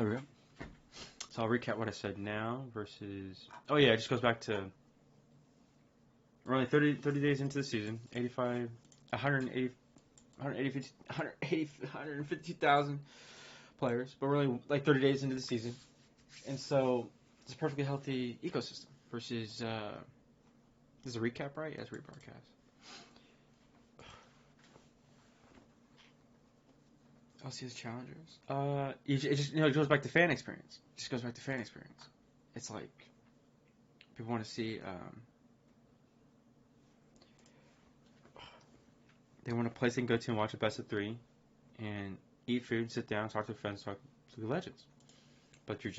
There we go. So I'll recap what I said now versus. Oh yeah, it just goes back to. We're only 30 days into the season. 85, 180, 150,000 players, but we're only like 30 days into the season, and so it's a perfectly healthy ecosystem. Versus, this is a recap, right? Yes, rebroadcast. LCS challengers. It just it goes back to fan experience. It just goes back to fan experience. It's like people want to see. They want a place they can go to and watch a best of three, and eat food, sit down, talk to friends, talk to the legends. But you're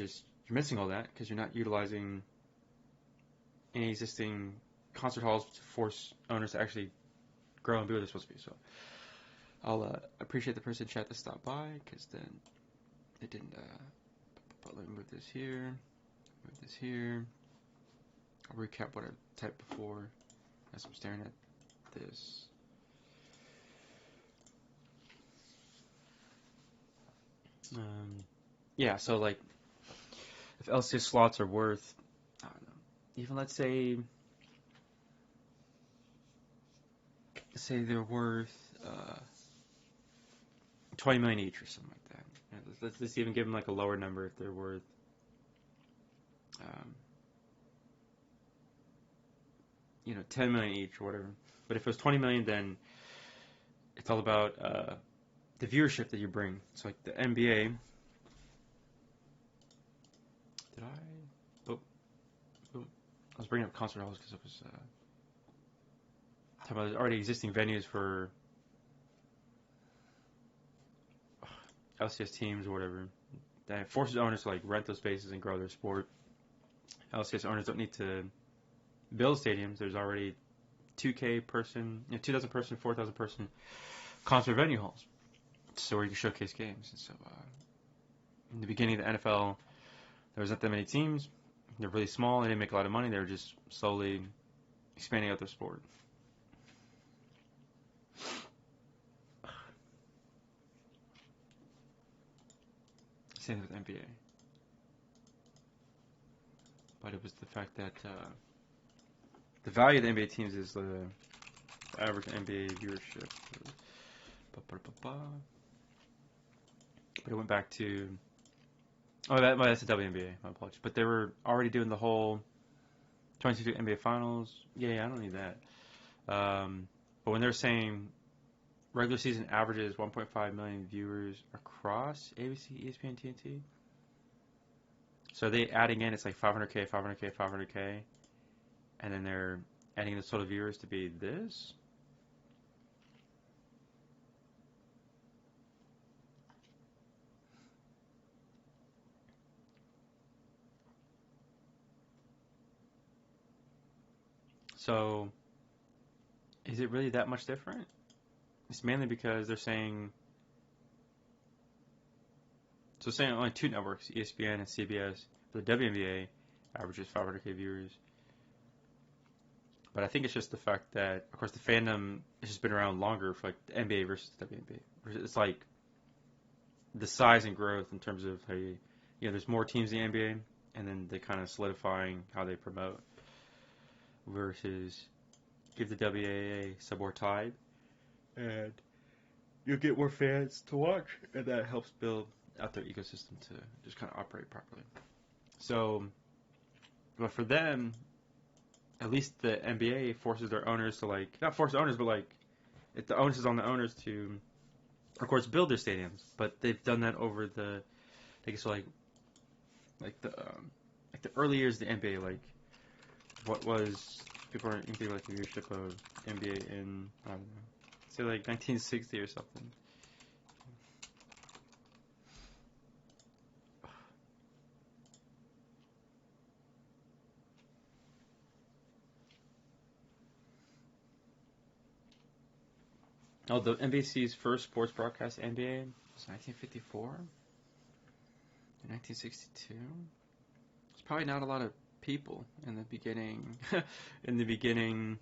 missing all that because you're not utilizing any existing concert halls to force owners to actually grow and be what they're supposed to be. So I'll appreciate the person in chat that stopped by because then it didn't. But let me move this here. Move this here. I'll recap what I typed before as I'm staring at this. Yeah, so like if LCS slots are worth, I don't know, even let's say they're worth 20 million each or something like that. Yeah, let's even give them like a lower number if they're worth 10 million each or whatever. But if it was 20 million, then it's all about the viewership that you bring. So like the NBA. Did I? Oh, I was bringing up concert halls because it was talking about already existing venues for LCS teams or whatever. That forces owners to like rent those spaces and grow their sport. LCS owners don't need to build stadiums. There's already 2K person, 2,000 person, 4,000 person concert venue halls. So where you can showcase games. And so in the beginning of the NFL, there was not that many teams. They're really small. They didn't make a lot of money. They were just slowly expanding out their sport. Same with NBA. But it was the fact that the value of the NBA teams is the average NBA viewership. But it went back to... Oh, that's the WNBA. My apologies. But they were already doing the whole 2022 NBA Finals. Yeah, I don't need that. But when they're saying regular season averages 1.5 million viewers across ABC, ESPN, TNT. So they adding in, it's like 500K, 500K, 500K. And then they're adding the total viewers to be this. So is it really that much different? It's mainly because they're saying... So saying only two networks, ESPN and CBS, the WNBA averages 500K viewers. But I think it's just the fact that, of course, the fandom has just been around longer for like the NBA versus the WNBA. It's like the size and growth in terms of how there's more teams in the NBA, and then they kind of solidifying how they promote versus give the WAA some more time, and you'll get more fans to watch, and that helps build out their ecosystem to just kind of operate properly. So, but for them, at least the NBA forces their owners to like, not force owners, but like, if the onus is on the owners to, of course, build their stadiums. But they've done that over the, I guess like the early years of the NBA. Like, what was people aren't thinking like the viewership of NBA in I don't know, say like 1960 or something. Oh, the NBC's first sports broadcast NBA was 1954? 1962? There's probably not a lot of people in the beginning. in the beginning.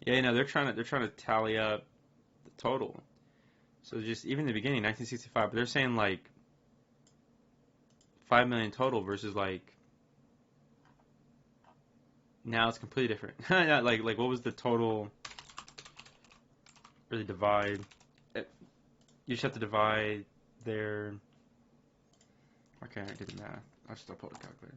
Yeah, they're trying to tally up total. So just even in the beginning, 1965, but they're saying like 5 million total versus like now it's completely different. Like what was the total? Really divide. You just have to divide their. Why can't I do the math? I'll just upload a calculator.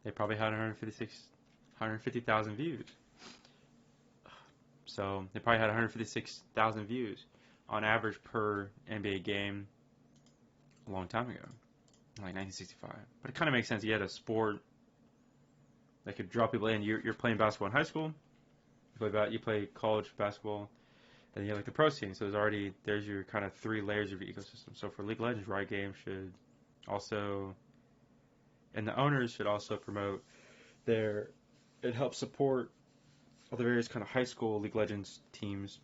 They probably had 150,000 views. So they probably had 156,000 views on average per NBA game a long time ago, like 1965. But it kind of makes sense. You had a sport that could draw people in. You're playing basketball in high school. You play college basketball, and you have like the pro scene. So there's your kind of 3 layers of your ecosystem. So for League of Legends, Riot Games should also, and the owners should also promote it helps support all the various kind of high school League of Legends teams.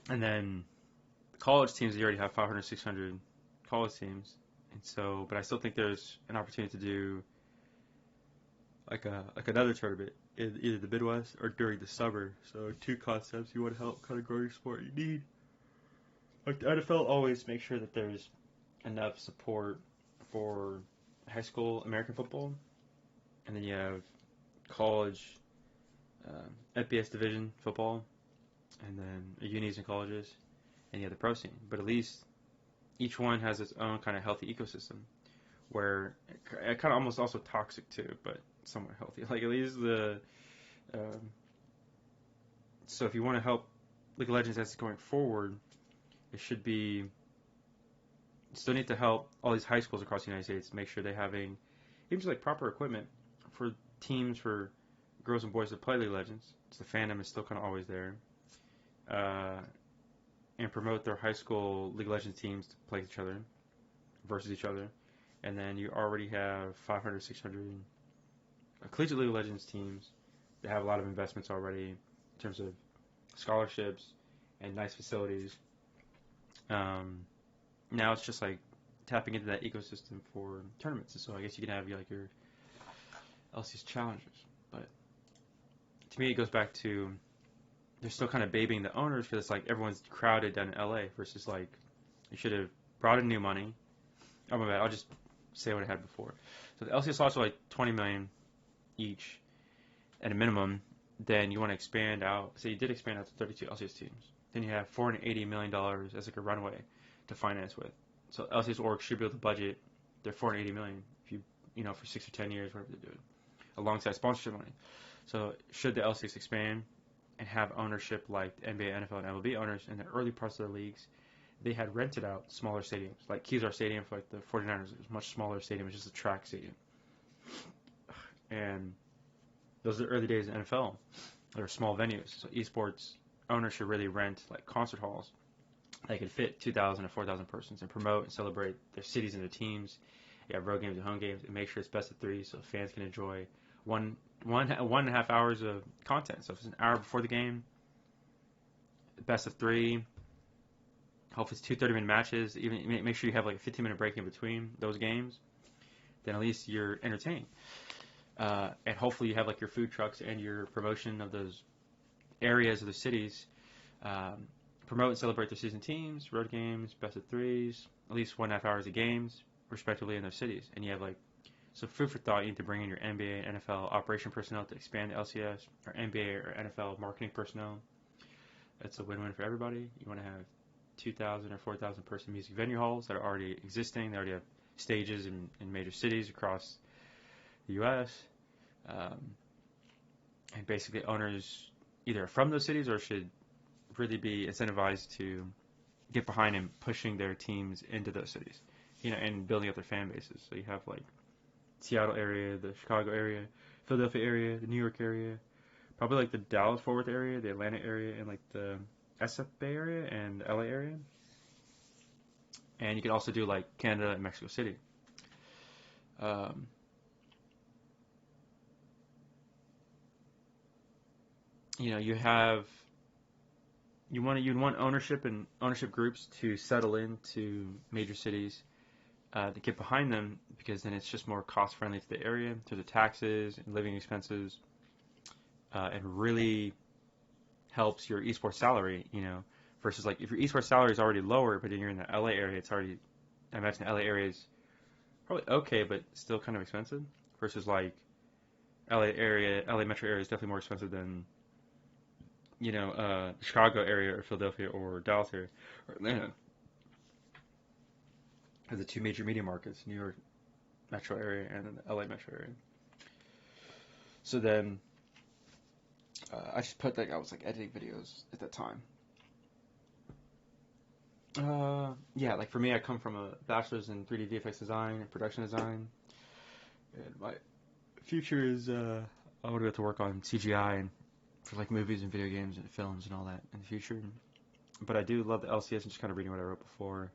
And then the college teams, you already have 500, 600 college teams. And so, but I still think there's an opportunity to do like another tournament in either the Midwest or during the summer. So 2 concepts you want to help kind of grow your sport. You need, like the NFL always make sure that there's enough support for high school American football, and then you have college FBS division football, and then unis and colleges, and you have the pro scene. But at least each one has its own kind of healthy ecosystem, where it kind of almost also toxic too, but somewhat healthy. Like at least so if you want to help League of Legends as it's going forward, it should be. Still need to help all these high schools across the United States make sure they're having even just like proper equipment for teams for girls and boys that play League of Legends. So the fandom is still kind of always there, and promote their high school League of Legends teams to play each other versus each other. And then you already have 500, 600 collegiate League of Legends teams that have a lot of investments already in terms of scholarships and nice facilities. Now it's just like tapping into that ecosystem for tournaments. And so I guess you can have like your LCS challenges. But to me, it goes back to they're still kind of babying the owners because it's like everyone's crowded down in LA versus like you should have brought in new money. Oh my bad, I'll just say what I had before. So the LCS slots are like 20 million each at a minimum. Then you want to expand out. So you did expand out to 32 LCS teams. Then you have $480 million as like a runway to finance with. So LCS org should be able to budget their $480 million if you for 6 or 10 years, whatever they're doing, alongside sponsorship money. So should the LCS expand and have ownership like the NBA, NFL, and MLB owners in the early parts of the leagues, they had rented out smaller stadiums, like Kezar Stadium for like the 49ers. It was a much smaller stadium. It was just a track stadium. And those are the early days of NFL. There were small venues. So esports owners should really rent like concert halls. They could fit 2,000 or 4,000 persons and promote and celebrate their cities and their teams. You have road games and home games and make sure it's best of 3 so fans can enjoy one and a half hours of content. So if it's an hour before the game, best of 3. Hopefully it's 2 30-minute matches. Even make sure you have like a 15-minute break in between those games. Then at least you're entertained. And hopefully you have like your food trucks and your promotion of those areas of the cities. Promote and celebrate their season teams, road games, best of 3s, at least 1.5 hours of games, respectively, in their cities. And you have like some food for thought. You need to bring in your NBA, NFL operation personnel to expand the LCS, or NBA or NFL marketing personnel. That's a win-win for everybody. You want to have 2,000 or 4,000 person music venue halls that are already existing. They already have stages in major cities across the U.S. And basically owners either are from those cities or should really be incentivized to get behind and pushing their teams into those cities, and building up their fan bases. So you have like Seattle area, the Chicago area, Philadelphia area, the New York area, probably like the Dallas-Fort Worth area, the Atlanta area, and like the SF Bay area and the LA area. And you could also do like Canada and Mexico City. You'd want ownership and ownership groups to settle into major cities, to get behind them, because then it's just more cost friendly to the area, to the taxes and living expenses, and really helps your esports salary, versus like if your esports salary is already lower, but then you're in the LA area, it's already, I imagine the LA area is probably okay, but still kind of expensive, versus like LA metro area is definitely more expensive than, Chicago area or Philadelphia or Dallas area or Atlanta, are the two major media markets, New York metro area and then the LA metro area. So then I just put that I was like editing videos at that time. Yeah, like for me, I come from a bachelor's in 3D VFX design and production design, and my future is I want to go to work on CGI and for like movies and video games and films and all that in the future. But I do love the LCS and just kind of reading what I wrote before.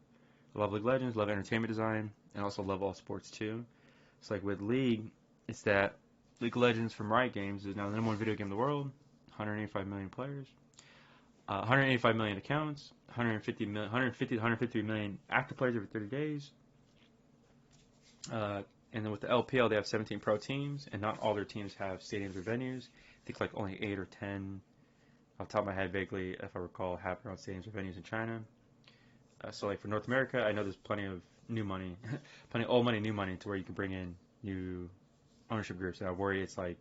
I love League of Legends, love entertainment design, and also love all sports too. So like with League, it's that League of Legends from Riot Games is now the number one video game in the world, 185 million players, 185 million accounts, 150 to 153 million active players every 30 days. And then with the LPL, they have 17 pro teams, and not all their teams have stadiums or venues. I think like only 8 or 10, off the top of my head vaguely, if I recall, have their own stadiums or venues in China. So like for North America, I know there's plenty of new money, plenty of old money, new money, to where you can bring in new ownership groups. And I worry it's like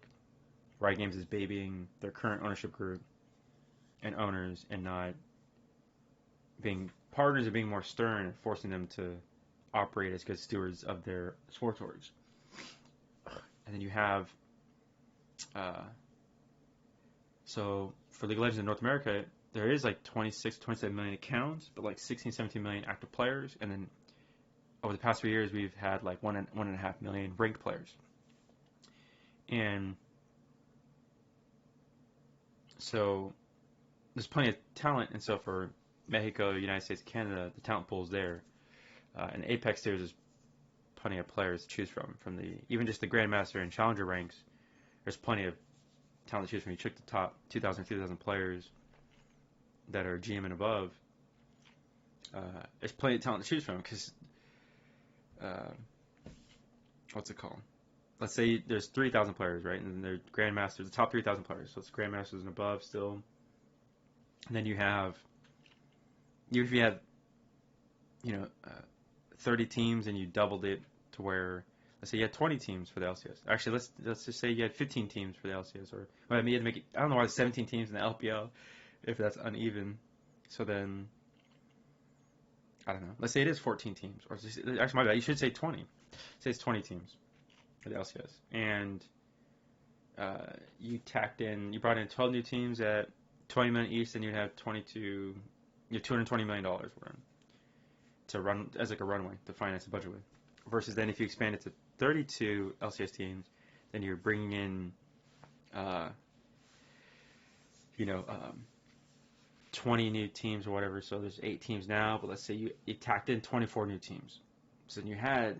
Riot Games is babying their current ownership group and owners, and not being partners and being more stern and forcing them to operate as good stewards of their sports orgs. And then you have, so for League of Legends in North America, there is like 26, 27 million accounts, but like 16, 17 million active players. And then over the past few years, we've had like 1.5 million ranked players. And so there's plenty of talent. And so for Mexico, United States, Canada, the talent pool is there. And Apex tiers is plenty of players to choose from the even just the Grandmaster and Challenger ranks. There's plenty of talent to choose from. You check the top 2,000, 3,000 players that are GM and above. There's plenty of talent to choose from because what's it called? Let's say there's 3,000 players, right? And they're Grandmasters, the top 3,000 players. So it's Grandmasters and above still. And then you have, even if you had, 30 teams and you doubled it to where, let's say you had 20 teams for the LCS. Actually, let's just say you had 15 teams for the LCS, or well, I mean, you had to make it, I don't know why there's 17 teams in the LPL if that's uneven. So then, I don't know. Let's say it is 14 teams, or actually, my bad. You should say 20. Say it's 20 teams for the LCS, and you brought in 12 new teams at 20 million each, and you have $220 million worth to run as like a runway to finance the budget with. Versus then if you expand it to 32 LCS teams, then you're bringing in, 20 new teams or whatever. So there's 8 teams now, but let's say you tacked in 24 new teams. So then you had,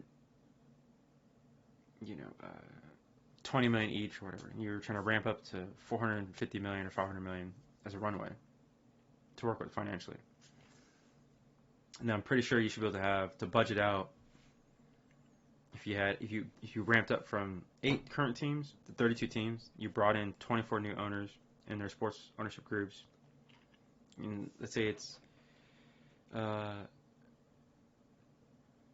20 million each or whatever. And you're trying to ramp up to 450 million or 500 million as a runway to work with financially. Now I'm pretty sure you should be able to budget out, if you ramped up from 8 current teams to 32 teams, you brought in 24 new owners in their sports ownership groups. And let's say it's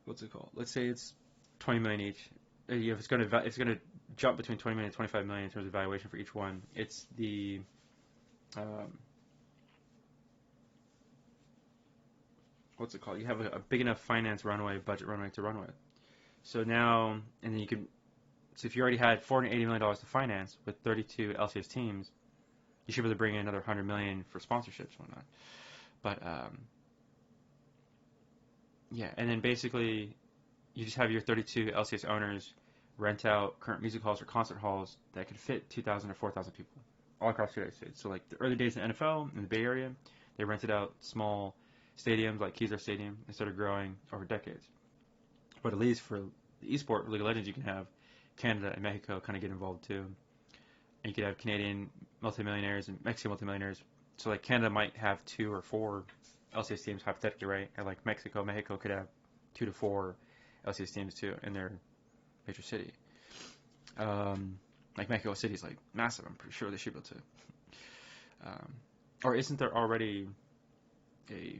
what's it called? Let's say it's 20 million each. If it's going to jump between 20 million and 25 million in terms of valuation for each one. It's the what's it called? You have a big enough finance budget runway to run with. So now, and then so if you already had $480 million to finance with 32 LCS teams, you should be able to bring in another $100 million for sponsorships and whatnot. But, yeah, and then basically, you just have your 32 LCS owners rent out current music halls or concert halls that could fit 2,000 or 4,000 people all across the United States. So like the early days in the NFL, in the Bay Area, they rented out small stadiums like Keysler Stadium and started growing over decades. But at least for the esport, League of Legends, you can have Canada and Mexico kind of get involved too. And you could have Canadian multimillionaires and Mexican multimillionaires. So like Canada might have 2 or 4 LCS teams hypothetically, right? And like Mexico could have 2 to 4 LCS teams too in their major city. Like Mexico City is like massive. I'm pretty sure they should be able to. Or isn't there already a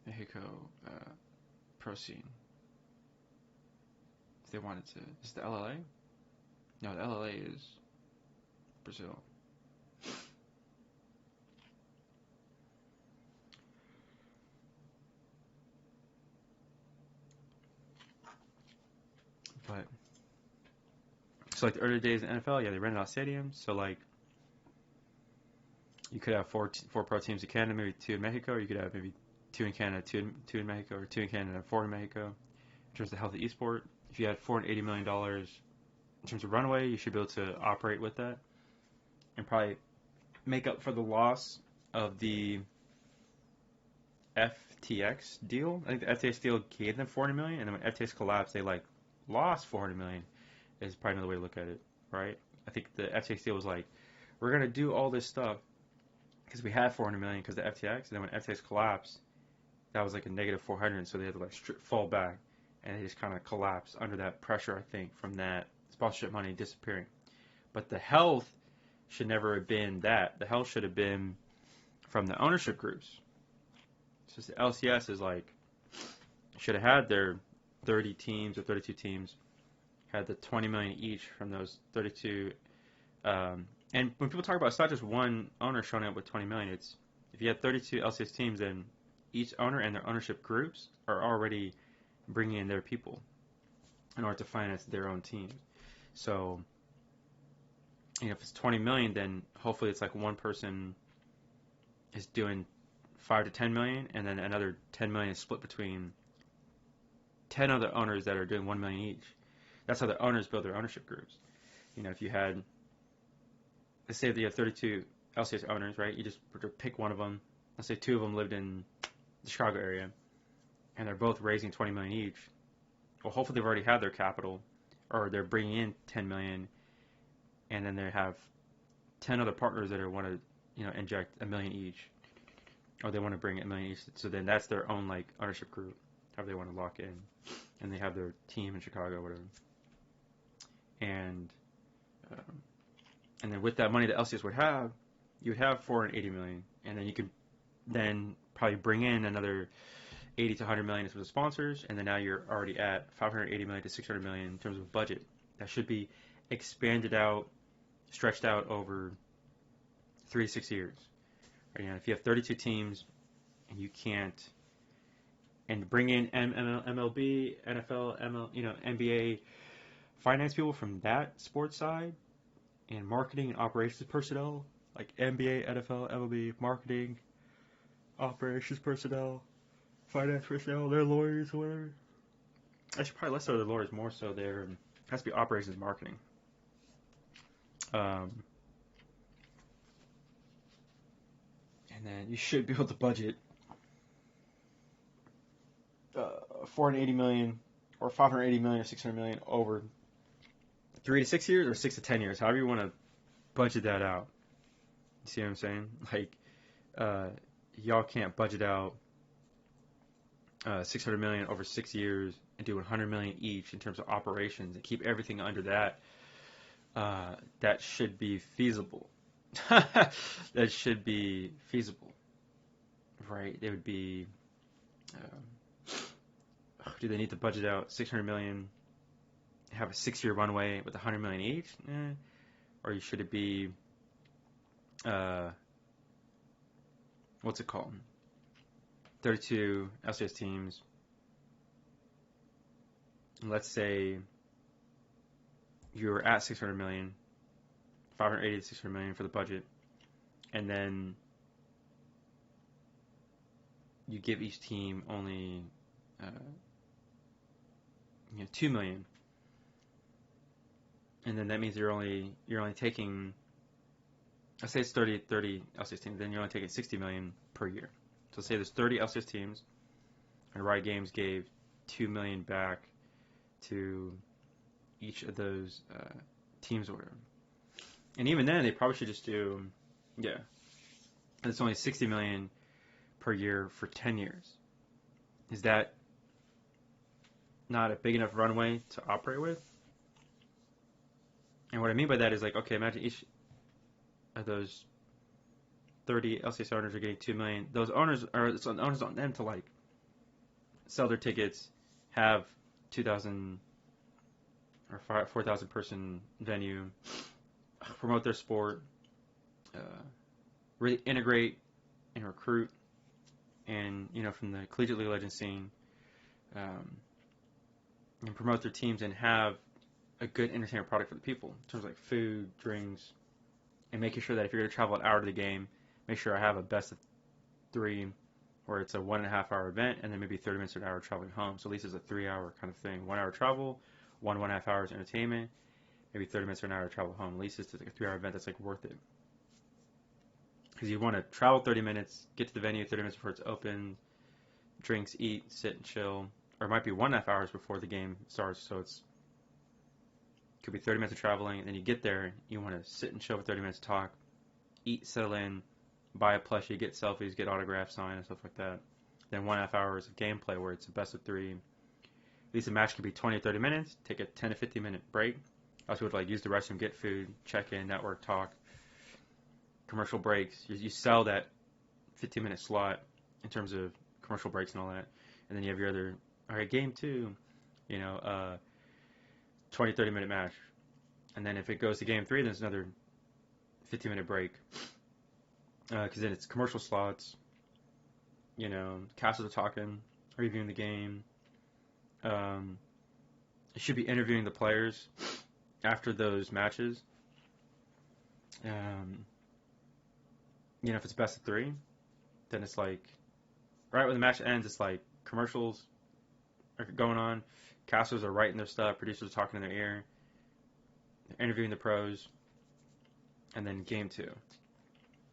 Mexico pro scene? If they wanted to, is the LLA? No, the LLA is Brazil. But so like the early days in NFL, yeah, they rented out stadiums. So like you could have four pro teams in Canada, maybe 2 in Mexico, or you could have maybe 2 in Canada, two in Mexico, or 2 in Canada, 4 in Mexico. In terms of healthy esport, if you had $480 million in terms of runway, you should be able to operate with that and probably make up for the loss of the FTX deal. I think the FTX deal gave them $400 million, and then when FTX collapsed, they like lost $400 million. Is probably another way to look at it, right? I think the FTX deal was like, we're gonna do all this stuff because we had $400 million because of the FTX, and then when FTX collapsed, that was like a negative 400, so they had to like fall back, and they just kind of collapsed under that pressure, I think, from that sponsorship money disappearing. But the health should never have been that. The health should have been from the ownership groups. So the LCS is like, should have had their 30 teams or 32 teams, had the 20 million each from those 32. And when people talk about, it's not just one owner showing up with 20 million. It's if you had 32 LCS teams, then each owner and their ownership groups are already bringing in their people in order to finance their own teams. So, if it's 20 million, then hopefully it's like one person is doing 5 to 10 million, and then another 10 million is split between 10 other owners that are doing 1 million each. That's how the owners build their ownership groups. If you had, let's say that you have 32 LCS owners, right? You just pick one of them. Let's say 2 of them lived in the Chicago area, and they're both raising 20 million each. Well, hopefully they've already had their capital, or they're bringing in 10 million, and then they have 10 other partners that want to, inject $1 million each, or they want to bring $1 million each. So then that's their own like ownership group, however they want to lock in, and they have their team in Chicago, or whatever. And then with that money that LCS would have, you would have 480 million, and then you could then probably bring in another 80 to 100 million for the sponsors, and then now you're already at 580 million to 600 million in terms of budget. That should be expanded out, stretched out over 3 to 6 years. If you have 32 teams and you can't, and bring in MLB, NFL, NBA finance people from that sports side, and marketing and operations personnel, like NBA, NFL, MLB, marketing, operations personnel, finance personnel, their lawyers, or whatever. I should probably less so their lawyers, more so there has to be operations marketing. And then you should be able to budget 480 million or 580 million or 600 million over 3 to 6 years or 6 to 10 years, however you want to budget that out. You see what I'm saying? Like, y'all can't budget out 600 million over 6 years and do 100 million each in terms of operations and keep everything under that. That should be feasible. That should be feasible, right? They would be. Do they need to budget out 600 million? Have a 6-year runway with 100 million each, or should it be? What's it called? 32 LCS teams. Let's say you're at 600 million, 580 to 600 million for the budget, and then you give each team only 2 million, and then that means you're only taking, let's say it's 30 LCS teams, then you're only taking 60 million per year. So say there's 30 LCS teams, and Riot Games gave 2 million back to each of those teams or whatever. And even then, they probably should just do, it's only 60 million per year for 10 years. Is that not a big enough runway to operate with. And what I mean by that is like, okay, imagine each of those 30 LCS owners are getting 2 million. Those owners are it's on owners on them to like sell their tickets, have 2,000 or 4,000 person venue, promote their sport, really integrate and recruit, and from the collegiate League of Legends scene, and promote their teams and have a good entertainment product for the people in terms of like food, drinks, and making sure that if you're going to travel an hour to the game, make sure I have a best of 3 where it's a 1.5 hour event and then maybe 30 minutes to an hour traveling home. So at least it's a 3 hour kind of thing. 1 hour travel, 1.5 hours entertainment, maybe 30 minutes to an hour travel home. At least it's like a 3 hour event that's like worth it. Because you want to travel 30 minutes, get to the venue 30 minutes before it's open, drinks, eat, sit and chill. Or it might be 1.5 hours before the game starts, so it could be 30 minutes of traveling, and then you get there, you want to sit and chill for 30 minutes, talk, eat, settle in, buy a plushie, get selfies, get autographs signed, and stuff like that. Then 1.5 hours of gameplay where it's a best of 3. At least a match could be 20 or 30 minutes, take a 10 to 15 minute break. Also would like use the restroom, get food, check in, network, talk, commercial breaks. You sell that 15-minute slot in terms of commercial breaks and all that. And then you have your other, all right, game 2, 20, 30-minute match. And then if it goes to game 3, then it's another 15-minute break. Because then it's commercial slots. Castles are talking, reviewing the game. You should be interviewing the players after those matches. If it's best of 3, then it's like, right when the match ends, it's like commercials are going on. Casters are writing their stuff. Producers are talking in their ear. They're interviewing the pros. And then game 2.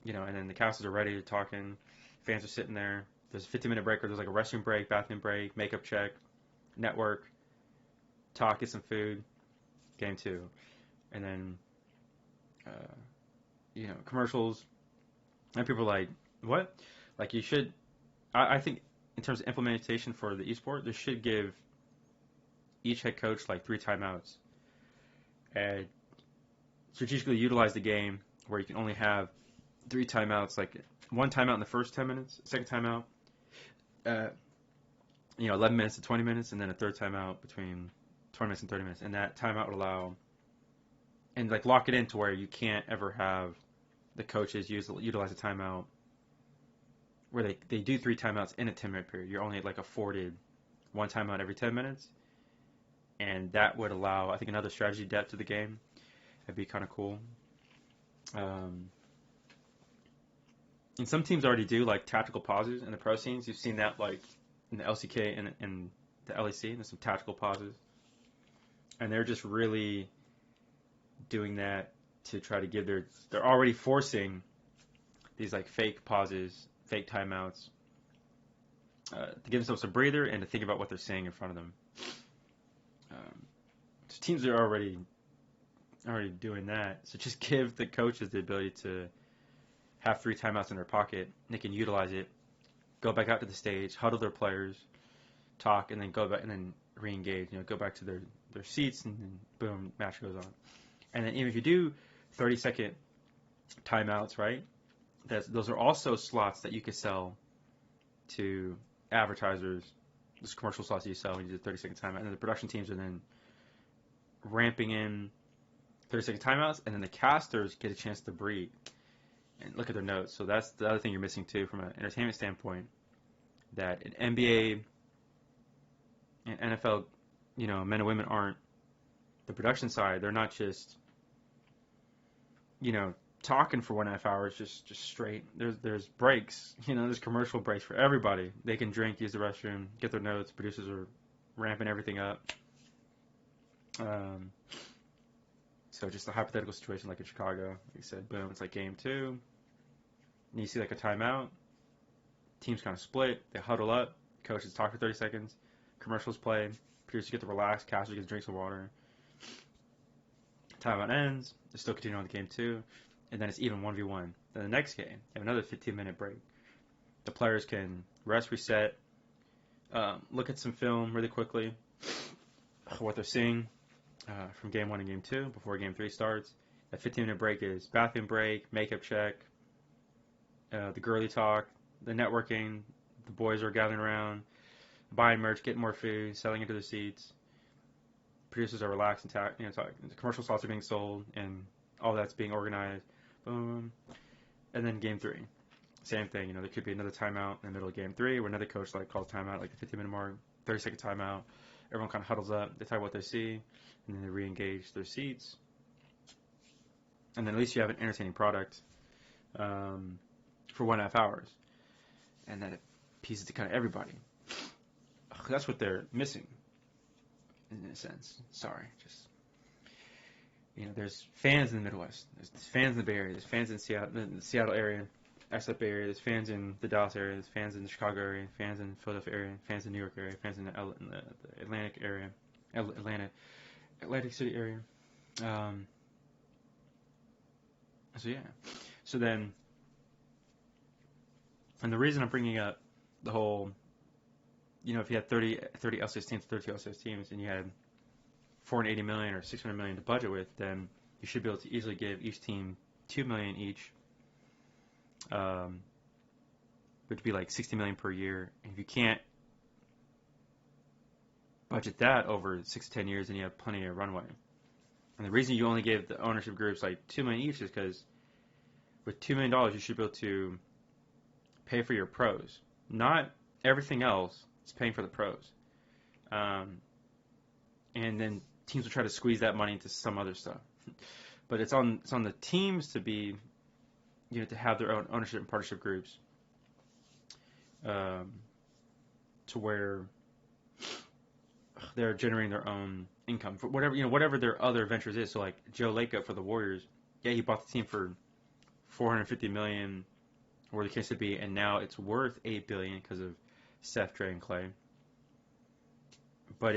And then the casters are ready, talking. Fans are sitting there. There's a 15-minute break where there's like a restroom break, bathroom break, makeup check, network, talk, get some food. Game 2. And then, commercials. And people are like, what? Like you should, I think in terms of implementation for the esport, they should give each head coach like 3 timeouts and strategically utilize the game where you can only have 3 timeouts, like 1 timeout in the first 10 minutes, second timeout, 11 minutes to 20 minutes, and then a third timeout between 20 minutes and 30 minutes. And that timeout would allow, and like lock it in to where you can't ever have the coaches utilize a timeout where they do 3 timeouts in a 10-minute period. You're only like afforded 1 timeout every 10 minutes. And that would allow, I think, another strategy depth to the game. That'd be kind of cool. And some teams already do like tactical pauses in the pro scenes. You've seen that like in the LCK and the LEC. There's some tactical pauses. And they're just really doing that to try to give they're already forcing these like fake pauses, fake timeouts, to give themselves a breather and to think about what they're saying in front of them. So teams are already doing that. So just give the coaches the ability to have 3 timeouts in their pocket. They can utilize it, go back out to the stage, huddle their players, talk, and then go back and then re-engage. Go back to their seats, and then boom, match goes on. And then even if you do 30-second timeouts, right? Those are also slots that you could sell to advertisers. Those commercial slots that you sell when you do 30-second timeout. And then the production teams are then ramping in 30-second timeouts, and then the casters get a chance to breathe and look at their notes. So that's the other thing you're missing too from an entertainment standpoint. That in NBA and NFL, men and women aren't the production side. They're not just talking for 1.5 hours just straight. There's breaks. There's commercial breaks for everybody. They can drink, use the restroom, get their notes. Producers are ramping everything up. So just a hypothetical situation like in Chicago, like you said, boom, it's like game 2. And you see like a timeout. Teams kind of split. They huddle up. Coaches talk for 30 seconds. Commercials play. Producers get to relax. Casters get to drink some water. Timeout ends. They still continue on the game 2. And then it's even 1v1. Then the next game, you have another 15-minute break. The players can rest, reset, look at some film really quickly, what they're seeing from game 1 and game 2 before game 3 starts. That 15-minute break is bathroom break, makeup check, the girly talk, the networking. The boys are gathering around, buying merch, getting more food, selling into their seats. Producers are relaxed and talking. The commercial slots are being sold, and all that's being organized. Boom. And then game 3, same thing. There could be another timeout in the middle of game 3 where another coach calls timeout, like the 15-minute mark, 30-second timeout. Everyone kind of huddles up. They talk about what they see, and then they re-engage their seats. And then at least you have an entertaining product for 1.5 hours, and then it appeases to kind of everybody. That's what they're missing, in a sense. Sorry, just there's fans in the Midwest, there's fans in the Bay Area, there's fans in the Seattle area, XF Bay Area, there's fans in the Dallas area, there's fans in the Chicago area, fans in the Philadelphia area, fans in the New York area, fans in the Atlantic area, Atlantic City area. So yeah, so then, and the reason I'm bringing up the whole, if you had 30 LCS teams, 32 LCS teams, and you had $480 million or $600 million to budget with, then you should be able to easily give each team $2 million each, which would be like $60 million per year. And if you can't budget that over 6 to 10 years, then you have plenty of runway. And the reason you only gave the ownership groups like $2 million each is because with $2 million, you should be able to pay for your pros. Not everything else is paying for the pros. And then teams will try to squeeze that money into some other stuff. But it's on the teams to be, to have their own ownership and partnership groups, to where they're generating their own income for whatever their other ventures is. So like Joe Lacob for the Warriors, yeah, he bought the team for $450 million, or the case would be, and now it's worth $8 billion because of Steph, Dre, and Clay. But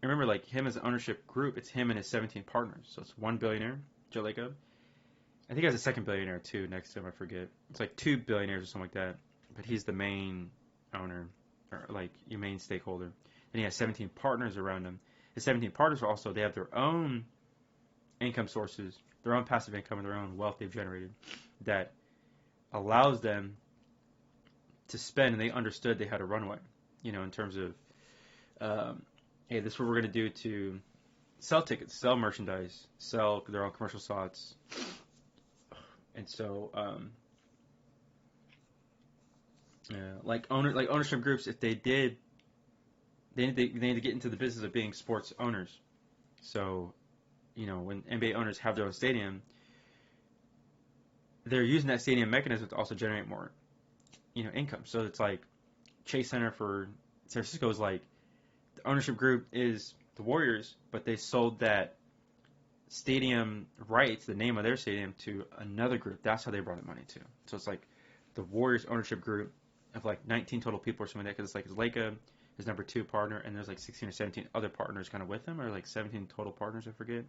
remember, like him as an ownership group, it's him and his 17 partners. So it's one billionaire, Joe Lacob. I think he has a second billionaire too next to him. I forget. It's like 2 billionaires or something like that. But he's the main owner, or like your main stakeholder. And he has 17 partners around him. His 17 partners are also, they have their own income sources, their own passive income, and their own wealth they've generated that allows them to spend, and they understood they had a runway, in terms of, hey, this is what we're going to do to sell tickets, sell merchandise, sell their own commercial slots. And so, ownership groups, if they did, they need to get into the business of being sports owners. So, when NBA owners have their own stadium, they're using that stadium mechanism to also generate more, income. So it's like Chase Center for San Francisco is like, the ownership group is the Warriors, but they sold that stadium rights, the name of their stadium, to another group. That's how they brought the money to. So it's like the Warriors ownership group of like 19 total people or something like that, because it's like Lacob, his number 2 partner, and there's like 16 or 17 other partners kind of with him, or like 17 total partners, I forget.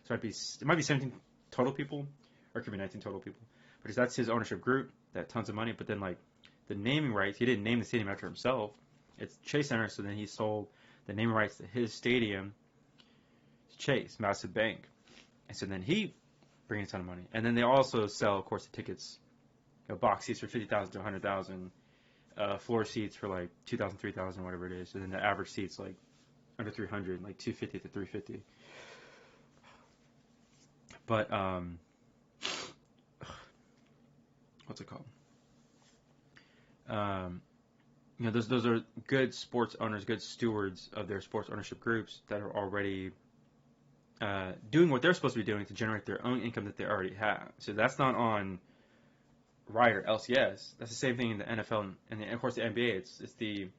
So it might be 17 total people, or it could be 19 total people. Because that's his ownership group, that tons of money. But then like the naming rights, he didn't name the stadium after himself. It's Chase Center, so then he sold the naming rights to his stadium to Chase, massive bank. And so then he brings a ton of money. And then they also sell, of course, the tickets, box seats for $50,000 to $100,000, floor seats for like $2,000, $3,000, whatever it is. And then the average seats like under $300, like $250 to $350. But what's it called? Those are good sports owners, good stewards of their sports ownership groups that are already doing what they're supposed to be doing to generate their own income that they already have. So that's not on Riot or LCS. That's the same thing in the NFL and of course the NBA. It's the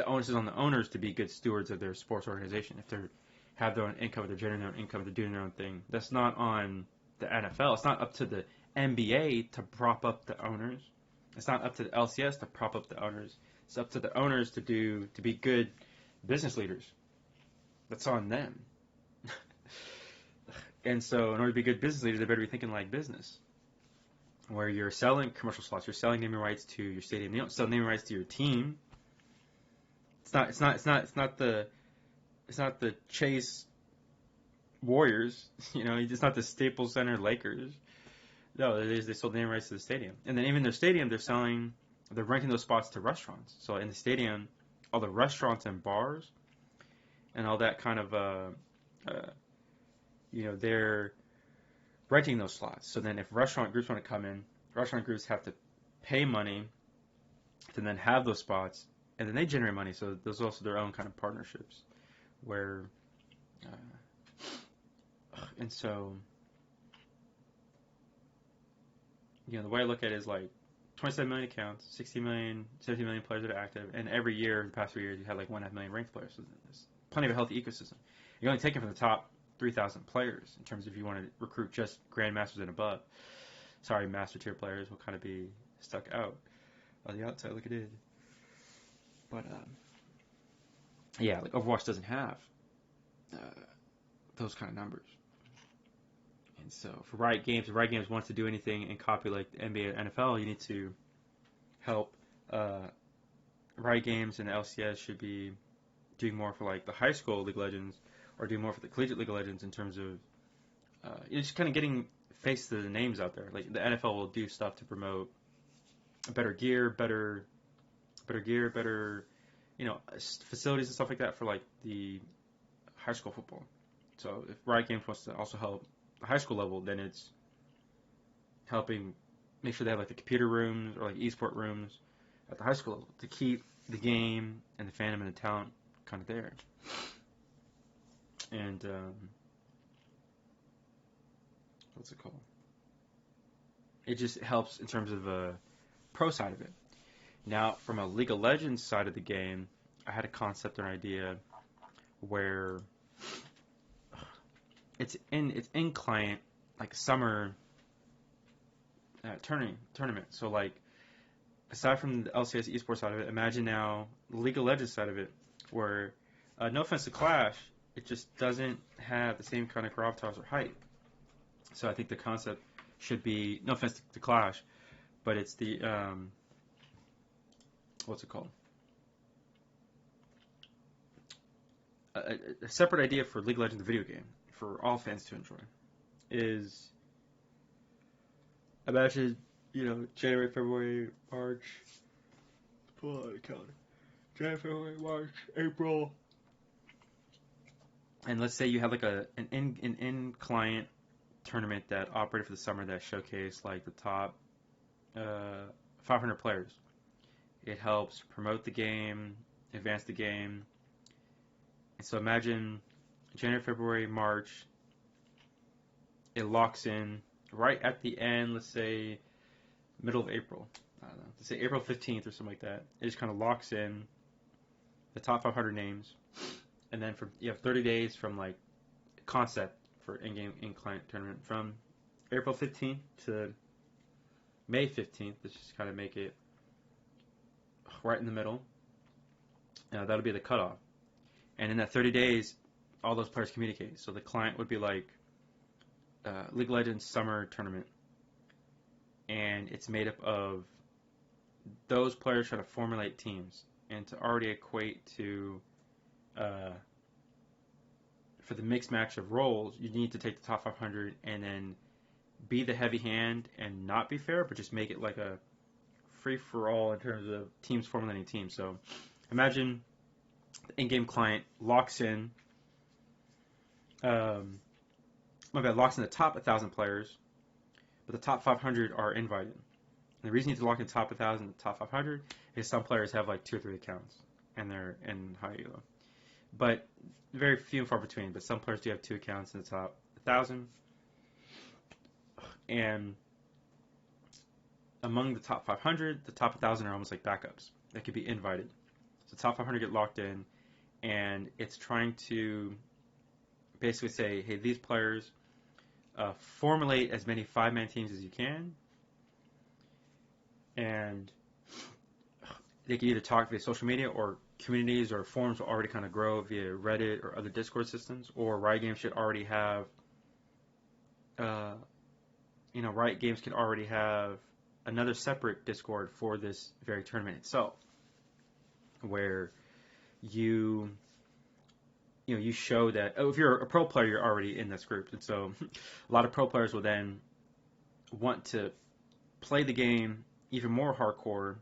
onus is on the owners to be good stewards of their sports organization. If they have their own income, they're generating their own income, they're doing their own thing. That's not on the NFL. It's not up to the NBA to prop up the owners. It's not up to the LCS to prop up the owners. It's up to the owners to be good business leaders. That's on them. And so in order to be good business leaders, they better be thinking like business. Where you're selling commercial slots, you're selling naming rights to your stadium. You don't sell naming rights to your team. It's not the Chase Warriors. It's not the Staples Center Lakers. No, they sold name rights to the stadium, and then even their stadium, they're renting those spots to restaurants. So in the stadium, all the restaurants and bars and all that kind of they're renting those slots. So then if restaurant groups want to come in, restaurant groups have to pay money to then have those spots, and then they generate money. So there's also their own kind of partnerships where, and so, the way I look at it is like 27 million accounts, 60 million, 70 million players that are active, and every year, the past 3 years, you had like 1.5 million ranked players. So there's plenty of a healthy ecosystem. You're only taking from the top 3,000 players in terms of if you want to recruit just grandmasters and above. Sorry, master tier players will kind of be stuck out on the outside like it is. But yeah, like Overwatch doesn't have those kind of numbers. And so for Riot Games, if Riot Games wants to do anything and copy like the NBA or NFL, you need to help. Riot Games and the LCS should be doing more for like the high school League of Legends, or do more for the collegiate League of Legends in terms of just kind of getting face to the names out there. Like the NFL will do stuff to promote better gear, better facilities and stuff like that for like the high school football. So if Riot Games wants to also help the high school level, then it's helping make sure they have like the computer rooms or like esport rooms at the high school level to keep the game and the fandom and the talent kind of there. And what's it called? It just helps in terms of the pro side of it. Now, from a League of Legends side of the game, I had a concept or an idea where it's in client like summer tournament. So like aside from the LCS esports side of it, imagine now the League of Legends side of it, where no offense to Clash, it just doesn't have the same kind of gravitas or hype. So I think the concept should be, no offense to Clash, but it's the what's it called? A separate idea for League of Legends, the video game, for all fans to enjoy, is imagine, January, February, March, pull out a calendar. January, February, March, April, and let's say you have like an in-client tournament that operated for the summer that showcased like the top 500 players. It helps promote the game, advance the game. And so imagine January, February, March, it locks in right at the end, let's say middle of April. I don't know, let's say April 15th or something like that. It just kind of locks in the top 500 names. And then you have 30 days from like concept for in-client tournament from April 15th to May 15th. Let's just kind of make it right in the middle. That'll be the cutoff. And in that 30 days, all those players communicate. So the client would be like League of Legends Summer Tournament. And it's made up of those players trying to formulate teams. And to already equate to, for the mixed match of roles, you need to take the top 500 and then be the heavy hand and not be fair, but just make it like a free-for-all in terms of teams formulating teams. So imagine the in-game client locks in, locks in the top 1,000 players, but the top 500 are invited. And the reason you need to lock in the top 1,000, the top 500, is some players have like 2 or 3 accounts, and they're in high elo. But very few and far between, but some players do have 2 accounts in the top 1,000. And among the top 500, the top 1,000 are almost like backups that could be invited. So top 500 get locked in, and it's trying to basically say, hey, these players, formulate as many 5-man teams as you can, and they can either talk via social media, or communities or forums will already kind of grow via Reddit or other Discord systems, or Riot Games should already have, Riot Games can already have another separate Discord for this very tournament itself, where you you show that, if you're a pro player, you're already in this group, and so a lot of pro players will then want to play the game even more hardcore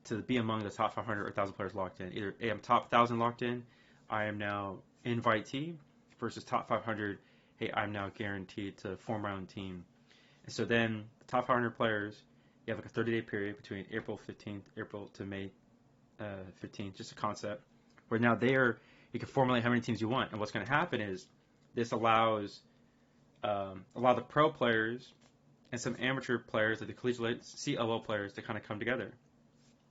to be among the top 500 or 1,000 players locked in. Either I'm top 1,000 locked in, I am now invitee, versus top 500, hey, I'm now guaranteed to form my own team. And so then the top 500 players, you have like a 30-day period between April 15th, April to May 15th, just a concept, where now you can formulate how many teams you want. And what's going to happen is this allows a lot of the pro players and some amateur players, like the collegiate CLO players, to kind of come together.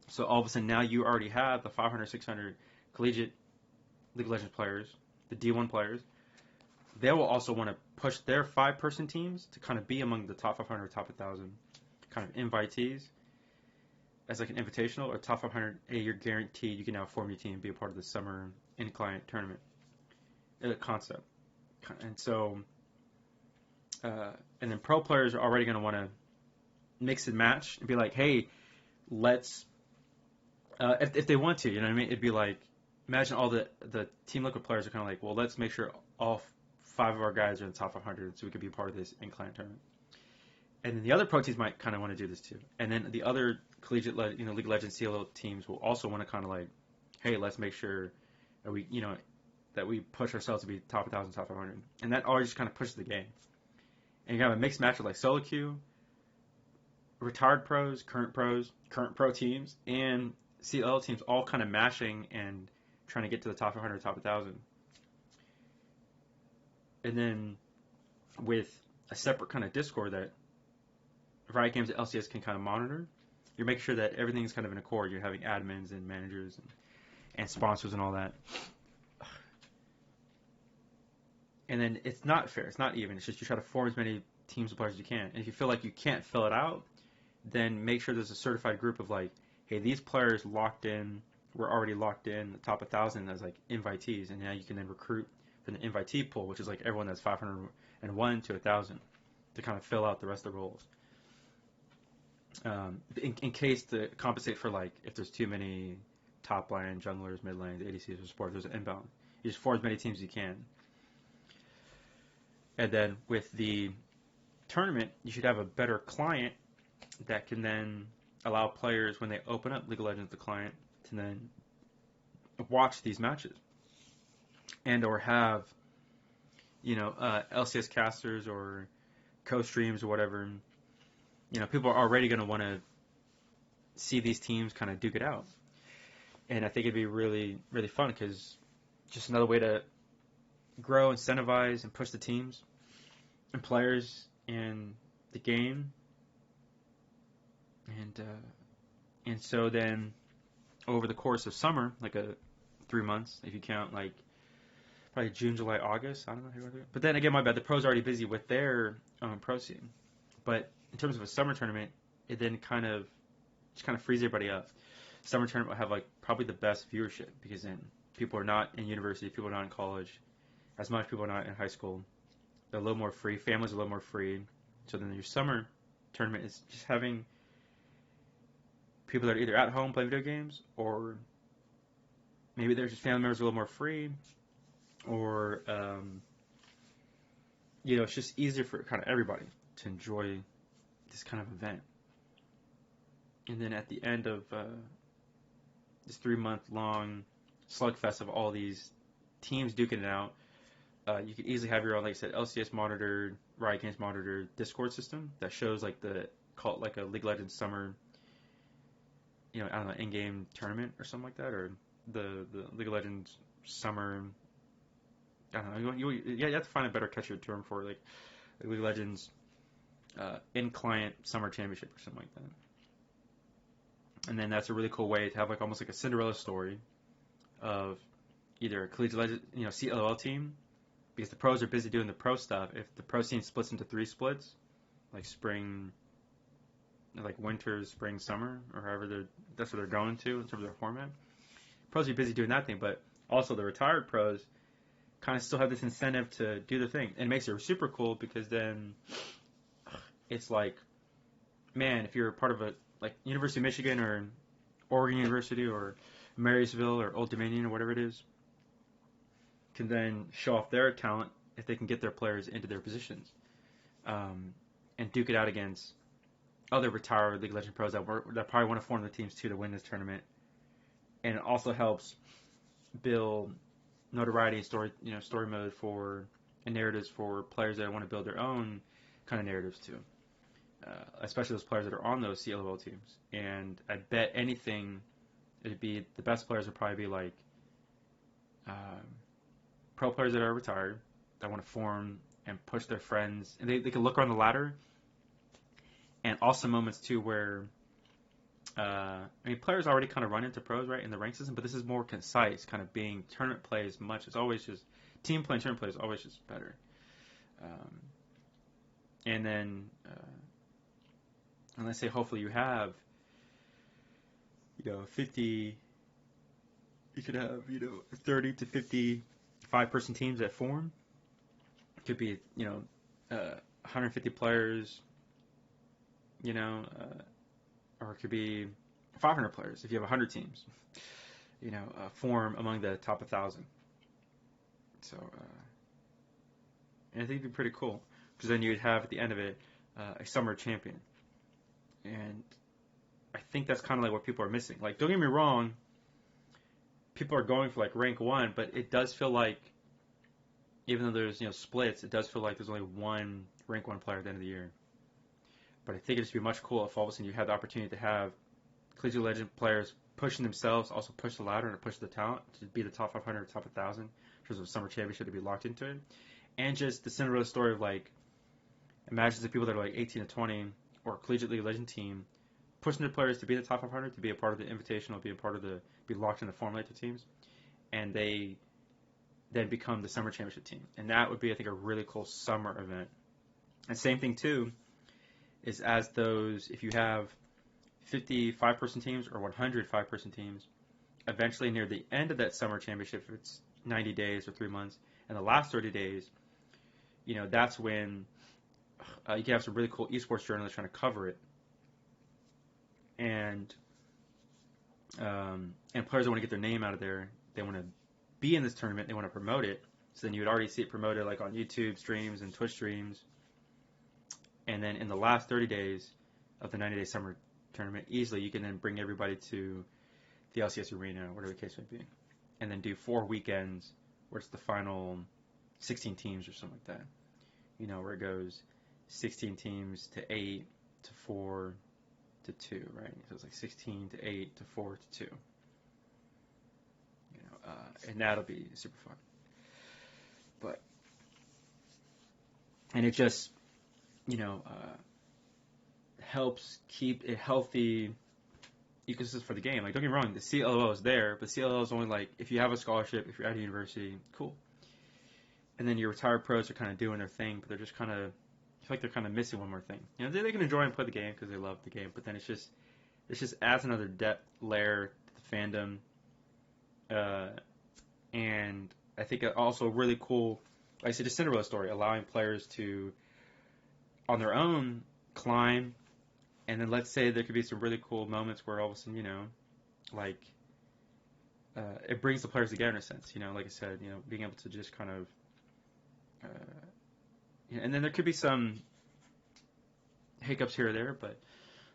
So all of a sudden now you already have the 500, 600 collegiate League of Legends players, the D1 players. They will also want to push their 5-person teams to kind of be among the top 500, top 1,000 kind of invitees as like an invitational, or top 500, hey, you're guaranteed you can now form your team and be a part of the summer in-client tournament concept. And so, and then pro players are already going to want to mix and match and be like, hey, let's, if they want to, you know what I mean? It'd be like, imagine all the Team Liquid players are kind of like, well, let's make sure all 5 of our guys are in the top 100 so we could be part of this in-client tournament. And then the other pro teams might kind of want to do this too. And then the other collegiate, League of Legends CLO teams will also want to kind of like, hey, let's make sure that we push ourselves to be top 1,000, top 500. And that always just kind of pushes the game. And you have a mixed match of like solo queue, retired pros, current pro teams, and CLO teams all kind of mashing and trying to get to the top 100, top 1,000. And then with a separate kind of Discord that Riot Games and LCS can kind of monitor, you're making sure that everything's kind of in accord. You're having admins and managers and sponsors and all that. And then it's not fair. It's not even. It's just you try to form as many teams of players as you can. And if you feel like you can't fill it out, then make sure there's a certified group of like, hey, these players locked in, we're already locked in the top 1,000 as like invitees. And now you can then recruit from the invitee pool, which is like everyone that's 501 to 1,000 to kind of fill out the rest of the roles. In case to compensate for like if there's too many top lane, junglers, mid lanes, ADCs, or support, there's an inbound. You just form as many teams as you can. And then with the tournament, you should have a better client that can then allow players, when they open up League of Legends, the client, to then watch these matches. And or have, LCS casters or co-streams or whatever. People are already going to want to see these teams kind of duke it out. And I think it'd be really, really fun because just another way to grow, incentivize, and push the teams and players in the game. And so then over the course of summer, like 3 months, if you count like probably June, July, August, I don't know how you want to do it. But then again, my bad, the pros are already busy with their pro scene. But in terms of a summer tournament, it then kind of frees everybody up. Summer tournament will have like probably the best viewership because then people are not in university, people are not in college, as much people are not in high school. They're a little more free, families are a little more free. So then your summer tournament is just having people that are either at home playing video games, or maybe there's just family members a little more free, or it's just easier for kind of everybody to enjoy this kind of event. And then at the end of this 3-month-long slugfest of all these teams duking it out, you can easily have your own, like I said, LCS monitored, Riot Games monitored Discord system that shows like call it like a League of Legends summer, I don't know, in-game tournament or something like that, or the League of Legends summer. I don't know. You have to find a better catchy term for it, like League of Legends in-client summer championship or something like that. And then that's a really cool way to have like almost like a Cinderella story of either a collegiate legend, CLL team, because the pros are busy doing the pro stuff. If the pro scene splits into 3 splits, like spring, like winter, spring, summer, or however that's what they're going to in terms of their format. Pros are busy doing that thing, but also the retired pros kind of still have this incentive to do the thing. And it makes it super cool because then it's like, man, if you're part of a like University of Michigan or Oregon University or Marysville or Old Dominion or whatever it is, can then show off their talent if they can get their players into their positions, and duke it out against other retired League of Legends pros that probably want to form the teams too to win this tournament. And it also helps build notoriety and story mode for and narratives for players that want to build their own kind of narratives too. Especially those players that are on those CLOL teams. And I bet anything, it'd be the best players would probably be like pro players that are retired that want to form and push their friends, and they can look on the ladder. And also moments too where players already kind of run into pros, right, in the rank system, but this is more concise, kind of being tournament play as much. It's always just team play and tournament play is always just better. And then, and let's say hopefully you have, 50, you could have, 30 to 55 person teams that form. It could be, 150 players, or it could be 500 players if you have 100 teams, form among the top 1,000. So, and I think it'd be pretty cool because then you'd have at the end of it a summer champion, and I think that's kind of like what people are missing. Like, don't get me wrong, people are going for like rank 1, but it does feel like even though there's splits, it does feel like there's only one rank 1 player at the end of the year. But I think it'd just be much cool if all of a sudden you had the opportunity to have collegiate legend players pushing themselves, also push the ladder and push the talent to be the top 500, top 1,000 in terms of summer championship to be locked into it. And just the Cinderella story of like, imagine the people that are like 18 to 20 or collegiate league legend team pushing their players to be the top 500, to be a part of the invitational, be locked in the formulated teams, and they then become the summer championship team. And that would be, I think, a really cool summer event. And same thing too, is as those, if you have 55 person teams or 105 person teams, eventually near the end of that summer championship, if it's 90 days or 3 months, and the last 30 days, that's when you can have some really cool esports journalists trying to cover it. And players that want to get their name out of there, they want to be in this tournament, they want to promote it. So then you would already see it promoted like on YouTube streams and Twitch streams. And then in the last 30 days of the 90-day summer tournament, easily you can then bring everybody to the LCS arena, whatever the case may be, and then do 4 weekends where it's the final 16 teams or something like that. Where it goes 16 teams to 8 to 4 to 2, right? So it's like 16 to 8 to 4 to 2. And that'll be super fun. And it just, helps keep a healthy ecosystem for the game. Like, don't get me wrong, the CLO is there, but CLO is only like if you have a scholarship, if you're at a university, cool. And then your retired pros are kind of doing their thing, but they're just kind of, I feel like they're kind of missing one more thing. They can enjoy and play the game because they love the game, but then it just adds another depth layer to the fandom. And I think also really cool, like I said, a Cinderella story, allowing players to, on their own, climb, and then let's say there could be some really cool moments where all of a sudden, it brings the players together in a sense, like I said, being able to just kind of, and then there could be some hiccups here or there, but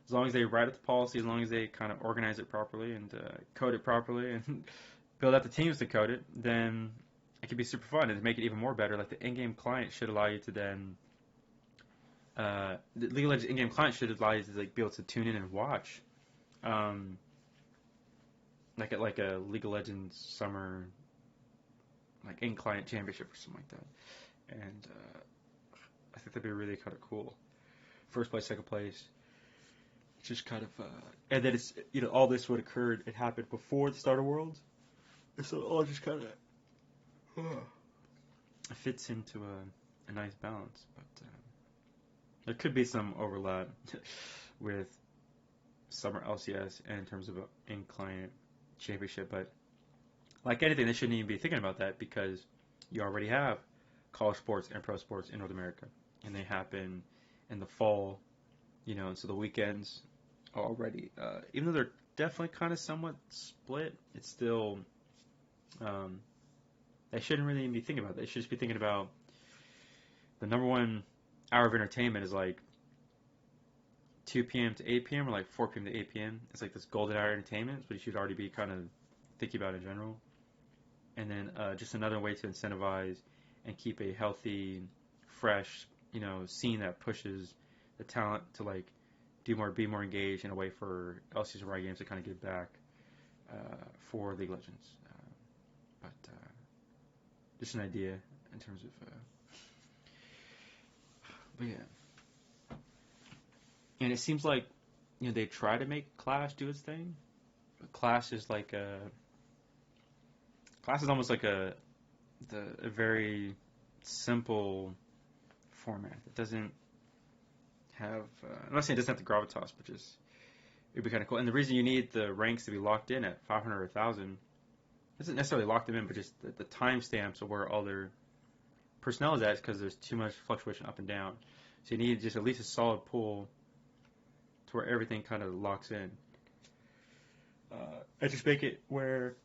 as long as they write up the policy, as long as they kind of organize it properly and code it properly and build out the teams to code it, then it could be super fun. And to make it even more better, like the in-game client should allow you to then, the League of Legends in-game client should allow you to be able to tune in and watch, like a League of Legends summer, like in-client championship or something like that. And I think that'd be really kind of cool. First place, second place. Just kind of, and then it's, all this would occurred, it happened before the start of Worlds. So it all just kind of fits into a nice balance. But there could be some overlap with Summer LCS in terms of an in-client championship. But like anything, they shouldn't even be thinking about that because you already have college sports and pro sports in North America. And they happen in the fall, and so the weekends are already, even though they're definitely kind of somewhat split, it's still, that they shouldn't really even be thinking about that. They should just be thinking about the number one hour of entertainment is like 2 p.m. to 8 p.m. or like 4 p.m. to 8 p.m. It's like this golden hour entertainment, but you should already be kind of thinking about in general. And then just another way to incentivize and keep a healthy, fresh, scene that pushes the talent to like do more, be more engaged, in a way for LCS and Riot Games to kind of give back for League of Legends. But just an idea in terms of. But yeah, and it seems like they try to make Clash do its thing. But Clash is like Clash is almost like a very simple format. It doesn't have. I'm not saying it doesn't have the gravitas, but just it'd be kind of cool. And the reason you need the ranks to be locked in at 500 or 1,000 doesn't necessarily lock them in, but just the timestamps of where all their personnel is at is because there's too much fluctuation up and down. So you need just at least a solid pool to where everything kind of locks in. I just make it where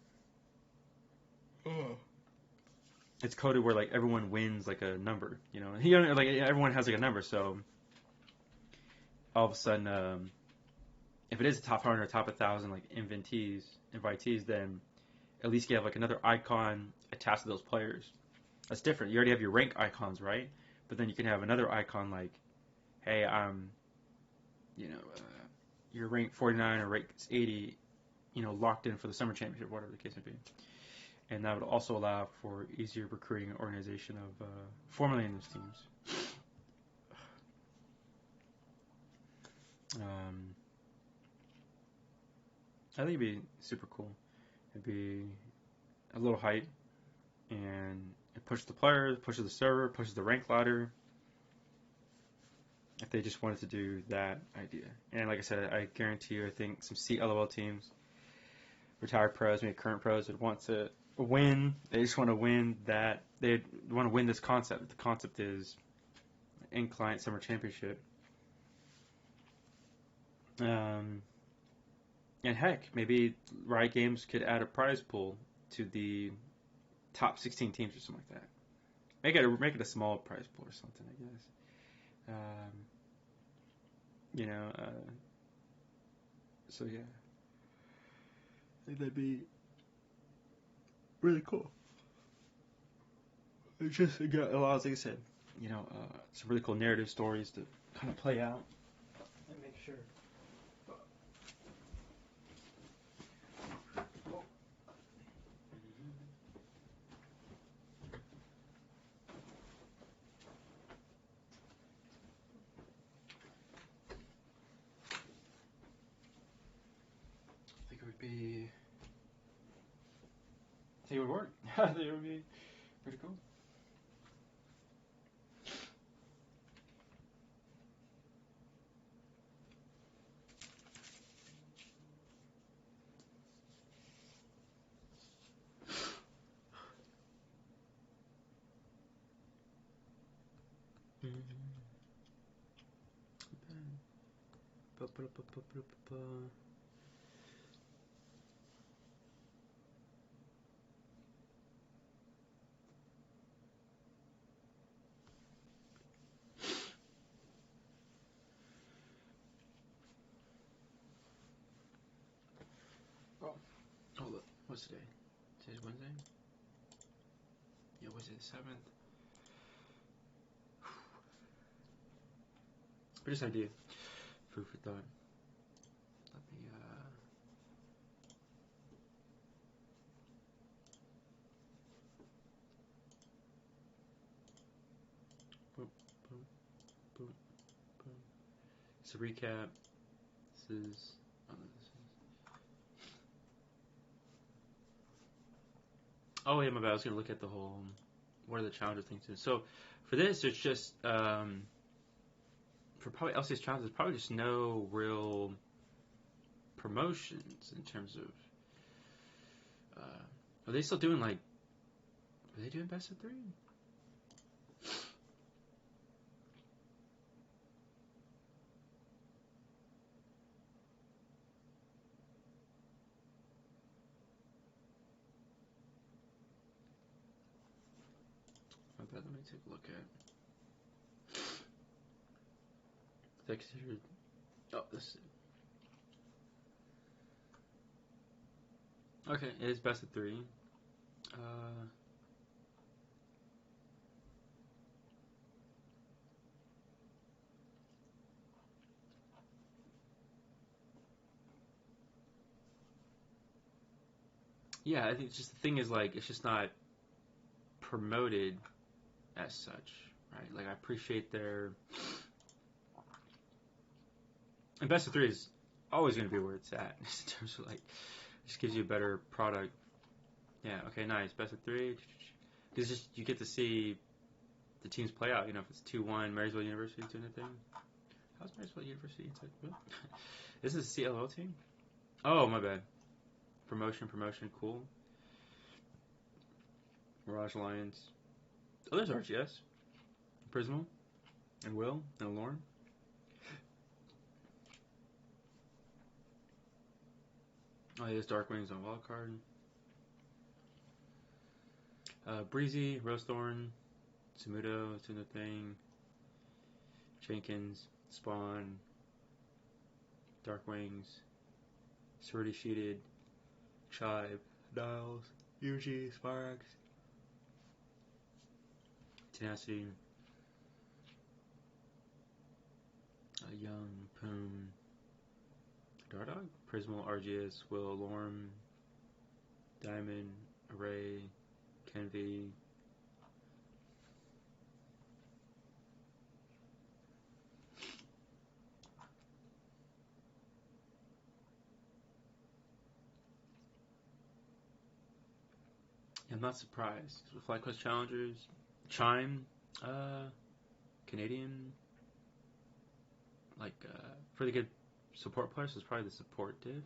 it's coded where like everyone wins like a number, like everyone has like a number. So all of a sudden, if it is a top 100 or top 1,000 like invitees, then at least you have like another icon attached to those players. That's different. You already have your rank icons, right? But then you can have another icon like, hey, you're rank 49 or rank 80, locked in for the summer championship, whatever the case may be. And that would also allow for easier recruiting and organization of formulating those teams. I think it'd be super cool. It'd be a little hype, and it pushes the players, pushes the server, pushes the rank ladder. If they just wanted to do that idea. And like I said, I guarantee you, I think some CLOL teams, retired pros, maybe current pros, would want to win. They just want to win that. They want to win this concept. The concept is in-client summer championship. And heck, maybe Riot Games could add a prize pool to the top 16 teams or something like that. Make it a small prize pool or something, I guess. So yeah, I think that'd be really cool. It just allows, like I said, some really cool narrative stories to kind of play out and make sure. I think it would work. I think it would be pretty cool. Hold up. What's today? Today's Wednesday? Yeah, Wednesday the 7th. But just idea. Food for thought. Let me, boom, boom, boom, boom. It's a recap. This is. Oh, yeah, my bad. I was going to look at the whole. What are the challenger things? So, for this, it's just. For probably LCS challenges, there's probably just no real promotions in terms of. Are they still doing like? Are they doing best of 3? Let me take a look at. Is that considered? Oh, this. Okay, it is best of 3. Yeah, I think it's just the thing is like it's just not promoted as such, right? Like I appreciate their and best of 3 is always going to be where it's at in terms of like it just gives you a better product. Yeah, okay, nice. Best of 3. Because just you get to see the teams play out. You know, if it's 2-1, Marysville University doing a thing. How's Marysville University? It's like, what? This is a CLO team? Oh, my bad. Promotion, cool. Mirage Lions. Oh, there's RGS. Prismal. And Will. And Lauren. Oh, there's Dark Wings on wildcard. Breezy, Rosethorn, Samudo, it's another thing. Jenkins, Spawn, Dark Wings, Surdy Sheeted, Chive, Dials, UG, Spirax, Tenacity, Young, Poon, Dardog, Prismal, RGS, Will, Lorm, Diamond, Array, Kenvy. I'm not surprised. FlyQuest Challengers, Chime, Canadian, like pretty good support players. So it's probably the support div.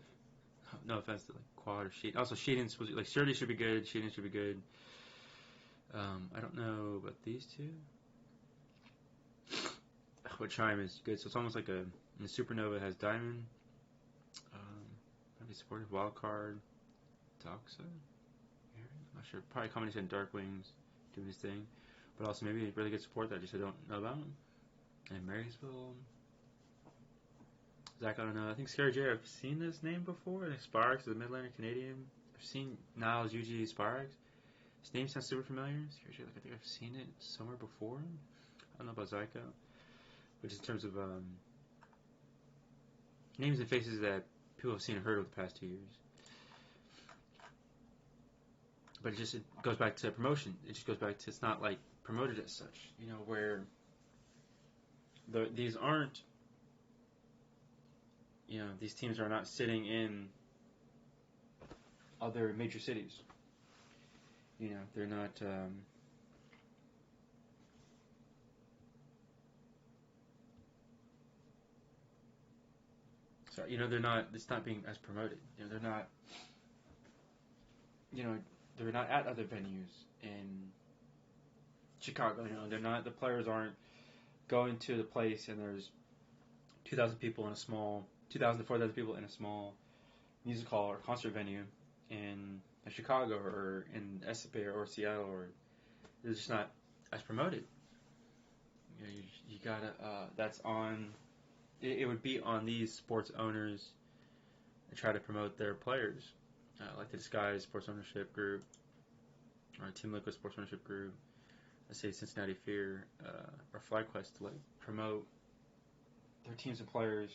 No offense to like Quad or Sheet. Also, Sheetan's was like Surdy should be good. Sheetan should be good. I don't know about these two. But Chime is good. So it's almost like a the Supernova has Diamond. Maybe supportive Wildcard, Doxa. I'm not sure. Probably combination Dark Wings doing his thing, but also maybe really good support that I just don't know about. And Marysville. Zach, I don't know. I think Scary J, I've seen this name before. I think Sparks is a Midlander Canadian. I've seen Niles UG Sparks. His name sounds super familiar. Scary J, like I think I've seen it somewhere before. I don't know about Zyko. But just in terms of names and faces that people have seen and heard over the past 2 years. But it goes back to promotion. It just goes back to it's not like promoted as such. You know, where these aren't. You know, these teams are not sitting in other major cities. You know, they're not. Sorry, you know, they're not. It's not being as promoted. You know, they're not. You know, they're not at other venues in Chicago. You know, they're not. The players aren't going to the place and there's 2,000 people in a small, 2,000 to 4,000 people in a small music hall or concert venue in Chicago or in SFA or Seattle, or it's just not as promoted. You know, you gotta. That's on. It would be on these sports owners to try to promote their players, like the Disguise Sports Ownership Group or Team Liquid Sports Ownership Group. Let's say Cincinnati Fear or FlyQuest to like promote their teams and players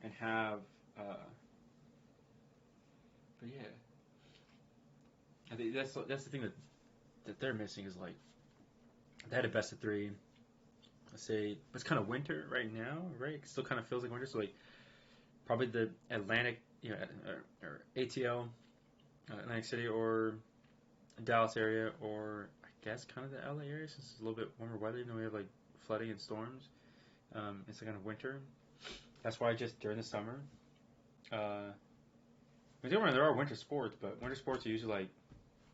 and have. But yeah, I think that's the thing that they're missing is like they had a best of 3. Let's say, but it's kind of winter right now, right? It still kind of feels like winter. So like probably the Atlantic, you know, or ATL, Atlantic City, or Dallas area, or I guess kind of the LA area since it's a little bit warmer weather. You know, we have like flooding and storms. It's kind of winter. That's why just during the summer. There are winter sports, but winter sports are usually like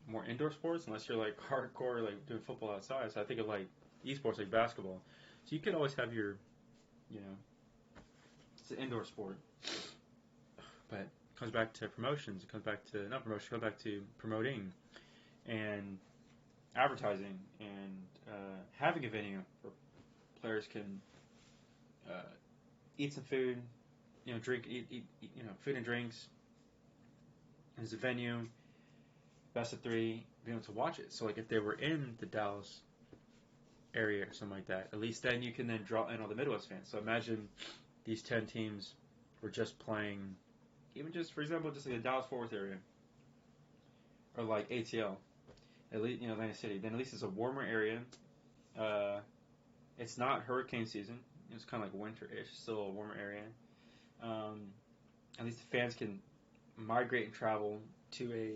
more indoor sports unless you're like hardcore like doing football outside. So I think of like esports like basketball. So you could always have your, you know, it's an indoor sport. But it comes back to promotions. It comes back to not promotion. It comes back to promoting, and advertising and having a venue where players can uh, eat some food, drink, eat food and drinks. There's a venue, best of three, being able to watch it. So like if they were in the Dallas area or something like that, at least then you can then draw in all the Midwest fans. So imagine these 10 teams were just playing, even just for example, just like the Dallas Fort Worth area or like ATL, at least Atlantic City. Then at least it's a warmer area. It's not hurricane season. It's kind of like winter-ish, still a warmer area. At least the fans can migrate and travel to a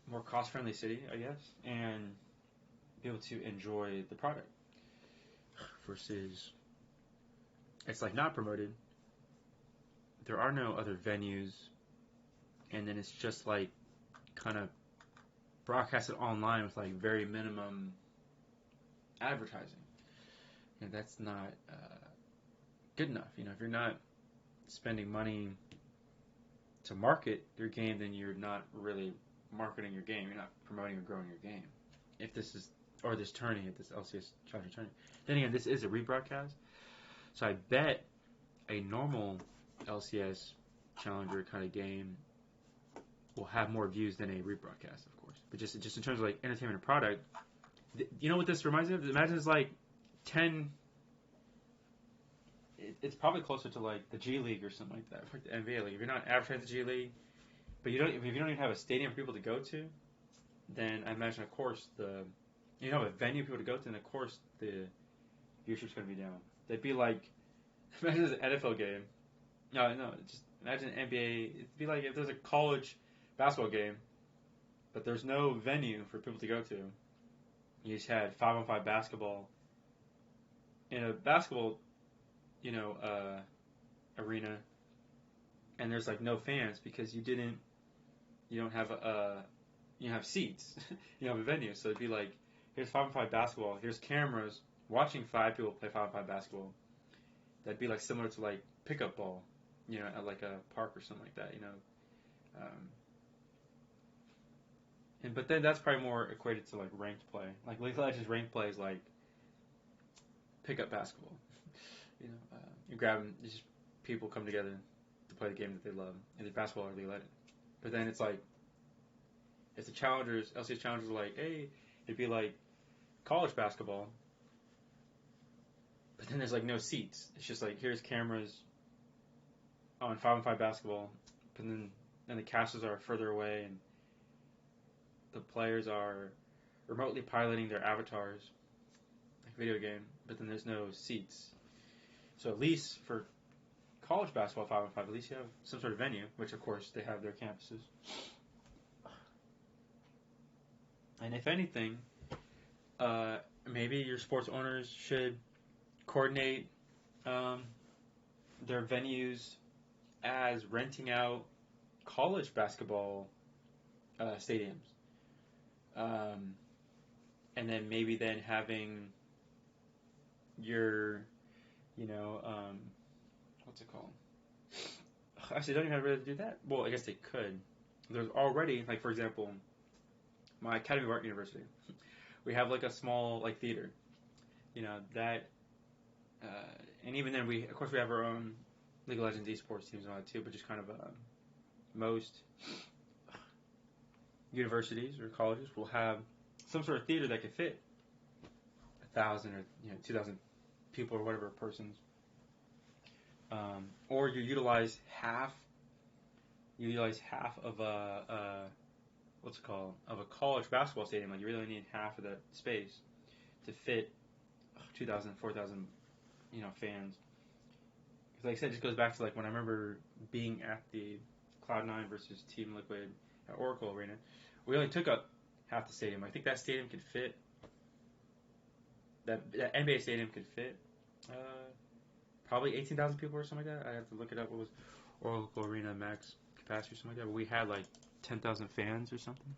more cost-friendly city, I guess, and be able to enjoy the product. Versus, it's like not promoted. There are no other venues, and then it's just like kind of broadcasted online with like very minimum advertising, and that's not good enough. If you're not spending money to market your game, then you're not really marketing your game. You're not promoting or growing your game. If this is, or this tourney, if this LCS Challenger tourney, then again, this is a rebroadcast. So I bet a normal LCS Challenger kind of game will have more views than a rebroadcast, of course. But just in terms of like entertainment and product, you know what this reminds me of? Imagine it's like 10. It's probably closer to like the G League or something like that, like the NBA League. If you're not advertising the G League, but if you don't even have a stadium for people to go to, then I imagine, of course, you have a venue for people to go to, and of course the viewership's going to be down. They'd be like, imagine there's an NFL game. No, just imagine NBA. It'd be like if there's a college basketball game, but there's no venue for people to go to. You just had 5-on-5 basketball in a basketball, arena, and there's like no fans because you don't have seats, you don't have a venue. So it'd be like, here's 5-on-5 basketball, here's cameras watching 5 people play 5-on-5 basketball. That'd be like similar to like pickup ball, at like a park or something like that, but then that's probably more equated to like ranked play. Like League of Legends ranked play is like pickup basketball. You grab them, just people come together to play the game that they love, either basketball or League of Legends. But then it's like, if the challengers, LCS challengers, are like, hey, it'd be like college basketball, but then there's like no seats. It's just like, here's cameras on 5-on-5 basketball, but then the casters are further away, and the players are remotely piloting their avatars, like video game, but then there's no seats. So at least for college basketball 5-on-5, at least you have some sort of venue, which of course they have their campuses. And if anything, maybe your sports owners should coordinate their venues as renting out college basketball stadiums. And then maybe then having your, what's it called? Actually, they don't even have to do that. Well, I guess they could. There's already, like, for example, my Academy of Art University. We have, like, a small, like, theater. That, and even then, of course, we have our own League of Legends esports teams and all that, too, but just kind of most universities or colleges will have some sort of theater that could fit 1,000 or 2,000 people or whatever persons. Or you utilize half of a what's it called, of a college basketball stadium. Like, you really need half of that space to fit 2,000, 4,000 fans. Because like I said, it just goes back to like when I remember being at the Cloud9 versus Team Liquid at Oracle Arena. We only took up half the stadium. I think that stadium could fit, that NBA stadium could fit probably 18,000 people or something like that. I have to look it up. What was Oracle Arena max capacity or something like that? But we had like 10,000 fans or something.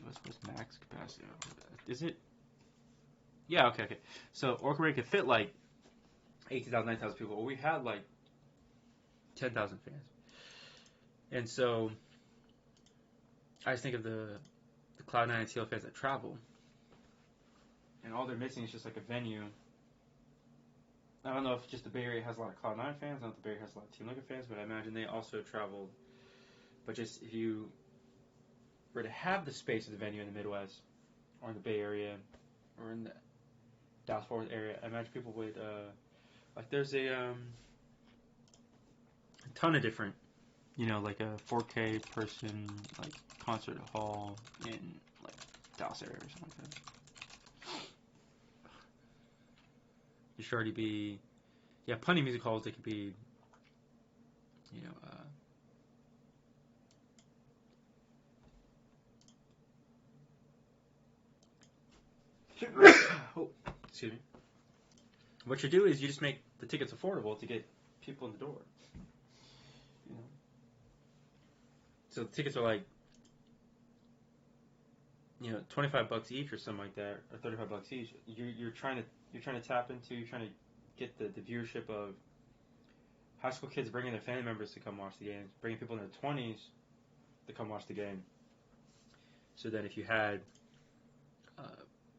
What's max capacity? Is it? Yeah, okay. So Oracle Arena could fit like 18,000, 19,000 people. Well, we had like 10,000 fans. And so I just think of the Cloud9 and TL fans that travel, and all they're missing is just like a venue. I don't know if just the Bay Area has a lot of Cloud9 fans. I don't know if the Bay Area has a lot of Team Liquid fans, but I imagine they also travel. But just if you were to have the space of the venue in the Midwest or in the Bay Area or in the Dallas Fort Worth area, I imagine people would like. There's a ton of different, like a 4K person like concert hall in like Dallas area or something like that. There should already be, plenty of music halls that could be, you know, oh, excuse me. What you do is you just make the tickets affordable to get people in the door. You know, so the tickets are like, $25 each or something like that, or $35 each. You're trying to tap into, you're trying to get the viewership of high school kids bringing their family members to come watch the games, bringing people in their 20s to come watch the game. So that if you had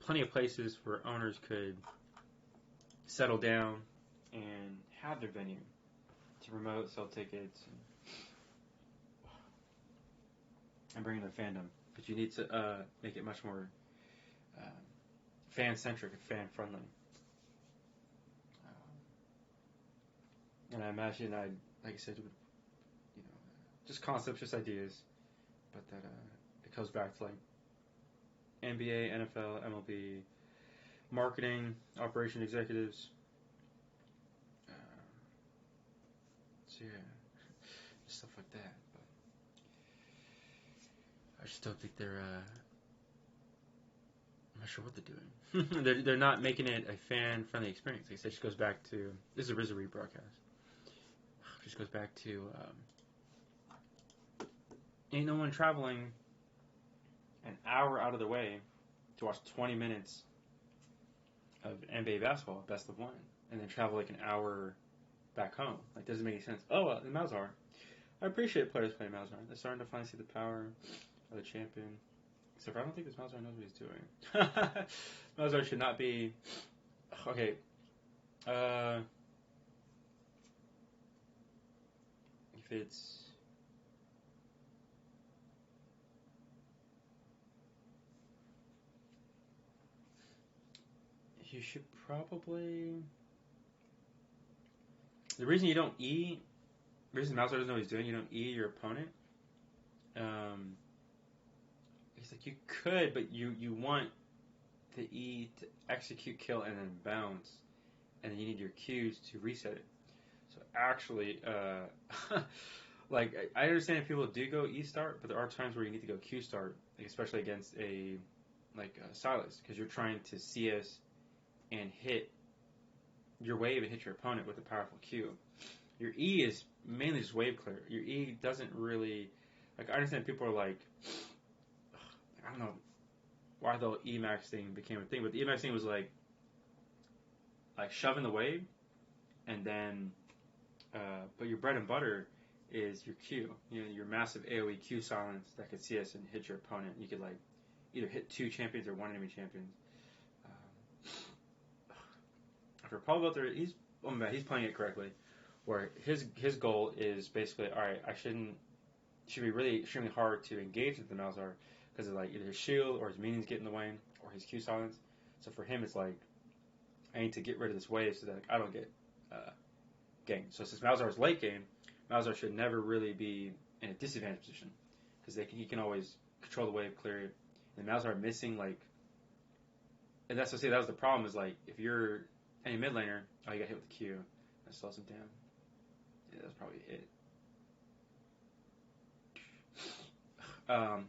plenty of places where owners could settle down and have their venue to promote, sell tickets, and bring in their fandom. But you need to make it much more fan-centric and fan-friendly. And I imagine like I said, just concepts, just ideas, but that it goes back to like NBA, NFL, MLB, marketing, operation executives. So just stuff like that. But I just don't think they're. I'm not sure what they're doing. they're not making it a fan-friendly experience. Like I said, it just goes back to this is a rebroadcast. It just goes back to ain't no one traveling an hour out of the way to watch 20 minutes of NBA basketball, best of one, and then travel like an hour back home. Like, doesn't make any sense. Oh, well, the Malzahar. I appreciate players playing Malzahar. They're starting to finally see the power of the champion. Except for I don't think this Malzahar knows what he's doing. Malzahar should not be... Okay. If it's... You should probably... The reason you don't E... The reason Malzahar doesn't know what he's doing, you don't E your opponent. He's like, you could, but you want the E to execute, kill, and then bounce. And then you need your Qs to reset it. So actually, like, I understand if people do go E start, but there are times where you need to go Q start, like, especially against a Silas, because you're trying to CS and hit your wave and hit your opponent with a powerful Q. Your E is mainly just wave clear. Your E doesn't really, like, I understand people are like, I don't know why the Emax thing became a thing, but the Emax thing was like shoving the wave, and then, but your bread and butter is your Q. Your massive AoE Q silence that could CS and hit your opponent. You could like either hit 2 champions or 1 enemy champion. For Paul Belter, he's playing it correctly. Where his goal is basically, all right, should be really extremely hard to engage with the Malzahar because of like either his shield or his minions get in the way or his Q silence. So for him, it's like I need to get rid of this wave so that I don't get ganked. So since Malzahar is late game, Malzahar should never really be in a disadvantaged position because he can always control the wave, clear it. And Malzahar missing and that's what I say that was the problem is like if you're any mid laner, you got hit with the Q, that slows him down. Yeah, that's probably it.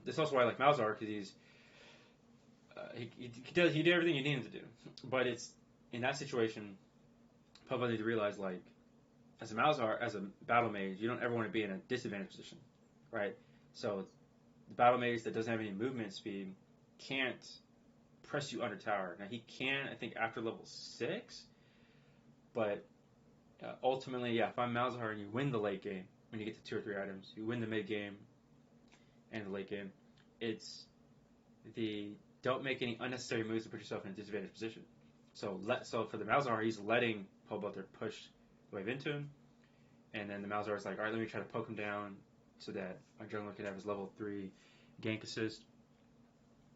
That's also why I like Malzahar because he did everything you need him to do, but it's in that situation. People need to realize like as a Malzahar, as a battle mage, you don't ever want to be in a disadvantaged position, right? So the battle mage that doesn't have any movement speed can't press you under tower. Now he can, I think, after level 6, but ultimately, if I'm Malzahar and you win the late game when you get to 2 or 3 items, you win the mid game and the late game, it's the don't make any unnecessary moves to put yourself in a disadvantaged position. So for the Malzahar, he's letting Pobelter push the wave into him, and then the Malzahar is like, all right, let me try to poke him down so that our jungler can have his level 3 gank assist.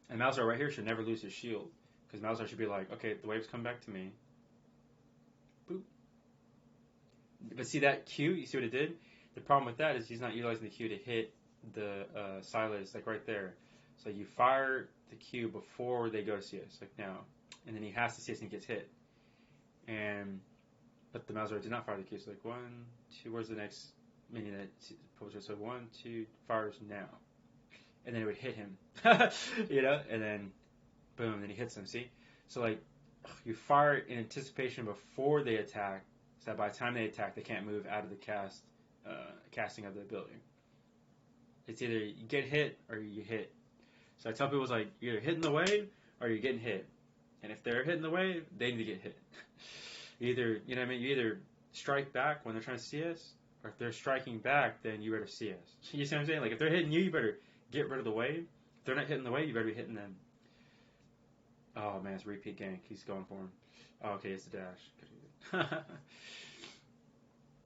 And Malzahar right here should never lose his shield, because Malzahar should be like, okay, the waves come back to me. Boop. But see that Q, you see what it did? The problem with that is he's not utilizing the Q to hit the Silas, like right there. So you fire the Q before they go to CS, like now. And then he has to CS and he gets hit. But the Malzahar did not fire the Q. So like 1, 2, where's the next minion that poster? So 1, 2, fires now. And then it would hit him. And then boom, then he hits them, see? So like you fire in anticipation before they attack, so that by the time they attack, they can't move out of the casting of the ability. It's either you get hit or you hit. So I tell people, it's like, you're either hitting the wave or you're getting hit. And if they're hitting the wave, they need to get hit. You either strike back when they're trying to CS, or if they're striking back, then you better CS. You see what I'm saying? Like, if they're hitting you, you better get rid of the wave. If they're not hitting the wave, you better be hitting them. Oh man, it's repeat gank. He's going for him. Oh, okay, it's the dash.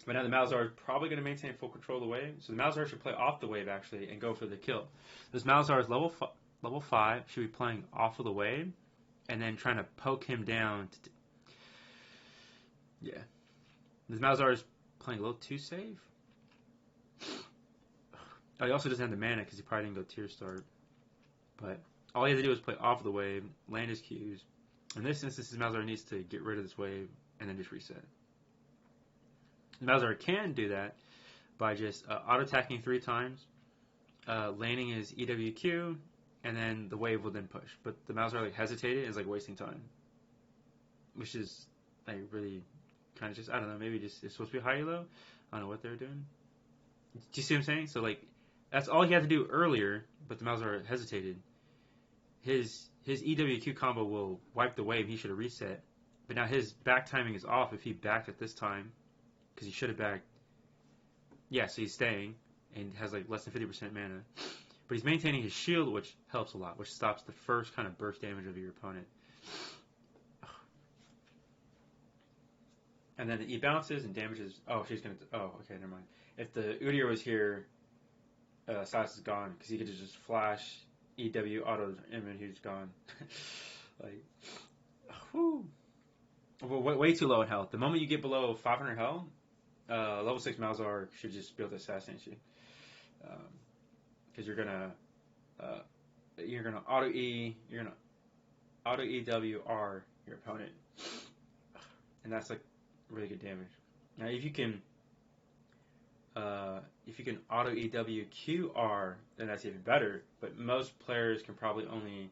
But now the Malzahar is probably going to maintain full control of the wave. So the Malzahar should play off the wave, actually, and go for the kill. This Malzahar is level 5, should be playing off of the wave, and then trying to poke him down. Yeah. This Malzahar is playing a little too safe. Oh, he also doesn't have the mana because he probably didn't go tier start. But all he has to do is play off of the wave, land his Qs. In this instance, his Malzahar needs to get rid of this wave and then just reset. Malzahar can do that by just auto-attacking 3 times, landing his EWQ, and then the wave will then push. But the Malzahar hesitated is wasting time, which is really kind of just, I don't know, maybe just it's supposed to be high elo. I don't know what they're doing. Do you see what I'm saying? So that's all he had to do earlier, but the Malzahar hesitated. His EWQ combo will wipe the wave. He should have reset, but now his back timing is off if he backed at this time. Because he should have backed. Yeah, so he's staying and has less than 50% mana. But he's maintaining his shield, which helps a lot, which stops the first kind of burst damage of your opponent. And then he bounces and damages. Oh, she's going to. Oh, okay, never mind. If the Udyr was here, Silas is gone because he could just flash EW auto and then he's gone. Whew. Well, way too low in health. The moment you get below 500 health, level 6 Malzahar should just be able to assassinate you, because you're gonna auto E, you're gonna auto EWR your opponent, and that's really good damage. Now if you can auto EWQR, then that's even better. But most players can probably only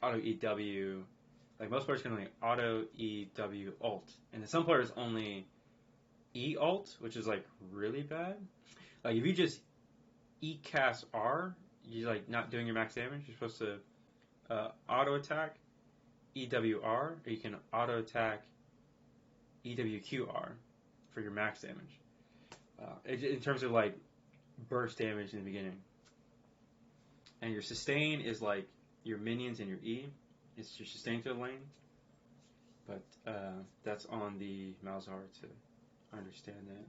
auto EW. Most players can only auto EW ult, and then some players only E ult, which is really bad. If you just E cast R, you're not doing your max damage. You're supposed to auto attack EWR, or you can auto attack EWQR for your max damage. In terms of burst damage in the beginning, and your sustain is your minions and your E. It's your sustain to the lane, but that's on the Malzahar to understand that.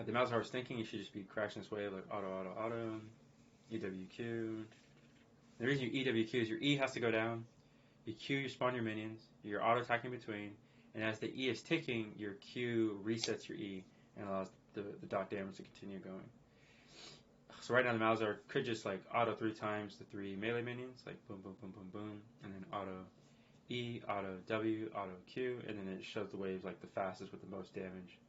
The Malzahar is thinking you should just be crashing this wave auto, EWQ. The reason you EWQ is your E has to go down, you Q, you spawn your minions, you're auto attacking between, and as the E is ticking, your Q resets your E and allows the dot damage to continue going. So right now the Malzahar could just auto 3 times the 3 melee minions, boom, boom, boom, boom, boom, and then auto E, auto W, auto Q, and then it shows the waves the fastest with the most damage.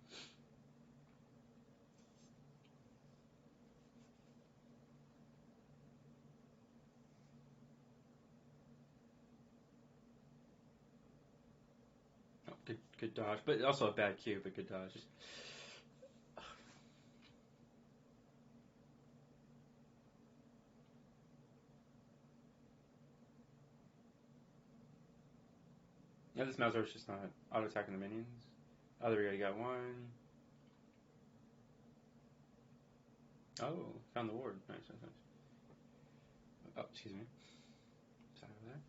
Oh, good dodge, but also a bad Q, but good dodge. Yeah, this Malzare's just not auto attacking the minions. Other guy got one. Oh, found the ward. Nice, nice, nice. Oh, excuse me. Sorry over there.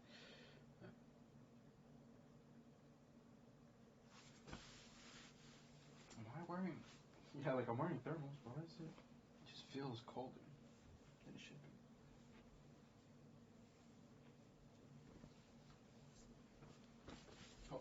Am I wearing? Yeah, like I'm wearing thermals. Why is it? It just feels colder than it should be. Oh.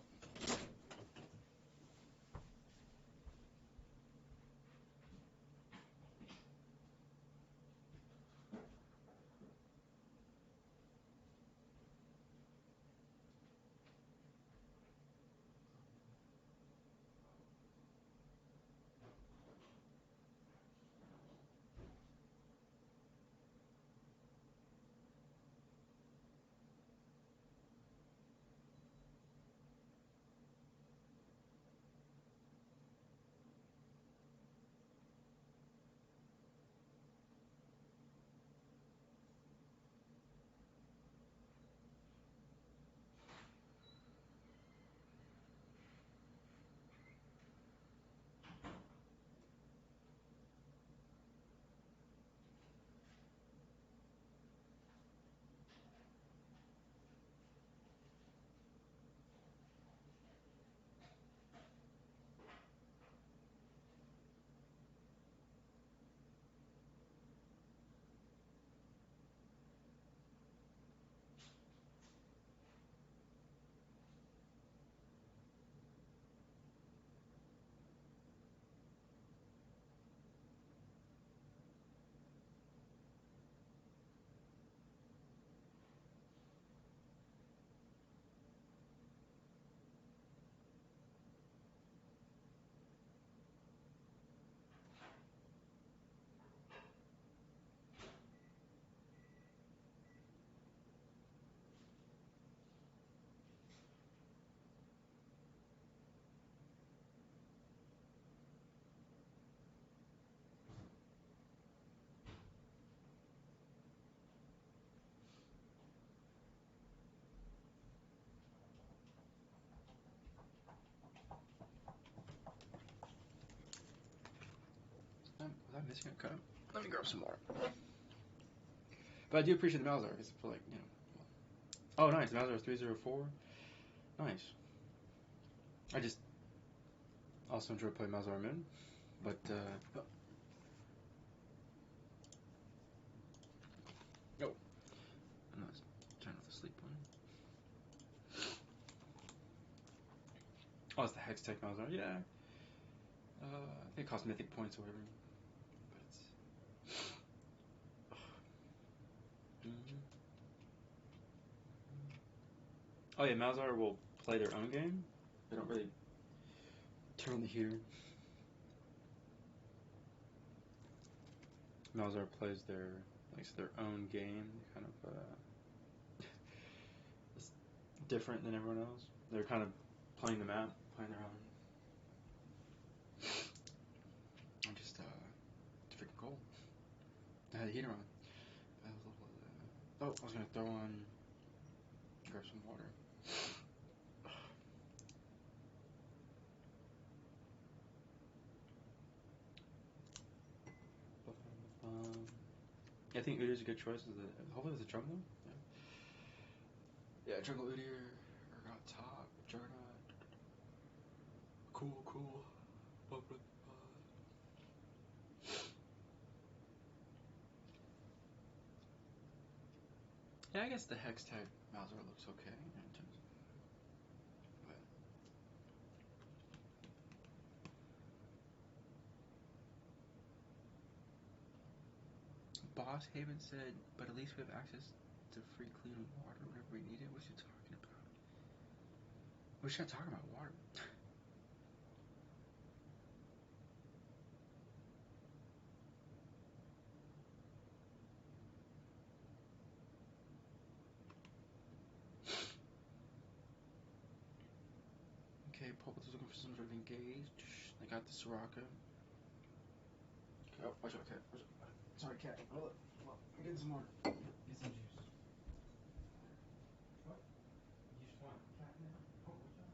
Was I missing a cut? Let me grab some more. But I do appreciate the Malzare because I feel like, you know. Oh, nice. Malzare 304. Nice. I just also enjoy playing Malzare mid, but oh. I'm not turning off the sleep one. Oh, it's the Hex Tech Malzare. Yeah. I think it costs mythic points or whatever. But it's. Mm-hmm. Oh yeah, Malzare will play their own game. They don't really turn the heater. Malzare plays their own game, kind of it's different than everyone else. They're kind of playing the map, playing their own. I'm just it's freaking cold. I had the heater on. Oh, I was gonna throw on, grab some water. I think Udyr's a good choice. Hopefully it's a jungle. Yeah, jungle Udyr, Urgot top, Juggernaut. Cool. Yeah, I guess the Hex type Malzare looks okay in terms of. Boss Haven said, but at least we have access to free clean water whenever we need it. What's you talking about? We're not talking about water. Okay, Pulpit is looking for some sort of engage. I got the Soraka. Oh, watch out, cat. Sorry, cat. Hold up. I'm getting some water. Get some juice. What? You just want cat now? Oh, watch out.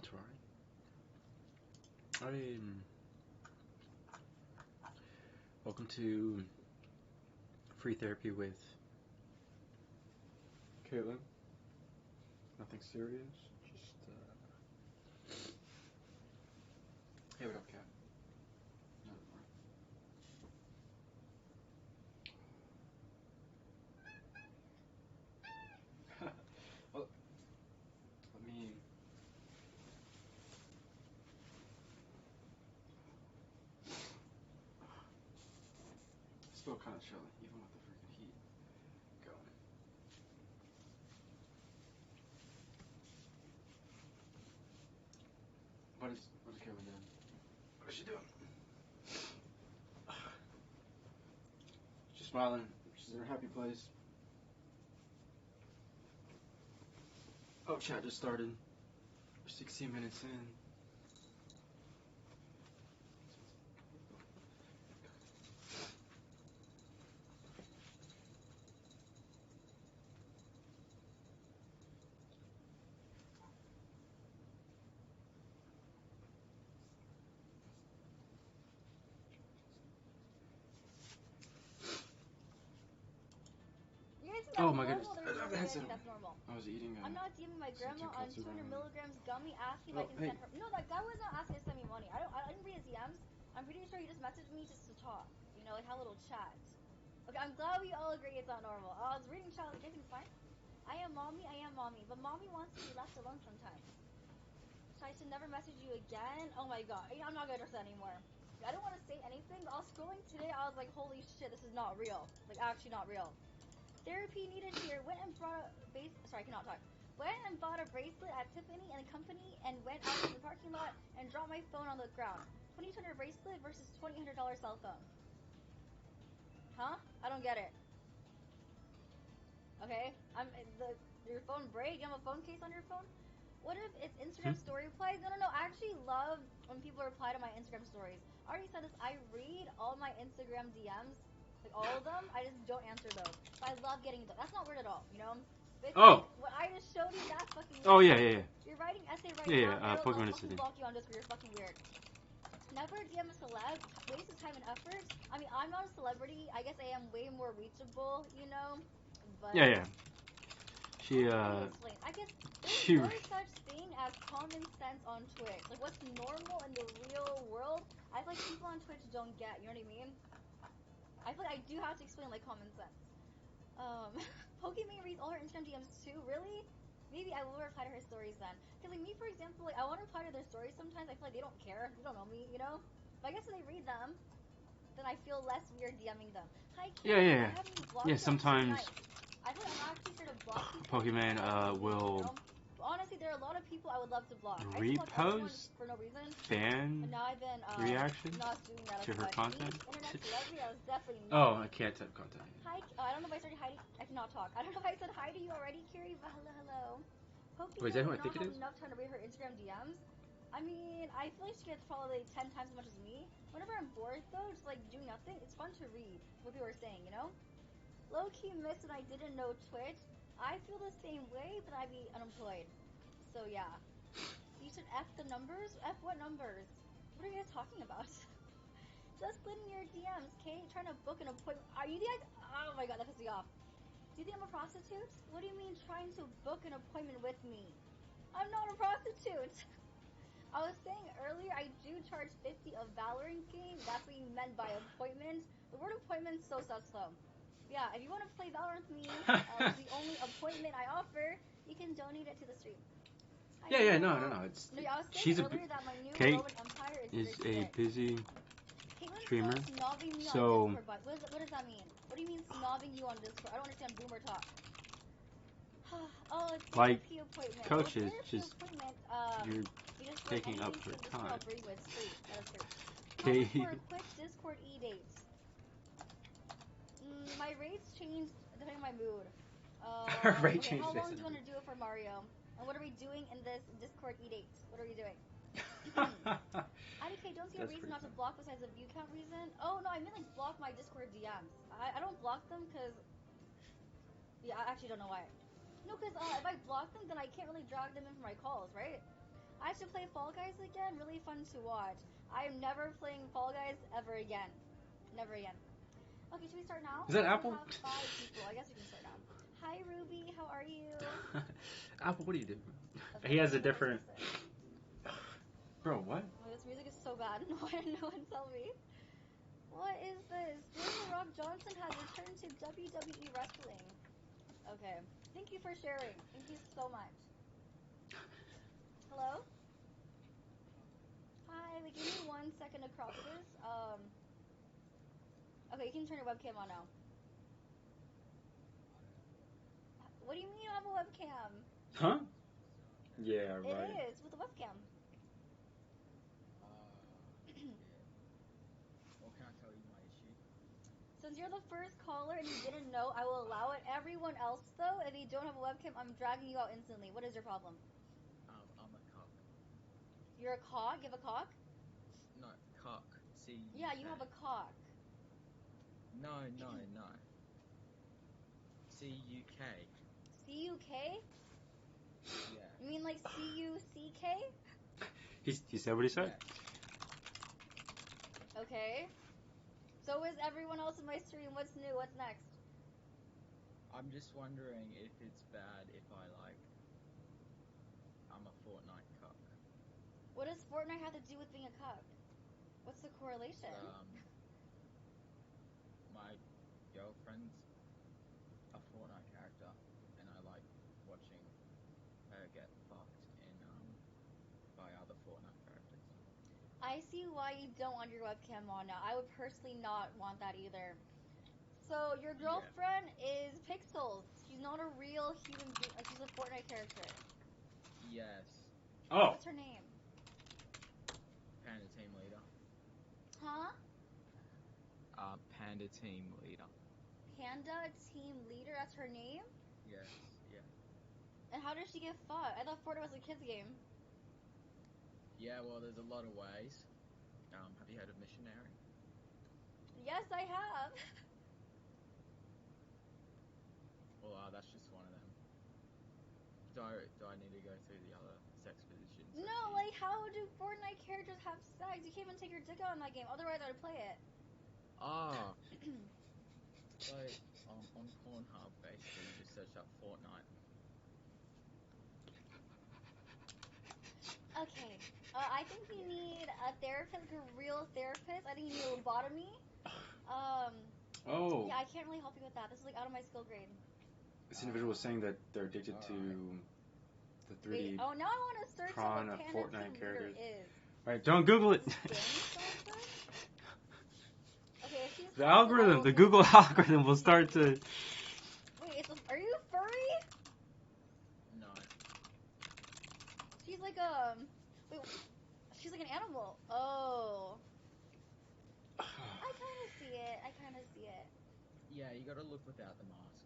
That's right. Welcome to Free Therapy with Caitlin. Nothing serious. Just hey, what up, Cat? Nothing more. Well, let me. Still kind of chilly, even with the freaking heat going. What is Caitlin doing? What is she doing? She's smiling. She's in her happy place. Oh, chat just started. We're 16 minutes in. Oh my goodness. That's normal. I was eating. I'm not DMing my grandma on 200 milligrams gummy asking if I can send her. No, that guy was not asking to send me money. I didn't read his DMs. I'm pretty sure he just messaged me just to talk. You know, like have a little chat. Okay, I'm glad we all agree it's not normal. I was reading chat like everything's fine. I am mommy, but mommy wants to be left alone sometimes. So I should never message you again. Oh my god, I'm not gonna address that anymore. I don't want to say anything, but I was scrolling today. I was like, holy shit, this is not real. Like actually not real. Therapy needed here. Went and brought a Sorry, I cannot talk. Went and bought a bracelet at Tiffany and Company and went out to the parking lot and dropped my phone on the ground. $2,200 bracelet versus $2,800 cell phone. Huh? I don't get it. Okay, your phone break. You have a phone case on your phone. What if it's Instagram story replies? No. I actually love when people reply to my Instagram stories. I already said this. I read all my Instagram DMs. Like all of them, I just don't answer those. But I love getting those. That's not weird at all, you know? But Oh! What I just showed you, that's fucking weird. Oh, yeah. You're writing essay right now. I'll Pokemon fucking block you on this because you're fucking weird. Never DM a celeb. Waste of time and effort. I mean, I'm not a celebrity. I guess I am way more reachable, you know? But Yeah. I guess there's no such thing as common sense on Twitch. Like, what's normal in the real world, I feel like people on Twitch don't get. You know what I mean? I feel like I do have to explain like common sense. Pokemon reads all her Instagram DMs too. Really? Maybe I will reply to her stories then. Cause like me, for example, like I want to reply to their stories sometimes. I feel like they don't care. They don't know me, you know. But I guess when they read them, then I feel less weird DMing them. Hi, Kate. Yeah. Sometimes. I feel like I'm actually sure to block people. Pokemon will. You know? Honestly, there are a lot of people I would love to block. Repost for no reason. fan now I've been reaction not doing that to her content. Internet celebrity, I was definitely not. Oh, I can't type content. Hi, I don't know if I started hi. I cannot talk. I don't know if I said hi to you already, Kiri, but hello. Pokemon Wait, is that who I think it is? Enough time to read her Instagram DMs. I mean, I feel like she gets probably 10 times as much as me. Whenever I'm bored, though, just like doing nothing, it's fun to read what people are saying, you know? Low-key missed when I didn't know Twitch. I feel the same way, but I'd be unemployed. So yeah. You should F the numbers? F what numbers? What are you guys talking about? Just splitting your DMs, Kate. Trying to book an appointment. Are you guys? Oh my god, that pisses me off. Do you think I'm a prostitute? What do you mean trying to book an appointment with me? I'm not a prostitute. I was saying earlier, I do charge 50 a Valorant game. That's what you meant by appointment. The word appointment is so sus though. Yeah, if you want to play Valorant with me, the only appointment I offer, you can donate it to the stream. Yeah, no. It's she's a Kate Empire is a busy streamer. So what does that mean? What do you mean snobbing you on Discord? I don't understand boomer talk. It's like appointment. coaches, just you're taking up her time. Kate. For a quick Discord e-dates. My rates changed depending on my mood. Rate how long do you want to do it for Mario? And what are we doing in this Discord e-date? What are we doing? IDK, don't see a reason not to block besides a view count reason. Oh no, I meant like block my Discord DMs. I don't block them because... Yeah, I actually don't know why. No, because if I block them, then I can't really drag them in for my calls, right? I should play Fall Guys again. Really fun to watch. I am never playing Fall Guys ever again. Never again. Okay, should we start now? Is that We Apple? have 5 people. I guess we can start now. Hi, Ruby. How are you? Apple, what do you do? Okay, He has a what is different. this? Bro, what? Oh, this music is so bad. No one tell me. What is this? Dwayne The Rock Johnson has returned to WWE wrestling. Okay. Thank you for sharing. Thank you so much. Hello? Hi, wait, give me 1 second to crop this. Okay, you can turn your webcam on now. What do you mean you have a webcam? Huh? Yeah, right. It is, with a webcam. What can I tell you my issue? Since you're the first caller and you didn't know, I will allow it. Everyone else, though, if you don't have a webcam, I'm dragging you out instantly. What is your problem? I'm a cock. You're a cock? You have a cock? No, cock. C. Yeah, you have a cock. No. C-U-K. C-U-K? Yeah. You mean like C-U-C-K? He said what he said. Yeah. Okay. So is everyone else in my stream. What's new? What's next? I'm just wondering if it's bad if I'm a Fortnite cock. What does Fortnite have to do with being a cuck? What's the correlation? My girlfriend's a Fortnite character, and I like watching her get fucked by other Fortnite characters. I see why you don't want your webcam on now. I would personally not want that either. So your girlfriend is Pixels. She's not a real human being. Like, she's a Fortnite character. Yes. Oh. What's her name? Panda Team Leader. Huh? Panda Team Leader. Panda Team Leader? That's her name? Yes, yeah. And how does she get fought? I thought Fortnite was a kid's game. Yeah, well, there's a lot of ways. Have you heard of Missionary? Yes, I have. Well, that's just one of them. Do I need to go through the other sex positions? No, like, how do Fortnite characters have sex? You can't even take your dick out in that game. Otherwise, I would play it. So, on Pornhub, basically, you just search up Fortnite. Okay. I think you need a therapist, like a real therapist. I think you need a lobotomy. Oh. Yeah, I can't really help you with that. This is like out of my skill grade. This individual was saying that they're addicted to the 3D. Wait, oh, now I want to search prawn what of Panda Fortnite Team characters. Leader is. Alright, don't Google it. Okay, if she's The algorithm, the Google algorithm will start to... Wait, are you furry? No. She's like wait, she's like an animal. Oh. I kind of see it. Yeah, you gotta look without the mask.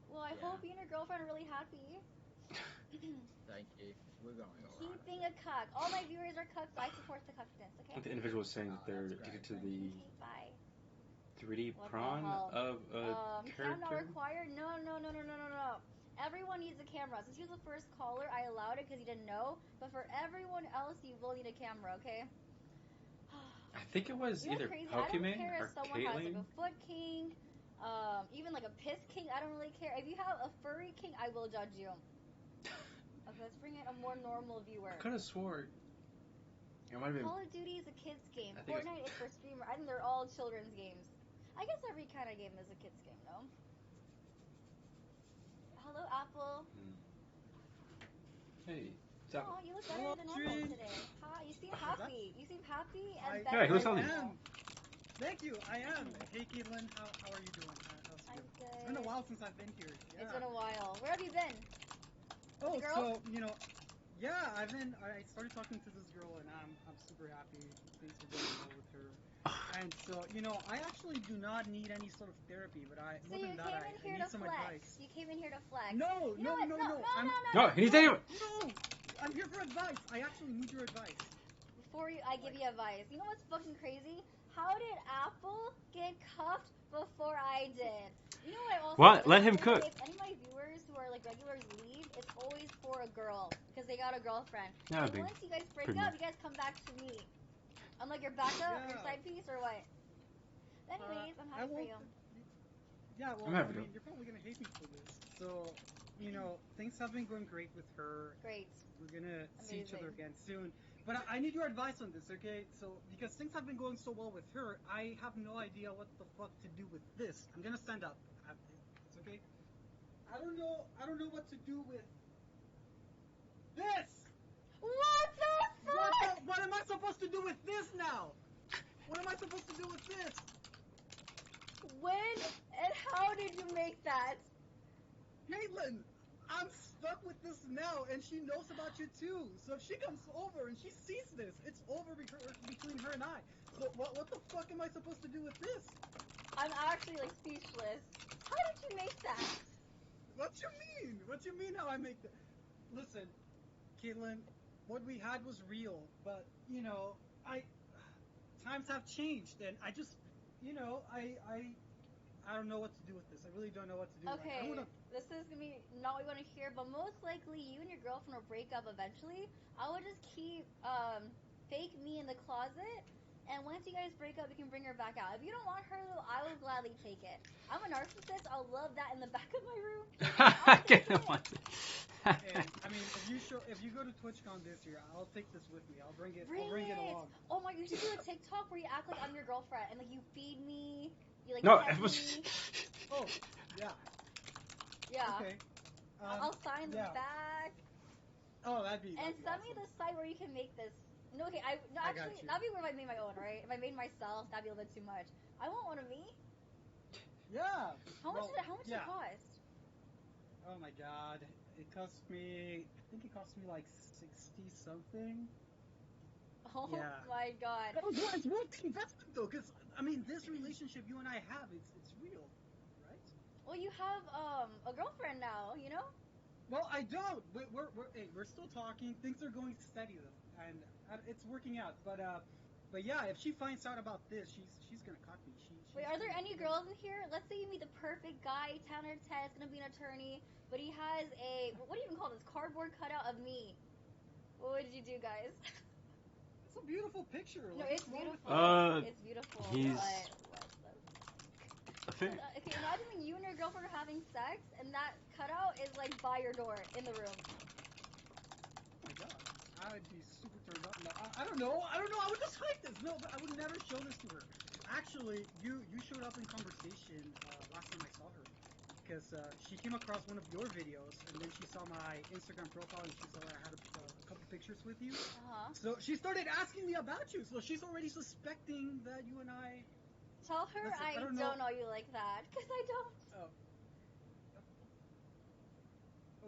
Well, I hope you and your girlfriend are really happy. Thank you. We're going alright. Keep being a cuck. All my viewers are cucks, so I support the cuckness, okay? The individual was saying that they're addicted to the 3D prawn of a character. Cam not required? No. Everyone needs a camera. Since he was the first caller, I allowed it because he didn't know. But for everyone else, you will need a camera, okay? I think it was either crazy? Pokemon I don't care or if someone Caitlyn. has like a foot king, even like a piss king. I don't really care. If you have a furry king, I will judge you. Okay, let's bring in a more normal viewer. I could have swore it might have been. Call of Duty is a kid's game. Fortnite is for streamer. I think they're all children's games. I guess every kind of game is a kid's game, no? Hello, Apple. Hey. Oh, you look better than normal today. Hi, you seem happy. You seem happy and better. Yeah, he looks healthy. Thank you, I am. Hey, Caitlin, how are you doing? I'm good. It's been a while since I've been here. Yeah. It's been a while. Where have you been? Oh, so, yeah, I started talking to this girl, and I'm super happy. Things are going well with her. And so, I actually do not need any sort of therapy, but I need some advice. You came in here to flex. No. No, he needs anyone. No, I'm here for advice. I actually need your advice. Before I give you advice, you know what's fucking crazy? How did Apple get cuffed before I did? You know what I also What? Let him cook. If any of my viewers who are like regulars leave, it's always for a girl because they got a girlfriend. Yeah, And once you guys break pretty up, much. you guys come back to me. I'm like your backup, your Yeah. side piece, or what? Anyways, I'm I happy for won't. you. Yeah, well, I'm I happy mean, to. you're probably gonna hate me for this. So, things have been going great with her. Great. We're gonna see each other Amazing. again soon. But I need your advice on this, okay? So, because things have been going so well with her, I have no idea what the fuck to do with this. I'm gonna stand up. It's okay. I don't know. I don't know what to do with this. What the fuck? What am I supposed to do with this now? What am I supposed to do with this? When and how did you make that? Caitlin, I'm stuck with this now, and she knows about you too. So if she comes over and she sees this, it's over between her and I. So what the fuck am I supposed to do with this? I'm actually like speechless. How did you make that? What you mean? What you mean how I make that? Listen, Caitlin, what we had was real, but times have changed, and I just, I don't know what to do with this. I really don't know what to do. Okay, Like, this is gonna be not what you want to hear, but most likely you and your girlfriend will break up eventually. I would just keep fake me in the closet, and once you guys break up, you can bring her back out. If you don't want her, though, I will gladly take it. I'm a narcissist. I'll love that in the back of my room. I can't watch it. and, I mean, if you go to TwitchCon this year, I'll take this with me. I'll bring it along. Oh my! You should do a TikTok where you act like I'm your girlfriend and like you feed me. You like No, pet it was. me. Oh, yeah. Yeah. Okay. I'll sign the yeah. back. Oh, that'd be. And send awesome. me the site where you can make this. No, okay, I got actually, you. that'd be where I made my own, right? If I made myself, that'd be a little bit too much. I want one of me. Yeah. How much did it yeah. cost? Oh my god. It cost me. I think it cost me like 60 something. Oh Yeah. my god. It's worth the investment though, because I mean, this relationship you and I have, it's real, right? Well, you have a girlfriend now, you know? Well, I don't. We're still talking. Things are going steady though, and it's working out. But yeah, if she finds out about this, she's gonna cut me. Wait, are there any girls in here? Let's say you meet the perfect guy, 10 or 10, is gonna be an attorney, but he has a, what do you even call this, cardboard cutout of me. What would you do, guys? It's a beautiful picture. No, Like, it's beautiful. It's beautiful. He's. But okay, imagine when you and your girlfriend are having sex, and that cutout is like by your door in the room. Oh my god, I'd be super turned on. No, I don't know. I would just hide this. No, but I would never show this to her. Actually, you showed up in conversation last time I saw her, because she came across one of your videos, and then she saw my Instagram profile, and she saw I had a couple pictures with you. So she started asking me about you. So she's already suspecting that you and I. Tell her Listen, I don't know you like that, because I don't. Oh.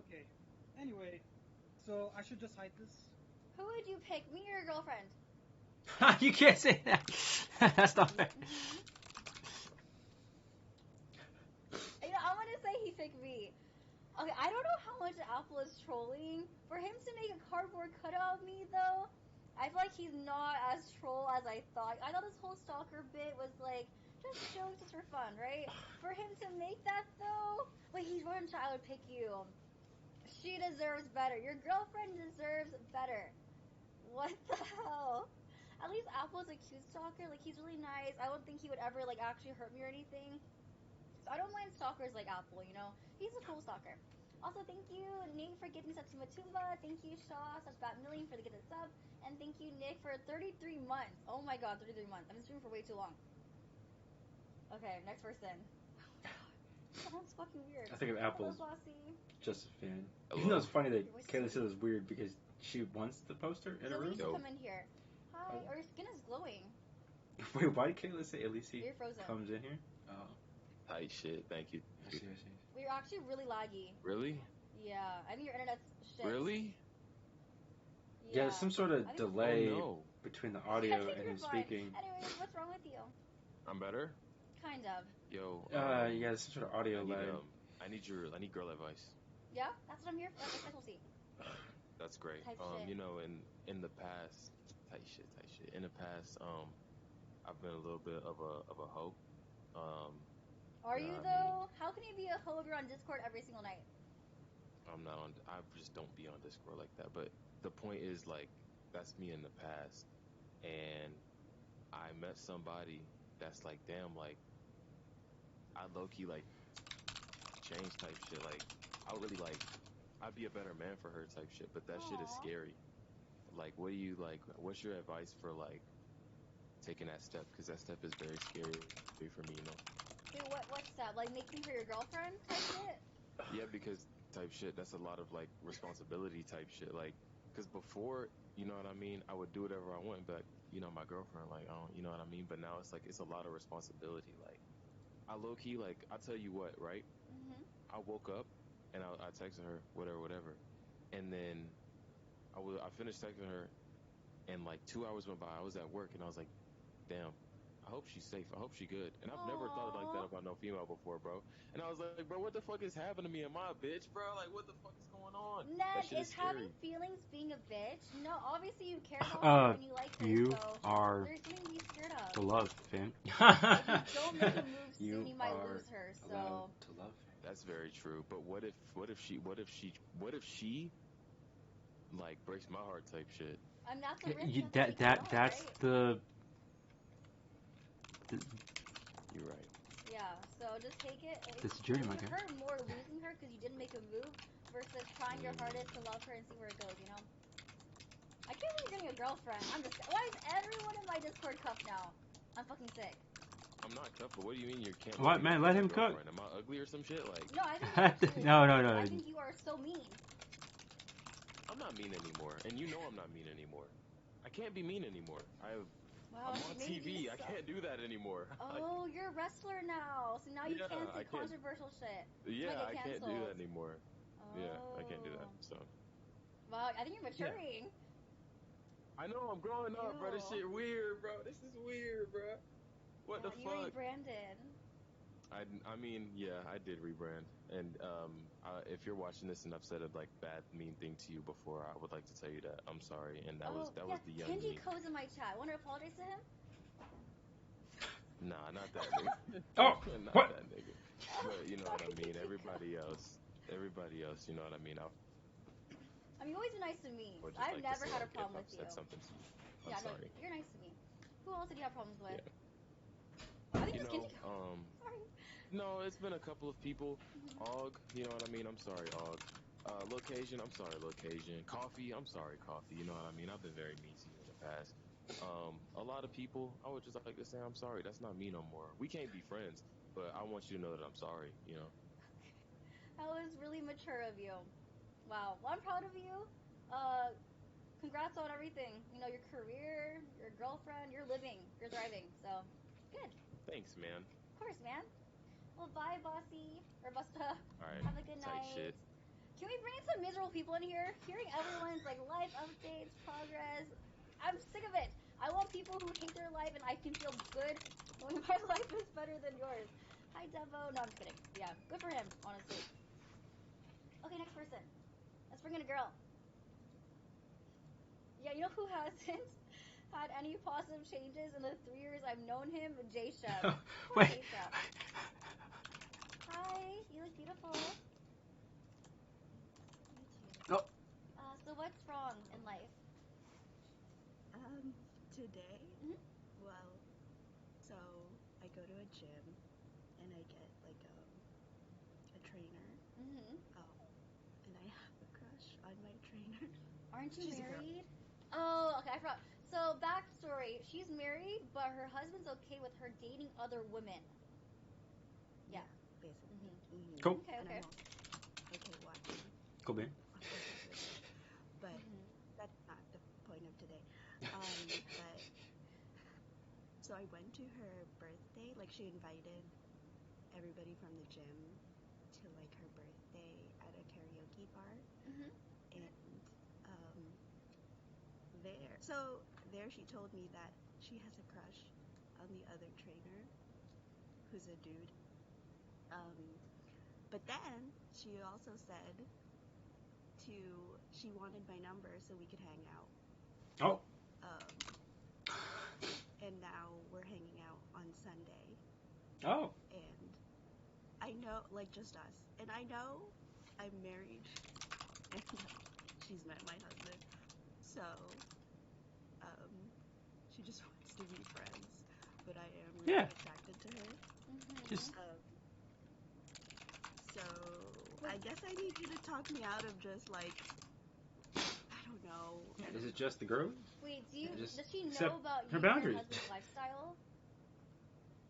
Okay. Anyway, so I should just hide this. Who would you pick, me or your girlfriend? You can't say that. That's not fair. You know, I'm gonna say he picked me. Okay, I don't know how much Apple is trolling. For him to make a cardboard cutout of me, though, I feel like he's not as troll as I thought. I thought this whole stalker bit was like just jokes, just for fun, right? For him to make that, though, wait, he's one child would pick you. She deserves better. Your girlfriend deserves better. What the hell? At least Apple's a cute stalker. Like, he's really nice. I don't think he would ever, like, actually hurt me or anything. So I don't mind stalkers like Apple, you know? He's a cool stalker. Also, thank you, Nate, for getting sub to Matumba. Thank you, Shaw, /BatMillion, for the gifted sub. And thank you, Nick, for 33 months. Oh my god, 33 months. I've been streaming for way too long. Okay, next person. Sounds fucking weird. I think of Apple's Hello, Bossy. just a fan. Hello. Even though it's funny that Your voice Kayla is said it was weird because she wants the poster in her Elise, room. come in here. Hi, or your skin is glowing. Wait, why did Kayla say Elise You're frozen. comes in here? Oh. Tight shit, thank you. I see. We're actually really laggy. Really? Yeah, I mean your internet's shit. Really? Yeah, there's some sort of delay Oh, no. between the I audio think and you're him fine. speaking. Anyways, what's wrong with you? I'm better? Kind of. Yo. Yeah, there's some sort of audio lag. I need girl advice. Yeah, that's what I'm here for. That's my specialty. That's great. Type shit. You know, in the past, tight shit. In the past, I've been a little bit of a hoe. Are yeah, you I though? How can you be a hoe if you're on Discord every single night? I'm not on. I just don't be on Discord like that. But the point is, like, that's me in the past, and I met somebody that's like, damn, like, I low key like change type shit. Like, I really like, I'd be a better man for her type shit. But that shit is Aw. scary. Like, what do you like? What's your advice for like taking that step? Because that step is very scary for me, you know. Dude, what's that? Like making her your girlfriend type shit? Yeah, because type shit, that's a lot of like responsibility type shit. Like, because before, you know what I mean, I would do whatever I want, but you know, my girlfriend, like, I don't, you know what I mean. But now it's like it's a lot of responsibility. Like, I low key, like, I tell you what, right? Mhm. I woke up and I texted her, whatever, whatever, and then I finished texting her, and like 2 hours went by. I was at work, and I was like, damn. I hope she's safe. I hope she's good. And I've never thought like that Aww. about no female before, bro. And I was like, bro, what the fuck is happening to me? Am I a bitch, bro? Like, what the fuck is going on? That Ned, shit is is having scary. feelings being a bitch? No, obviously you care about her Uh, and you like her, you so are there's something to be scared of. to love, fam. If you don't make a move soon, You you might are lose her. allowed So to love. That's very true. But what if she like breaks my heart type shit? I'm not the risk You, you have to that take in that love, that's right? the You're right. Yeah. So just take it. this It journey, my would guy. hurt more losing her because you didn't make a move versus trying your Mm, hardest to love her and see where it goes. You know. I can't believe you're getting a girlfriend. I'm just. Why is everyone in my Discord cuffed now? I'm fucking sick. I'm not cuffed, but what do you mean you can't let What, me man? get Let a him cook. girlfriend? Am I ugly or some shit? Like, No, I think you're actually really No, nice. no, no. I think you are so mean. I'm not mean anymore, and you know I'm not mean anymore. I can't be mean anymore. Wow, I'm she on made you TV. I suck. can't do that anymore. Oh, you're a wrestler now, so now you Yeah, can't say I can't. controversial shit. You might Yeah, get I can't do canceled. that anymore. Yeah, I can't do that. Oh. So Wow, I think you're yeah, maturing. I know I'm growing up, bro. This Ew. shit weird, bro. This is weird, bro. What Yeah, the you fuck? rebranded. I mean, yeah, I did rebrand, and if you're watching this and I've said a like bad, mean thing to you before, I would like to tell you that I'm sorry, and Oh, that yeah, was the young Kenji me. Ko's in my chat. Want to apologize to him? Nah, not that nigga. Oh, Not what? that nigga. Oh, But you know what I sorry, mean. Kenji Ko. Everybody else, you know what I mean. I I mean, you always been nice to me. would just I've like to never say had a like if problem I've with you. said something to you, I'm Yeah, no, sorry. you're nice to me. Who else did you have problems with? Yeah. I think You it's Kenji know, Ko. Sorry. no, it's been a couple of people. Mhm. Og, you know what I mean? I'm sorry, Og. Location, I'm sorry, Location. Coffee, I'm sorry, Coffee. You know what I mean? I've been very mean to you in the past. A lot of people, I would just like to say I'm sorry. That's not me no more. We can't be friends, but I want you to know that I'm sorry, you know? That was really mature of you. Wow. Well, I'm proud of you. Uh, Congrats on everything. You know, your career, your girlfriend, you're living, you're thriving. So, good. Thanks, man. Of course, man. Well, bye, bossy. Or busta. All right, Have a good tight night. shit. Can we bring in some miserable people in here? Hearing everyone's like life updates, progress. I'm sick of it. I want people who hate their life and I can feel good when my life is better than yours. Hi, Devo. No, I'm just kidding. Yeah, good for him, honestly. Okay, next person. Let's bring in a girl. Yeah, you know who hasn't had any positive changes in the 3 years I've known him? Jay Shep. Poor Wait. Jay Shep. Hi, you look beautiful. You too. Oh. So what's wrong in life? Today, Mhm. well, so I go to a gym and I get like a trainer. Mhm. And I have a crush on my trainer. Aren't you She's a girl. married? Oh, okay, I forgot. So backstory: she's married, but her husband's okay with her dating other women. Yeah. Basically. Mhm. Cool. Okay. And Okay. I'm also okay watching Cool, man. other women. But Mhm. that's not the point of today. But so I went to her birthday. Like she invited everybody from the gym to like her birthday at a karaoke bar. Mhm. And there she told me that she has a crush on the other trainer, who's a dude. But then she also said she wanted my number so we could hang out. Oh. And now we're hanging out on Sunday. Oh. And I know, like just us. And I know I'm married, and she's met my husband. So, um, she just wants to be friends, but I am really Yeah. attracted to her. Just Um, so I guess I need you to talk me out of just like I don't know. yeah, is it just the girl? Wait, Just does she accept know about her you and your boundaries. husband's lifestyle?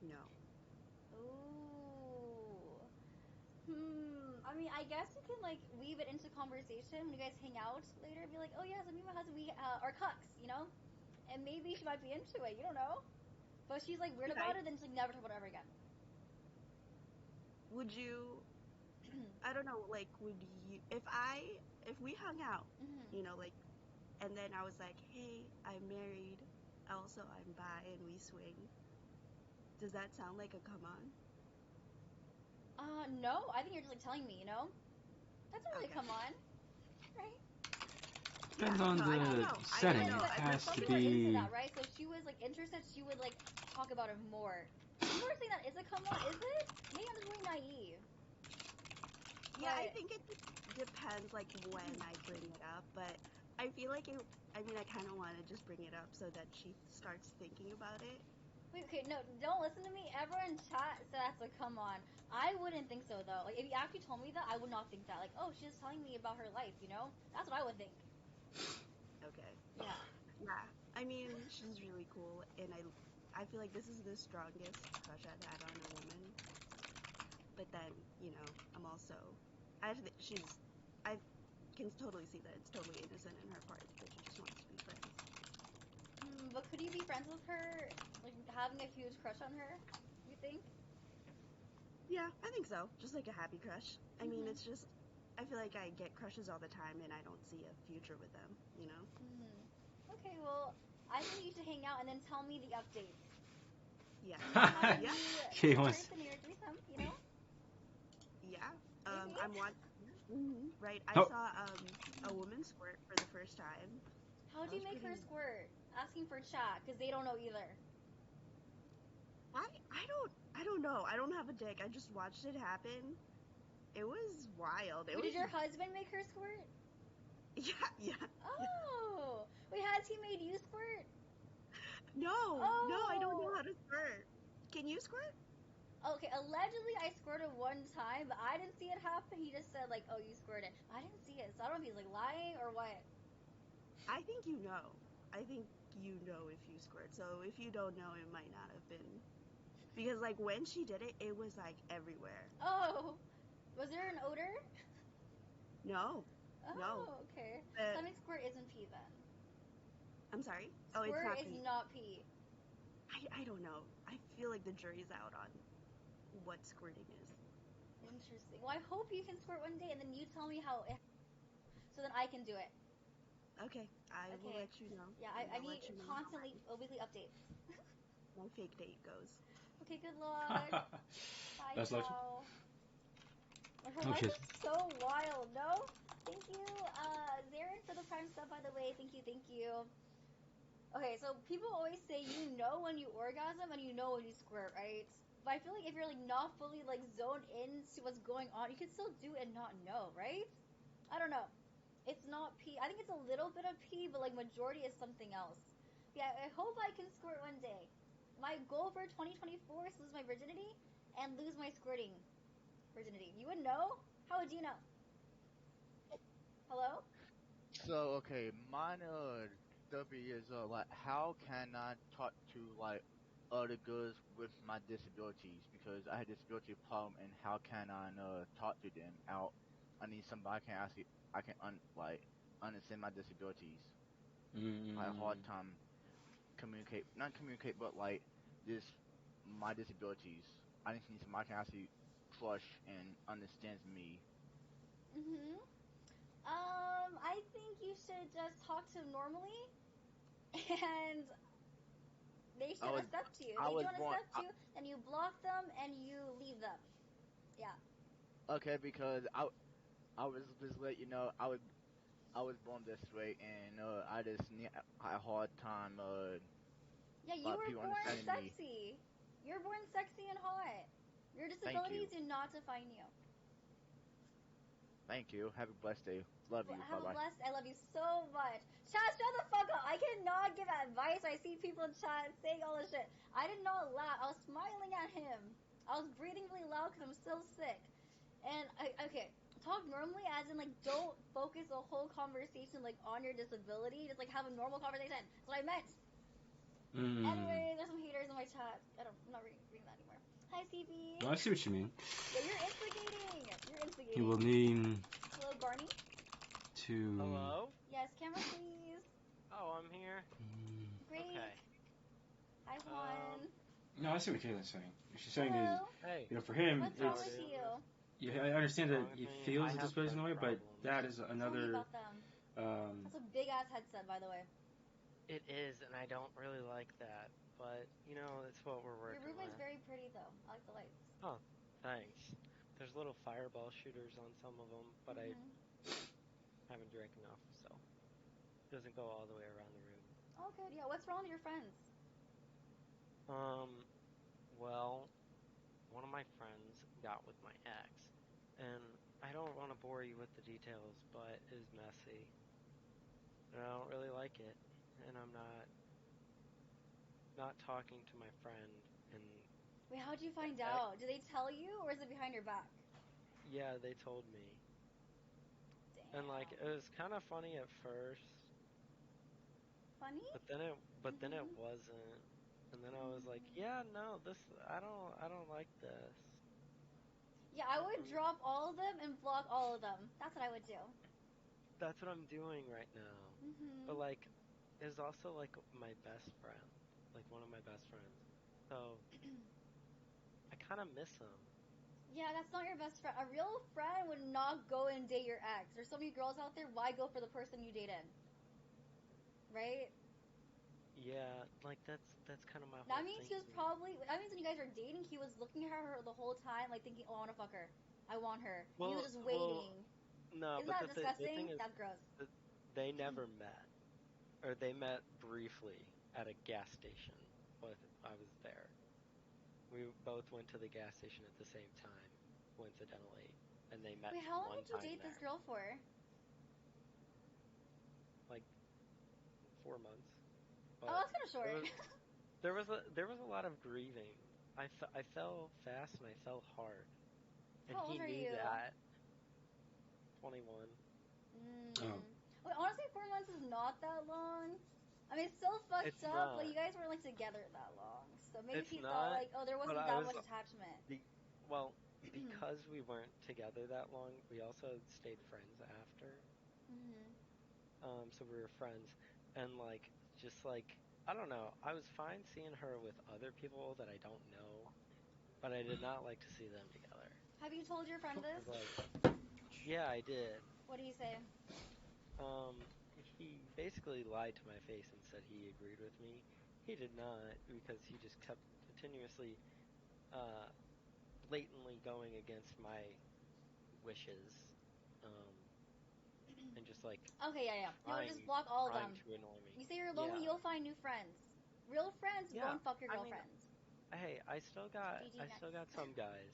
No. Ooh. I mean, I guess you can like weave it into conversation when you guys hang out later. Be like, oh yeah, so me and my husband, we are cucks, you know? And maybe she might be into it. You don't know. But she's like weird Yeah, about it, then she's like never talk about it ever again. would you? I don't know. Like, would you? If we hung out, Mhm. you know, like, and then I was like, hey, I'm married. Also, I'm bi, and we swing. Does that sound like a come on? No, I think you're just like telling me, you know? That's not really Okay. come on, right? Yeah. Depends on No, I don't the know. I don't setting. know. It But has some to people are into be. that, right? So if she was like interested, she would like talk about it more. People are saying that is it come on? Is it? Maybe I'm just really naive. Yeah, I But think it depends, like, when I bring it up, but I feel like I mean, I kind of want to just bring it up so that she starts thinking about it. wait, okay, no, don't listen to me. Everyone in chat said that's a come on. I wouldn't think so though. Like if you actually told me that, I would not think that. Like, oh, she's just telling me about her life, you know? That's what I would think. Okay. Yeah. Yeah. I mean, she's really cool, and I feel like this is the strongest crush I've had on a woman. But then, you know, I'm also, I can totally see that it's totally innocent in her part that she just wants to be friends. But could you be friends with her, like having a huge crush on her? You think? Yeah, I think so. Just like a happy crush. I mean, Mhm. it's just, I feel like I get crushes all the time, and I don't see a future with them, you know? Okay, well, I think you should hang out and then tell me the updates. Yeah. How Yeah. you Okay, two once. person or threesome, you know? Yeah. Maybe. I'm watching. Right. I Oh, saw a woman squirt for the first time. How'd That you was make her pretty. squirt? Asking for chat because they don't know either. I don't know. I don't have a dick. I just watched it happen. It was wild. It Wait, was. did your husband make her squirt? Yeah. Yeah. Yeah. Oh, wait, has he made you squirt? No. No. I don't know Oh, how to squirt. Can you squirt? okay. Allegedly, I squirted one time, but I didn't see it happen. He just said like, "Oh, you squirted." I didn't see it, so I don't know if he's like lying or what. I think you know. I think you know if you squirt. So if you don't know, it might not have been because like when she did it, it was like everywhere. Oh, was there an odor? No. No. Oh, okay. So But I mean, squirt isn't pee then. I'm sorry. Oh, it's Squirt not is pee. not pee. I don't know. I feel like the jury's out on what squirting is. Interesting. Well, I hope you can squirt one day, and then you tell me how it, so then I can do it. Okay, I will Okay. let you know, Yeah, and I I'll need let you know how constantly weekly updates. my fake date goes. Okay, good luck. Bye, best luck. ciao. Her Oh life shit. is so wild, no? Thank you, Zarin, for the prime sub, by the way. Thank you, thank you. Okay, so people always say you know when you orgasm and you know when you squirt, right? But I feel like if you're like not fully like zoned into what's going on, you can still do it and not know, right? I don't know. It's not pee. I think it's a little bit of pee, but like majority is something else. Yeah, I hope I can squirt one day. My goal for 2024 is to lose my virginity and lose my squirting virginity. You would know? How would you know? Hello? So okay, mine W is like how can I talk to like other girls with my disabilities because I had disability problem and how can I talk to them out? I need somebody I can actually like understand my disabilities. I had a hard Mm. time communicate not communicate but like this my disabilities. I just need somebody I can actually crush and understands me. Mm-hmm. I think you should just talk to them normally, and they I should was accept you. If I they was don't born accept you, then you block them and you leave them. Yeah. okay because I was just let you know I was born this way, and I just need a hard time Yeah, you like were people born understanding me. sexy. You're born sexy and hot. Your Thank disabilities you. do not define you. Thank you. Have a blessed day. Love you. Bye Have a bye. blessed. I love you so much. Chat, shut the fuck up. I cannot give advice. I see people in chat saying all this shit. I did not laugh. I was smiling at him. I was breathing really loud because I'm still sick. And okay, talk normally, as in like don't focus the whole conversation like on your disability. Just like have a normal conversation. That's what I meant. Mm. Anyway, there's some haters in my chat. I'm not reading that anymore. Hi, CB. I see what you mean. Yeah, you're instigating. You're instigating. He will need Hello, Barney. to. Hello? Yes, camera please. Oh, I'm here. Great. Okay. Hi, Juan. No, I see what Kayla's saying. What she's saying is, Hello. Hey. for him, What's wrong it's. with you? Yeah, I understand What's wrong that with he me? feels I the have disability in phone a way, but problems. that is Tell me another. about them. That's a big ass headset, by the way. It is, and I don't really like that. But, that's what we're Your working roommate's with. very pretty, though. I like the lights. Oh, thanks. There's little fireball shooters on some of them, but I haven't drank enough, so it doesn't go all the way around the room. Oh, good. Yeah, what's wrong with your friends? Well, one of my friends got with my ex, and I don't want to bore you with the details, but it is messy. And I don't really like it, and I'm not talking to my friend, and Wait, how'd you find out? Did they tell you, or is it behind your back? yeah, they told me. Damn. And like it was kind of funny at first, Funny? but then it wasn't. And then I was like, yeah, no, I don't like this. Yeah, I would drop all of them and block all of them. That's what I would do. That's what I'm doing right now. But like, it's also like my best friend, like one of my best friends. So I kind of miss him. Yeah, that's not your best friend. A real friend would not go and date your ex. There's so many girls out there. Why go for the person you dated? Right? Yeah, like that's kind of my That whole means he was thinking. probably. That means when you guys were dating, he was looking at her the whole time, like thinking, "Oh, I want to fuck her. I want her." And he was just waiting. No, Isn't but that the disgusting? thing is, That's gross. that they never met, or they met briefly at a gas station. But I was there. We both went to the gas station at the same time, coincidentally, and they met Wait, how long one did you time date this there, girl for? like 4 months. Oh, But that's kind of there short. was there was a lot of grieving. I fell fast and I fell hard, and How he old are knew you? that. 21. Oh. Wait, honestly, 4 months is not that long. I mean, it's still fucked It's up, but not. you guys weren't like together that long. So maybe It's he thought not. like, oh, there But wasn't I that was much attachment. be, well because we weren't together that long. We also stayed friends after. So we were friends, and like just like I don't know. I was fine seeing her with other people that I don't know, but I did not like to see them together. Have you told your friend this? 'Cause, like, yeah, I did. What do you say? He basically lied to my face and said he agreed with me. He did not because he just kept continuously, uh, blatantly going against my wishes, um, and just like Okay, yeah, yeah. No, just block all of trying them. to annoy me. You say you're lonely, Yeah, you'll find new friends. Real friends, go yeah. and fuck your I mean, girlfriends. hey, GG I still got next. some guys. Still got some Yeah. guys.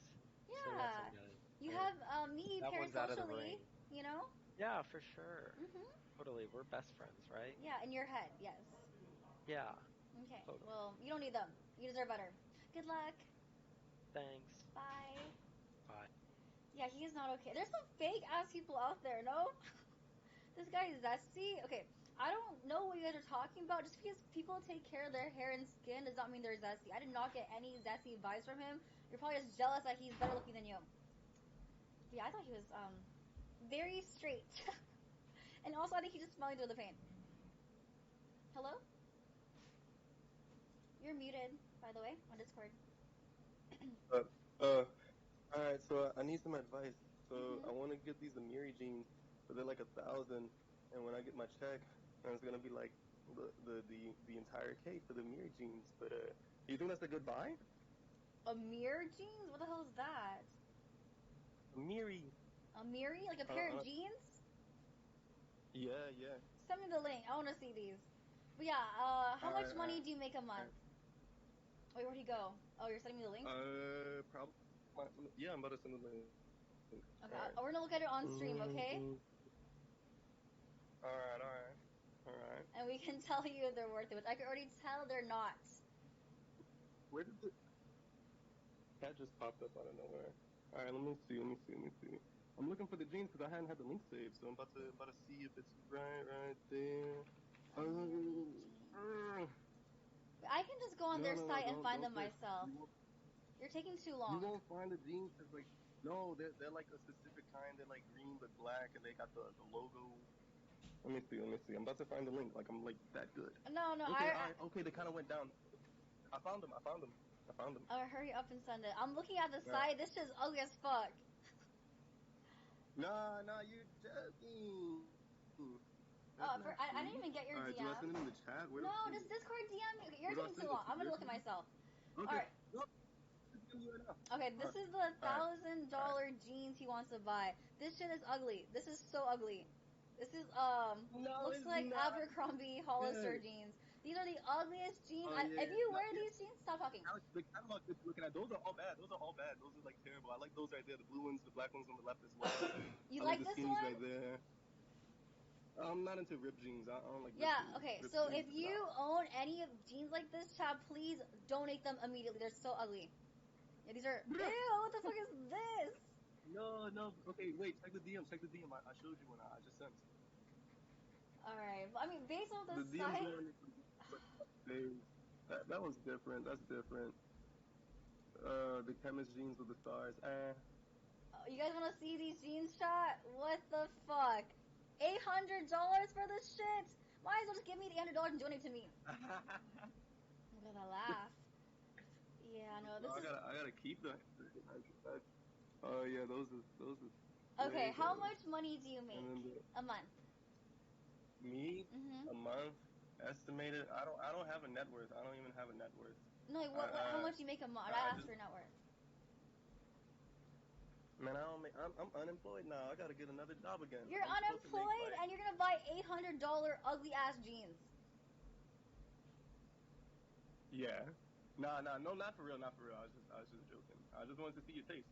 You But have me that one's out of the parasocially, ring. you know? Yeah, for sure. Mhm. Totally, we're best friends, right? Yeah, in your head, yes. Yeah, Okay. totally. Well, you don't need them. You deserve better. Good luck. Thanks. Bye. Bye. Yeah, he is not okay. There's some fake ass people out there, no? This guy is zesty. Okay, I don't know what you guys are talking about. Just because people take care of their hair and skin does not mean they're zesty. I did not get any zesty vibes from him. You're probably just jealous that he's better looking than you. But yeah, I thought he was very straight. And also, I think he just smiled through the pain. Hello? You're muted, by the way, on Discord. Uh, uh, alright, so I need some advice. So I Mhm. want to get these Amiri jeans, but they're like 1,000, and when I get my check, it's gonna be like the entire case for the Amiri jeans. But you think that's a good buy? A mirror jeans? What the hell is that? Amiri. A Miri? Like a I pair don't, I of don't, jeans? yeah, yeah. Send me the link. I want to see these. But yeah, how much Alright, money do you make a alright. month? Wait, where'd he go? Oh, you're sending me the link? Probably. Yeah, I'm about to send the link. Okay, Alright. we're gonna look at it on stream, okay? Alright. And we can tell you if they're worth it, which I can already tell they're not. Where did the cat just popped up out of nowhere? Alright, let me see. I'm looking for the jeans because I hadn't had the link saved, so I'm about to see if it's right there. I can just go on their No, site and find don't them search. myself. You're taking too You long. won't find the jeans because like no, they're like a specific kind. They're like green but black, and they got the logo. Let me see. I'm about to find the link. Like I'm like that good. No, Okay, okay. They kind of went down. I found them. hurry up and send it. I'm looking at the Yeah. site. This shit's ugly as fuck. Nah, you're joking. That's not I true. didn't even get your Alright, do I DM. send it in the chat? Where do No, I send just it? Discord DM. You're Where do I taking too send it long. to? I'm gonna Your look at phone? myself. Okay. Alright. No, just give me right now. Okay, this is the $1,000 jeans he wants to buy. This shit is ugly. This is so ugly. This is No, looks it's like not. Abercrombie Hollister Good. jeans. These are the ugliest jeans. Oh yeah. If you No, wear yeah. these jeans, stop talking. Alex, the catalog that you're looking at, those are all bad. Those are like terrible. I like those right there, the blue ones, the black ones on the left as well. You I like like the this skinnies one? right there. I'm not into ripped jeans. I don't like ripped Yeah, jeans. okay, Ripped so jeans, if you nah. own any of jeans like this, Chad, please donate them immediately. They're so ugly. Yeah, these are. Ew, what the fuck is this? No. Okay, wait. Check the DM. I showed you one. I just sent. Alright, I mean, based on The this DM's site. going that one's different. That's different. The chemist jeans with the stars. You guys want to see these jeans, Chat? What the fuck? $800 for this shit? Might as well just give me the $800 and donate to me. I'm gonna laugh. Yeah, no, this is. I gotta keep the. Oh yeah, those are Okay, way how better. much money do you make And then a month? me Mm-hmm. a month estimated. I don't have a net worth. I don't even have a net worth. No, like, how much do you make a month? I I asked just for net worth. man, I don't make. I'm unemployed now. I gotta get another job again. You're I'm supposed to make unemployed like and you're gonna buy $800 ugly ass jeans. yeah. No, not for real. I was just joking. I just wanted to see your taste.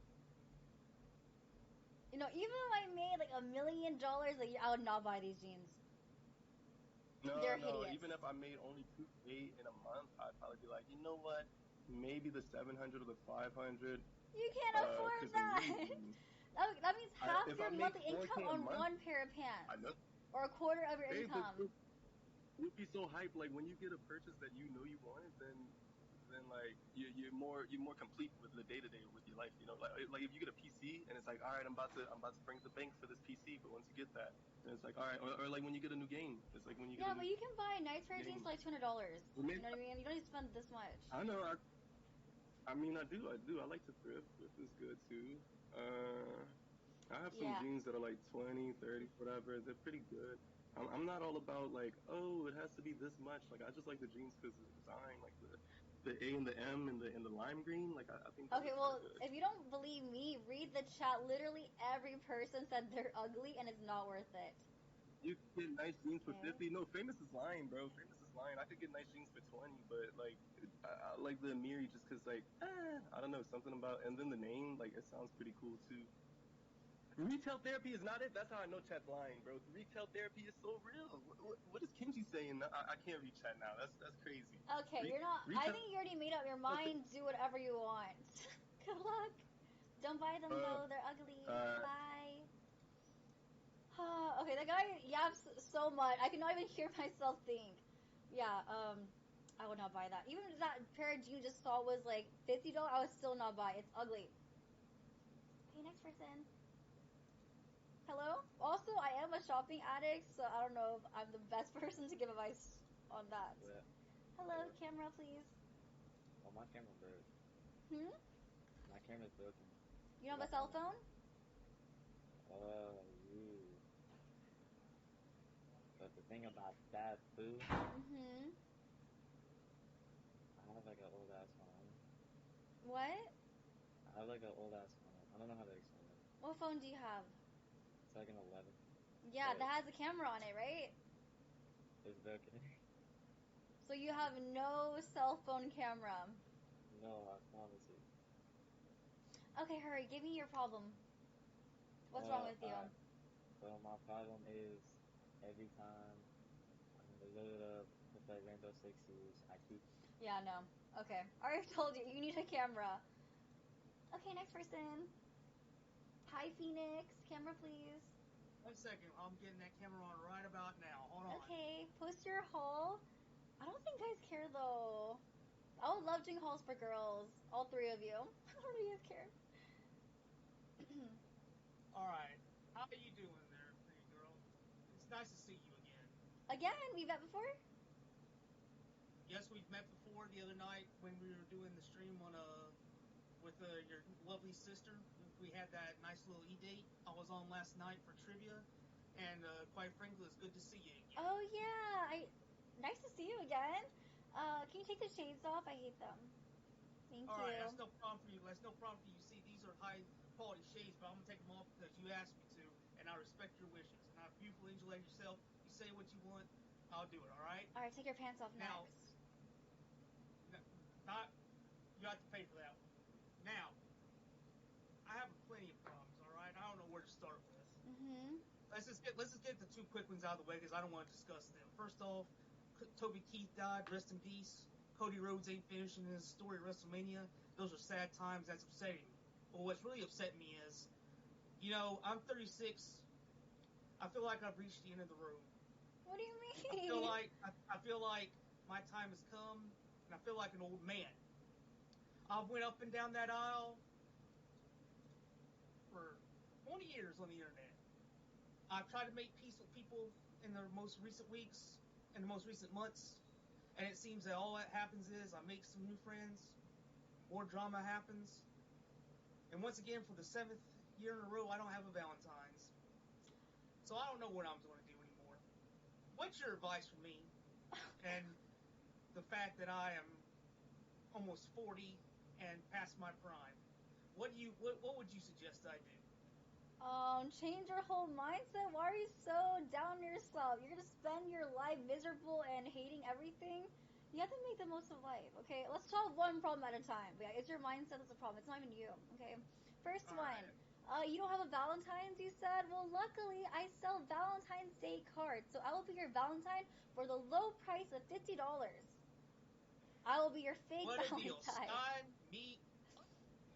You know, even if I made like $1 million a year, I would not buy these jeans. They're No. hideous. Even if I made only 2K in a month, I'd probably be like, you know what? Maybe the 700 or the 500. You can't afford Because the that. Miri jeans. That means half If I your made monthly 4K income a on month, one pair of I pants, know. or a quarter of your Hey, but income. you'd be so hyped. Like when you get a purchase that you know you wanted, then like you're more complete with the day to day with your life. You know, like if you get a PC and it's like, all right, I'm about to bring the bank for this PC, but once you get that, then it's like, all right, or like when you get a new game, it's like when you get a Yeah, new but you can buy a nice pair of jeans game. for like $200. Well, You maybe, know what I mean? You don't need to spend this much. I know. I mean, I do. I like to thrift. Thrift is good too. I have some Yeah. jeans that are like 20, 30, whatever. They're pretty good. I'm not all about like, oh, it has to be this much. Like, I just like the jeans because of the design, like the A and the M and the lime green. Like, I think that Okay, looks kind of well, good. if you don't believe me, read the chat. Literally every person said they're ugly and it's not worth it. You can get nice jeans for Okay. 50. No, Famous is lying, bro. Famous is lying. I could get nice jeans for 20, but like, I like the Amiri just because like, I don't know, something about, and then the name, like, it sounds pretty cool too. Retail therapy is not it. That's how I know chat's lying, bro. Retail therapy is so real. What is Kenji saying? I can't read chat now. That's crazy. Okay, you're not. I Retail. think you already made up your mind. Do whatever you want. Good luck. Don't buy them though. They're ugly. Bye. Okay, that guy yaps so much. I cannot even hear myself think. Yeah, I would not buy that. Even if that pair of jeans you just saw was like $50, I would still not buy. It's ugly. Okay, next person. Hello? Also, I am a shopping addict, so I don't know if I'm the best person to give advice on that. Yeah. Hello, camera, please. Oh, my camera broke. Hmm? My camera's broken. You don't have a cell phone? You. But the thing about that, too, Mm-hmm. I have like an old ass phone. What? I have like an old ass phone. I don't know how to explain it. What phone do you have? It's like an 11. Yeah, But that has a camera on it, right? it's broken. So you have no cell phone camera. No, I promise you. Okay, hurry, give me your problem. What's wrong with you? Well, my problem is every time I'm in the mood to play Rainbow Six Siege, I keep. Yeah, no. Okay. I already told you. You need a camera. Okay, next person. Hi, Phoenix. Camera, please. 1 second, I'm getting that camera on right about now. Hold on. Okay, post your haul. I don't think guys care though. I would love doing hauls for girls. All three of you. I don't know if you guys care. Alright. How are you doing there, pretty girl? It's nice to see you again. Again, we met before? Yes, we've met before the other night when we were doing the stream on with your lovely sister. We had that nice little e-date I was on last night for trivia, and quite frankly, it's good to see you again. Oh yeah, nice to see you again. Can you take the shades off? I hate them. Thank you. Alright, that's no problem for you. That's no problem for you. See, these are high quality shades, but I'm gonna take them off because you asked me to, and I respect your wishes. And I'm a beautiful angel like yourself. You say what you want, I'll do it. Alright? Alright, take your pants off now, next. Not, you have to pay for that one. Now, I have plenty of problems. All right, I don't know where to start with. Let's just get the two quick ones out of the way because I don't want to discuss them. First off, Toby Keith died. Rest in peace. Cody Rhodes ain't finishing his story at WrestleMania. Those are sad times. That's upsetting. But what's really upset me is, you know, I'm 36. I feel like I've reached the end of the road. What do you mean? I feel like my time has come, and I feel like an old man. I went up and down that aisle for 20 years on the internet. I've tried to make peace with people in the most recent weeks and the most recent months, and it seems that all that happens is I make some new friends, more drama happens, and once again, for the 7th year in a row, I don't have a Valentine's. So I don't know what I'm going to do anymore. What's your advice for me? And the fact that I am almost 40 and past my prime. What would you suggest I do? Change your whole mindset. Why are you so down on yourself? You're gonna spend your life miserable and hating everything. You have to make the most of life, okay? Let's solve one problem at a time. Yeah, it's your mindset that's the problem. It's not even you, okay? First one. You don't have a Valentine's, you said? Well, luckily, I sell Valentine's Day cards, so I will be your Valentine for the low price of $50. I will be your fake What Valentine. A deal. Sign me.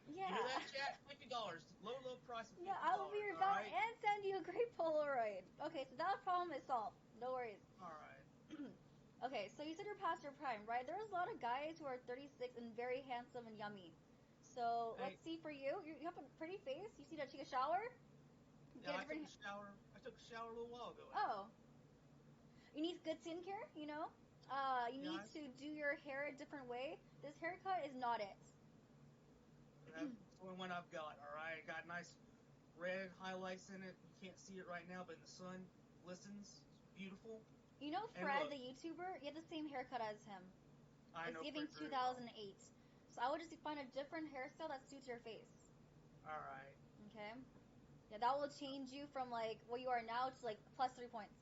Yeah. You hear that, chat? $50. Low price of $50. Yeah, I will be your Valentine and send you a great Polaroid. Okay, so that problem is solved. No worries. Alright. Okay, so you said you're past your prime, right? There's a lot of guys who are 36 and very handsome and yummy. So let's see for you. You have a pretty face. You see to take a shower? Yeah, I took a shower. I took a shower a little while ago. Oh. You need good skincare, you know? You need to do your hair a different way. This haircut is not it. That's the only one I've got, alright? I got nice red highlights in it. You can't see it right now, but in the sun, glistens. It's beautiful. You know Fred, the YouTuber? You have the same haircut as him. It's giving 2008. So I would just find a different hairstyle that suits your face. Alright. Okay? Yeah, that will change you from, like, what you are now to, like, plus 3 points.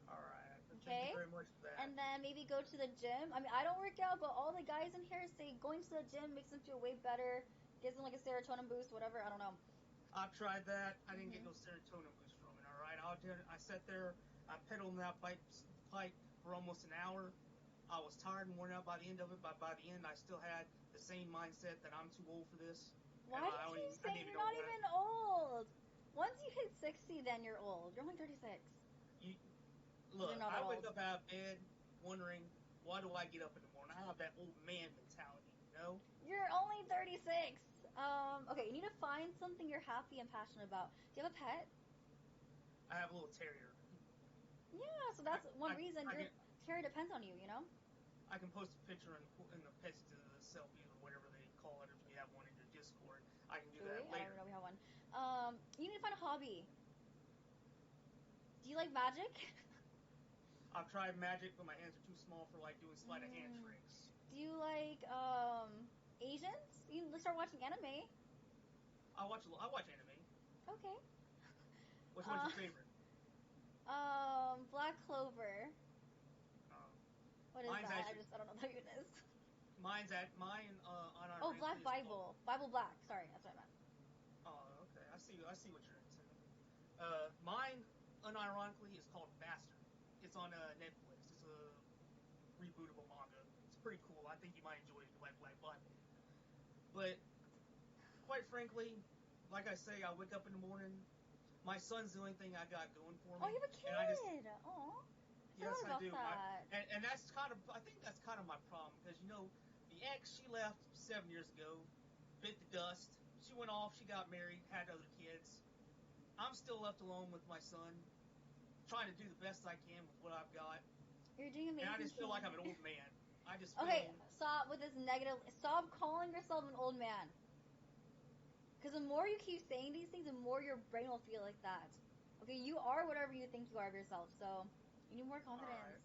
Alright. Okay? Thank you very much for that. And then maybe go to the gym. I mean, I don't work out, but all the guys in here say going to the gym makes them feel way better, gives them, like, a serotonin boost, whatever. I don't know. I've tried that. I didn't get no serotonin boost from it, alright? I sat there, I pedaled that bike for almost an hour. I was tired and worn out by the end of it, but by the end, I still had the same mindset that I'm too old for this. Why do you keep saying you're not even old? Once you hit 60, then you're old. You're only 36. Look, I wake up out of bed wondering, why do I get up in the morning? I have that old man mentality, you know? You're only 36. Okay, you need to find something you're happy and passionate about. Do you have a pet? I have a little terrier. Yeah, so that's one reason your terrier depends on you, you know? I can post a picture in the pets to the selfies or whatever they call it if you have one in your Discord. I can do that later. I don't know, we have one. You need to find a hobby. Do you like magic? I've tried magic, but my hands are too small for like doing sleight of hand tricks. Do you like Asians? You can start watching anime. I watch anime. Okay. Which one's your favorite? Black Clover. What is that? Actually, I don't know what it is. Mine on our Black Bible. Bible Black. Sorry, that's what I meant. Oh, okay. I I see what you're into. Mine, unironically, is called Bastard. It's on Netflix. It's a rebootable manga. It's pretty cool. I think you might enjoy it if you like Black Bible. But quite frankly, like I say, I wake up in the morning. My son's the only thing I got going for me. Oh, you have a kid. And I just, Oh. yes, I do. That. And that's kind of, I think that's kind of my problem because the ex, she left 7 years ago, bit the dust. She went off. She got married, had other kids. I'm still left alone with my son, trying to do the best I can with what I've got. You're doing amazing. And I just feel like I'm an old man. I just feel... Okay, stop with this negative. Stop calling yourself an old man. Because the more you keep saying these things, the more your brain will feel like that. Okay, you are whatever you think you are of yourself, so you need more confidence.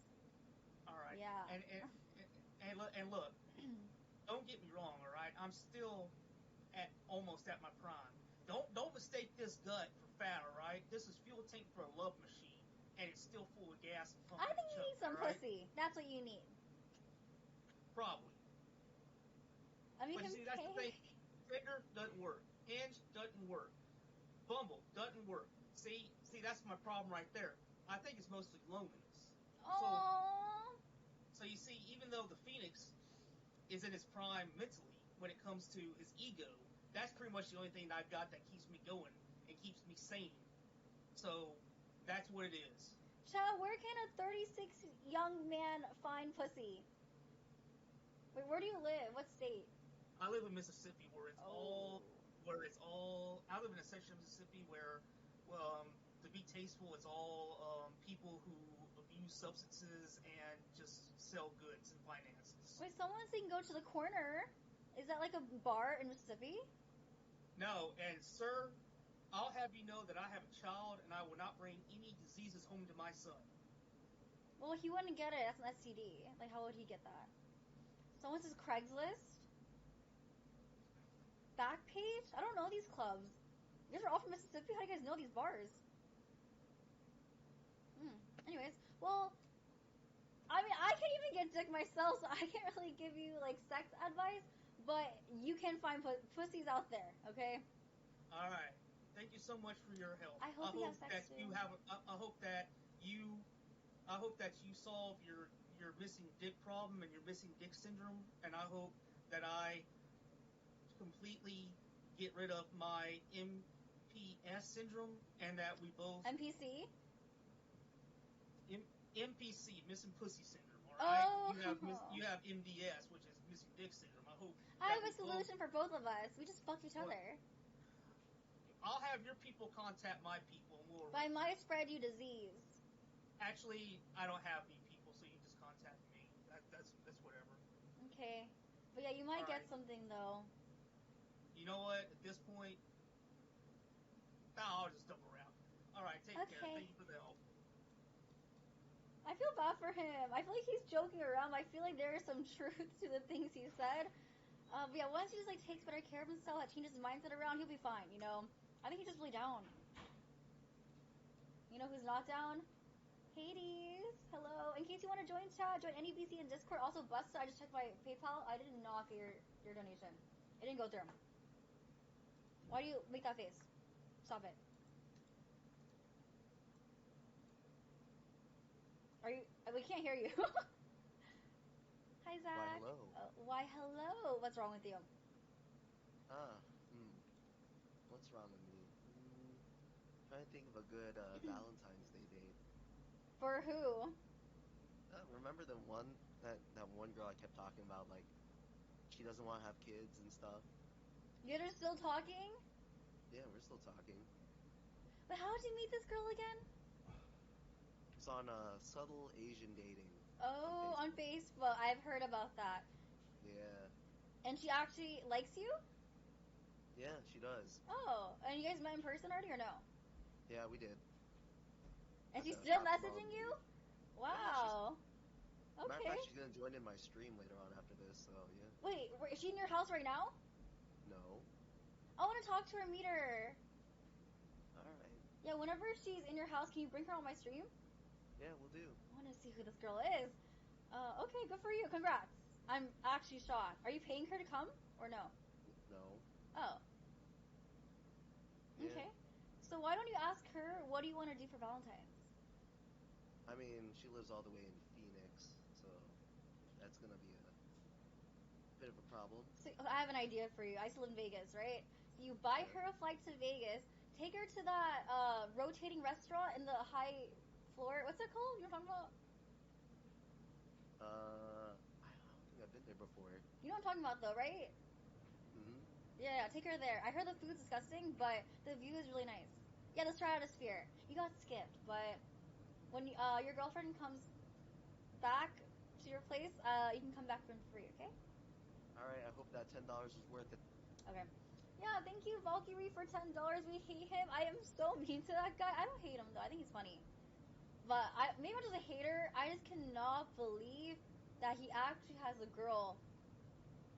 All right. Yeah. And look, don't get me wrong, all right? I'm still almost at my prime. Don't mistake this gut for fat, all right? This is fuel tank for a love machine, and it's still full of gas and pumping. I think you need some pussy. That's what you need. Probably. I mean, but you see, that's the thing. Tinder doesn't work. Hinge doesn't work. Bumble doesn't work. See, that's my problem right there. I think it's mostly loneliness. Aww. So you see, even though the Phoenix is in his prime mentally, when it comes to his ego, that's pretty much the only thing that I've got that keeps me going and keeps me sane. So that's what it is. Child, where can a 36 young man find pussy? Wait, where do you live? What state? I live in Mississippi, where it's all. I live in a section of Mississippi where, to be tasteful, it's all people who abuse substances and just sell goods and finances. Wait, someone saying go to the corner. Is that like a bar in Mississippi? No, and sir, I'll have you know that I have a child and I will not bring any diseases home to my son. Well, he wouldn't get it. That's an STD. Like, how would he get that? Someone says Craigslist. Backpage? I don't know these clubs. You guys are all from Mississippi? How do you guys know these bars? Anyways, well, I mean, I can't even get dick myself, so I can't really give you, like, sex advice, but you can find pussies out there, okay? Alright. Thank you so much for your help. I hope you have sex that too. I hope that you solve your missing dick problem and your missing dick syndrome, and I hope that I completely get rid of my MPS syndrome, and that we both... MPC? MPC, missing pussy syndrome, alright? Oh. You have MDS, which is missing dick syndrome. I have a solution for both of us. We just fuck each other. I'll have your people contact my people, and we'll... But I might spread you disease. Actually, I don't have any people, so you can just contact me. That's whatever. Okay. But yeah, you might get something, though. You know what? At this point, I'll just dump around. Alright, take care. Thank you for the help. I feel bad for him. I feel like he's joking around, but I feel like there is some truth to the things he said. But yeah, once he just like takes better care of himself, like changes his mindset around, he'll be fine, you know? I think he's just really down. You know who's not down? Hades. Hello. In case you want to join chat, join NEBC and Discord. Also, Buster, I just checked my PayPal. I did not get your donation. It didn't go through. Why do you make that face? Stop it. We can't hear you. Hi, Zach. Why, hello. Why, hello. What's wrong with you? What's wrong with me? Trying to think of a good Valentine's Day date. For who? Remember that one girl I kept talking about, like, she doesn't want to have kids and stuff? You guys are still talking? Yeah, we're still talking. But how did you meet this girl again? It's on subtle Asian dating. Oh, on Facebook. I've heard about that. Yeah. And she actually likes you? Yeah, she does. Oh, and you guys met in person already or no? Yeah, we did. And she's still messaging you? Wow. Yeah, okay. Matter of fact, she's gonna join in my stream later on after this, so yeah. Wait, is she in your house right now? No. I want to talk to her, meet her. Alright. Yeah, whenever she's in your house, can you bring her on my stream? Yeah, we'll do. I want to see who this girl is. Okay, good for you. Congrats. I'm actually shocked. Are you paying her to come or no? No. Oh. Yeah. Okay. why don't you ask her what do you want to do for Valentine's? I mean, she lives all the way in Phoenix, so that's gonna be a bit of a problem. So I have an idea for you. I used to live in Vegas, right? So you buy Yeah. her a flight to Vegas, take her to that rotating restaurant in the high floor. What's that called? You know what I'm talking about? I don't think I've been there before. You know what I'm talking about, though, right? Hmm. Yeah, take her there. I heard the food's disgusting, but the view is really nice. Yeah, the stratosphere. You got skipped, but when your girlfriend comes back to your place, you can come back for free, okay? All right. I hope that $10 is worth it. Okay. Yeah, thank you, Valkyrie, for $10. We hate him. I am so mean to that guy. I don't hate him though. I think he's funny. But maybe I'm just a hater. I just cannot believe that he actually has a girl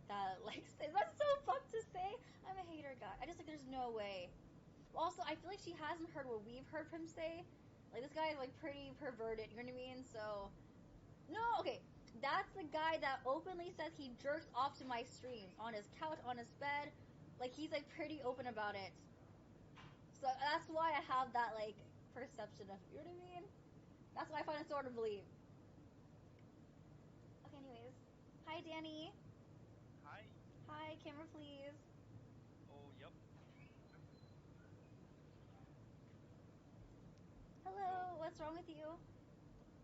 that likes it. That's so fucked to say. I'm a hater guy. I just like there's no way. Also, I feel like she hasn't heard what we've heard him say. Like this guy is like pretty perverted. You know what I mean? So no, okay. That's the guy that openly says he jerks off to my streams on his couch, on his bed. Like he's like pretty open about it. So that's why I have that like perception of, you know what I mean? That's why I find it so hard to believe. Okay, anyways. Hi, Danny. Hi. Hi, camera please. Oh, yep. Hello, what's wrong with you?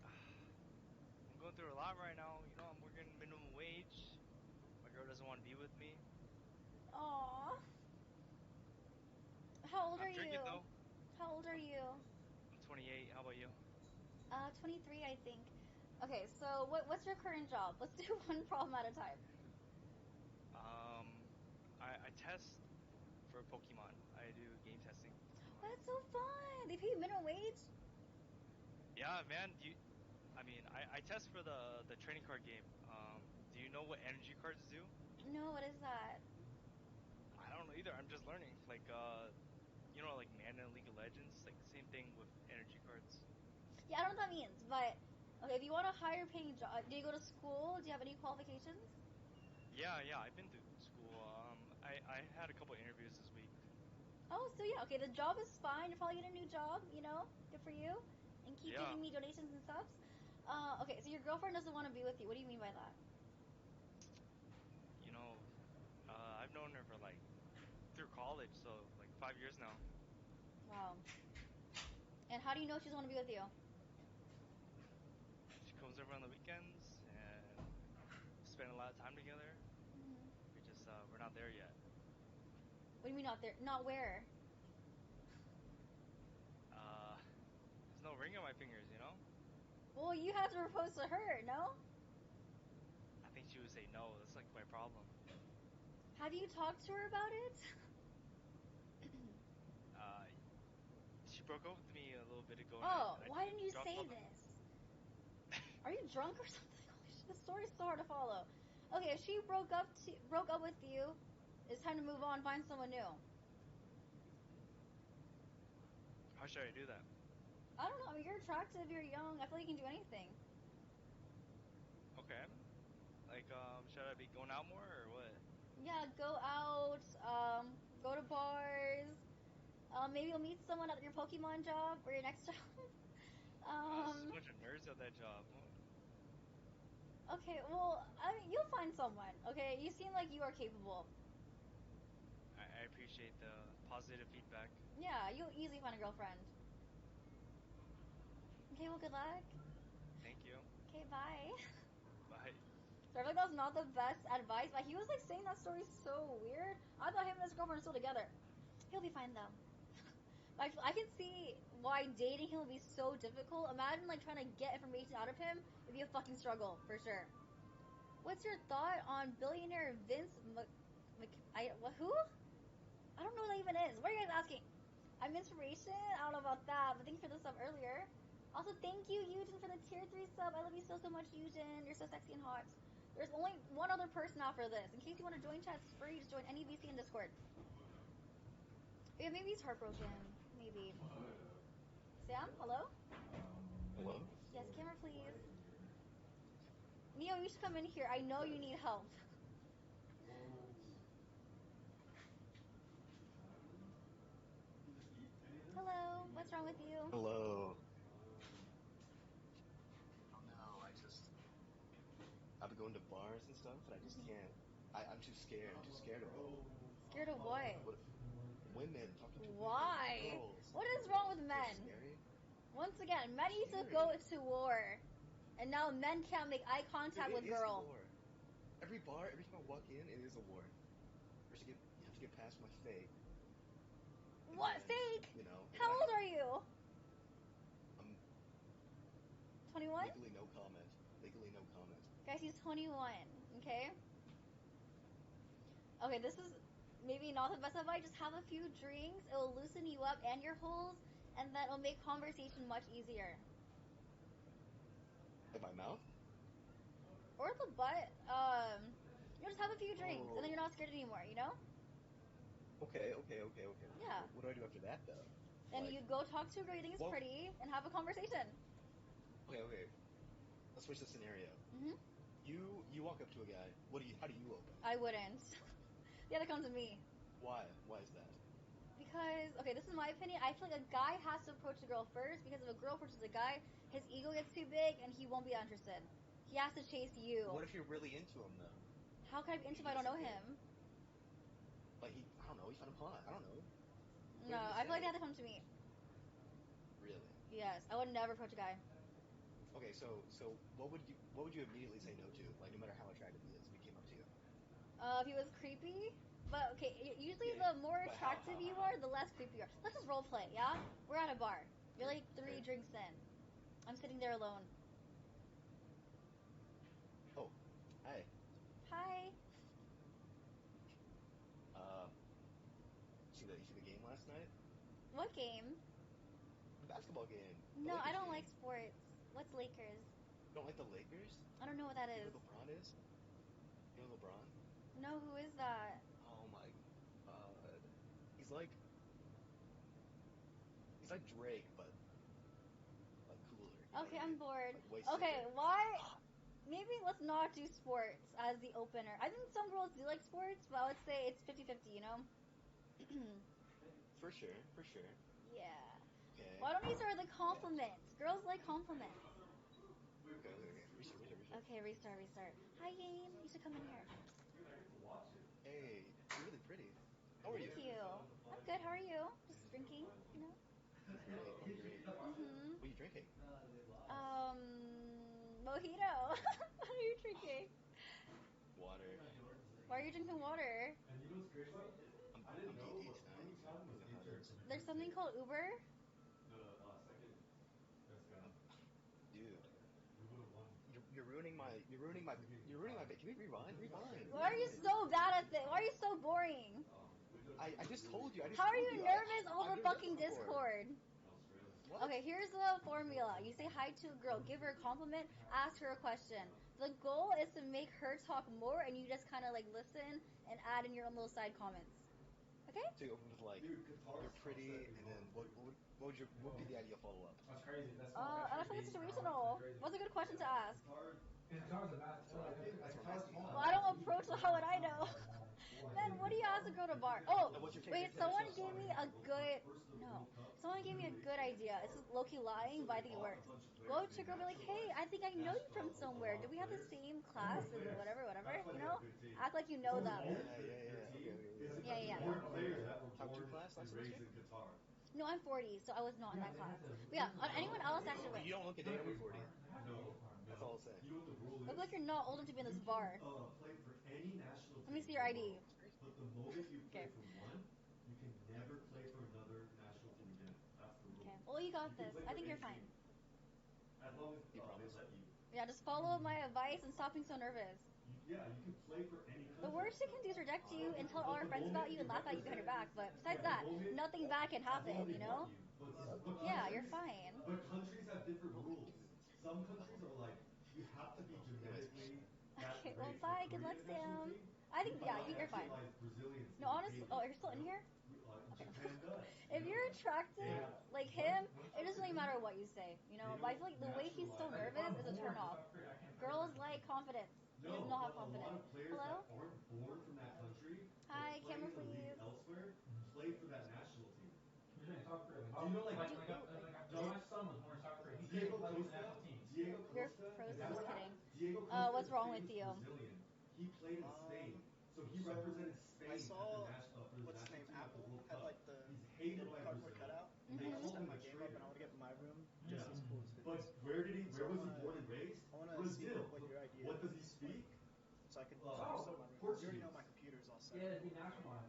I'm going through a lot right now. You know, I'm working minimum wage. My girl doesn't want to be with me. Aww. How old are I'm drinking you? though. How old are you? I'm 28. How about you? 23, I think. Okay, so what's your current job? Let's do one problem at a time. I test for Pokemon. I do game testing for Pokemon. That's so fun. They pay you minimum wage? Yeah, man. I test for the trading card game. Do you know what energy cards do? No, what is that? I don't know either. I'm just learning. Like, like Mana in League of Legends, like same thing with energy cards. Yeah, I don't know what that means, but okay, if you want a higher paying job, do you go to school? Do you have any qualifications? Yeah, I've been to school. I had a couple interviews this week. Oh, so yeah, okay, the job is fine. You're probably getting a new job, you know? Good for you. And keep Yeah. giving me donations and subs. Okay, so your girlfriend doesn't want to be with you. What do you mean by that? You know, I've known her for like through college, so like 5 years now. Wow. And how do you know she doesn't want to be with you? She comes over on the weekends and spend a lot of time together. Mm-hmm. We're not there yet. What do you mean not there? Not where? There's no ring on my fingers, you know? Well, you have to propose to her, no? I think she would say no. That's like my problem. Have you talked to her about it? She broke up with me a little bit ago. Oh, and I why didn't you dropped say all the... this? Are you drunk or something? Holy shit, the story's so hard to follow. Okay, if she broke up with you, it's time to move on, find someone new. How should I do that? I don't know. I mean, you're attractive, you're young. I feel like you can do anything. Okay. Like, should I be going out more or what? Yeah, go out, go to bars. Maybe you'll meet someone at your Pokemon job or your next job. There's just a bunch of nerds at that job. Okay, well, I mean, you'll find someone, okay? You seem like you are capable. I appreciate the positive feedback. Yeah, you'll easily find a girlfriend. Okay, well, good luck. Thank you. Okay, bye. Bye. So I feel like that was not the best advice, but he was like saying that story so weird. I thought him and his girlfriend are still together. He'll be fine though. I can see why dating him will be so difficult. Imagine like trying to get information out of him. It'd be a fucking struggle for sure. What's your thought on billionaire Vince who? I don't know what that even is. What are you guys asking? I'm inspiration? I don't know about that, but thanks for the sub earlier. Also, thank you, Eugen, for the tier 3 sub. I love you so much, Eugen. You're so sexy and hot. There's only one other person after this. In case you want to join chat, it's free. Just join any VC and Discord. Yeah, maybe he's heartbroken. Maybe. Sam, hello? Hello? Yes, camera, please. Neo, you should come in here. I know you need help. Hello. with you? Hello. Oh no, I've been going to bars and stuff, and I just can't. I'm too scared. I'm too scared of it. Scared of what? Women, talking to women, Why? girls. What is wrong with They're men? scary. Once again, men used to Scary. go to war, and now men can't make eye contact with It is a girls. war. Every bar, every time I walk in, it is a war. First you have to get past my fake. What then, fake? You know. How old are you? I'm 21? legally no comment. Legally no comment. Guys, he's 21. Okay. Okay, this is maybe not the best advice. Just have a few drinks. It will loosen you up and your holes, and then it'll make conversation much easier. Like my mouth? Or the butt. Just have a few drinks, and then you're not scared anymore. You know? Okay. Yeah. What do I do after that though? Then you go talk to a girl you think is pretty, and have a conversation. Okay. Let's switch the scenario. Mhm. You walk up to a guy. How do you open? I wouldn't. The other come to me. Why? Why is that? Because, okay, this is my opinion. I feel like a guy has to approach the girl first, because if a girl approaches a guy, his ego gets too big and he won't be interested. He has to chase you. What if you're really into him though? How can I be into him if I don't know him? Like I don't know, you found him hot. I don't know. No, I feel like they have to come to me. Really? Yes, I would never approach a guy. Okay, so what would you immediately say no to? Like no matter how attractive he is, if he came up to you. If he was creepy, but okay, usually the more attractive you are, the less creepy you are. Let's just role play, yeah? We're at a bar. You're like 3 drinks in. I'm sitting there alone. Oh, hi. Hi. You see the game last night? What game? The basketball game. No, I don't like sports. What's Lakers? You don't like the Lakers? I don't know what that is. You know who LeBron is? You know LeBron? No, who is that? Oh my god. He's like Drake, but like cooler. You know Okay, what I I'm mean? bored. Like, way Okay, sicker. why? Maybe let's not do sports as the opener. I think some girls do like sports, but I would say it's 50-50, you know? For sure. Yeah. Okay. Why don't we start with the compliments? Girls like compliments. Okay. Restart. Okay, restart. Hi, game. You should come in here. Hey, you're really pretty. How are you? Thank you. I'm good. How are you? Just drinking, you know? I'm great. Mhm. What are you drinking? Mojito. What are you drinking? Water. Why are you drinking water? I'm DD tonight. You know how it is. There's something called Uber? Dude. You're ruining my can we rewind? Why are you so bad at this? Why are you so boring? I just told you. How are you nervous over fucking Discord? What? Okay, here's the formula. You say hi to a girl, give her a compliment, ask her a question. The goal is to make her talk more, and you just kind of like listen and add in your own little side comments. Okay? So you open with like, you're pretty, and then what would be the ideal follow up? I feel it's situational. What's a good question to ask? That's what I'm asking you. Well, I don't approach it. How would I know? Then what do you ask to go to bar? Oh, wait, someone gave me a good, no, someone gave me a good idea. This is low-key lying, but I think it works. Go to a girl, be like, hey, I think I know you from somewhere. Do we have the same class and whatever, you know? Act like you know them. Yeah. Okay. Yeah. Top 2 class last semester? No, I'm 40, so I was not in that class. But yeah, anyone else actually wait. You don't look a day over 40. That's all I'll say. Look like you're not old enough to be in this bar. Let me see your ID. Okay. Okay. Well, you got this. I think you're fine. You promise? Yeah, just follow my advice and stop being so nervous. The worst they can do is reject you and tell all our friends about you and laugh at you behind your back. But besides that, nothing bad can happen, you know? Yeah, you're fine. Anyways. Okay, well, bye. Good luck, Sam. I think, yeah, you're fine. No, honestly, oh, you're still in here? Okay. If you're attracted like him, it doesn't really matter what you say, you know? But I feel like the way he's so nervous is a turn off. Girls like confidence. He does not have confidence. Hello? Hi, camera please. Diego Costa. Diego You're Costa. frozen. Is I'm that just right? kidding. Diego Costa What's is wrong with famous you? Brazilian. He played in Spain, so he So represented I Spain at the saw for his what's his national name, team at the Apple, World had Cup. like the He's he did hated a by cardboard Brazil, cutout, and and they I was called setting him a my game up, and I traitor. want to get my room just Yeah, as cool as his. but where So was he born and raised? I wanna see Brazil. what your idea What does he is, like, speak? so I could show you some of my room. 'Cause you already know Portuguese. my computer's all set Yeah, up. it'd be nationalized.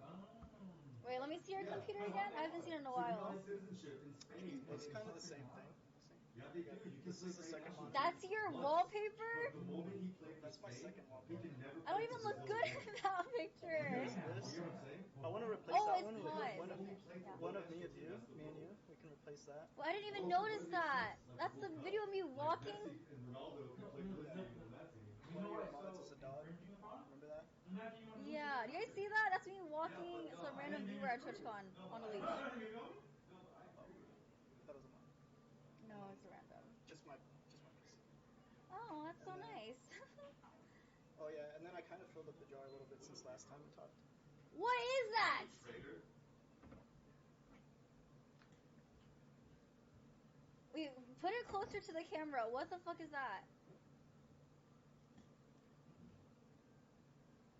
Wait, let me see your Yeah. computer again. I haven't seen it in a So he while. got his citizenship in Spain. It's and kind of stuck the in same Ghana. thing. See? Yeah, they do. You can This play is the for any second national monitor. That's team. your But wallpaper? the moment he played for That's my Spain, second he wallpaper. can never I don't play for even look Brazil good again. in that You picture. understand This, what I'm saying? I want to replace Oh, that it's one with paused. one of Only play for Yeah. one one of me national of team. you, That's the me and rule. you. We can replace that. Well, I didn't even Also, notice what if it that. sucks, like That's the the World video Cup? of me Like walking. Messi and Ronaldo can play for the team on that team. One of your mods is a dog. Remember that? Yeah, do you guys see that? That's me walking Yeah, but no, some I random didn't viewer even at know you. TwitchCon No, on a I leash. didn't even know you. No, but I Oh, agree. that was a mod. No, it's random. Just my PC. Oh, that's so And then, nice. oh yeah, and then I kind of filled up the jar a little bit since last time we talked. What is that? Traitor. Wait, put it closer to the camera. What the fuck is that?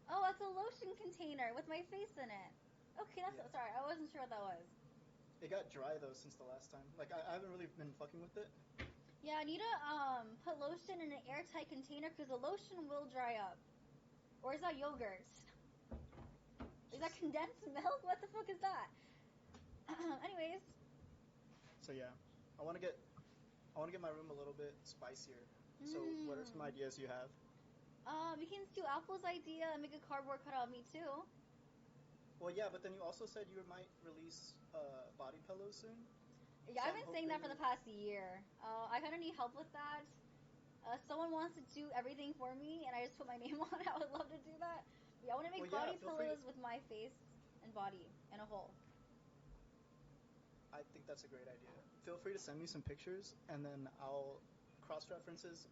Oh, it's a lotion container with my face in it. Okay, that's Yeah. sorry. I wasn't sure what that was. It got dry though since the last time. Like I haven't really been fucking with it. Yeah, I need to put lotion in an airtight container because the lotion will dry up. Or is that yogurt? Is that condensed milk? What the fuck is that? Anyways. So yeah, I want to get my room a little bit spicier. So what are some ideas you have? You can steal Apple's idea and make a cardboard cutout of me too. Well, yeah, but then you also said you might release body pillows soon. Yeah, So I've been saying that for the past year. I kind of need help with that. Someone wants to do everything for me, and I just put my name on it. I would love to do that. Yeah, I want to make body pillows with my face and body in a hole. I think that's a great idea. Feel free to send me some pictures, and then I'll cross-references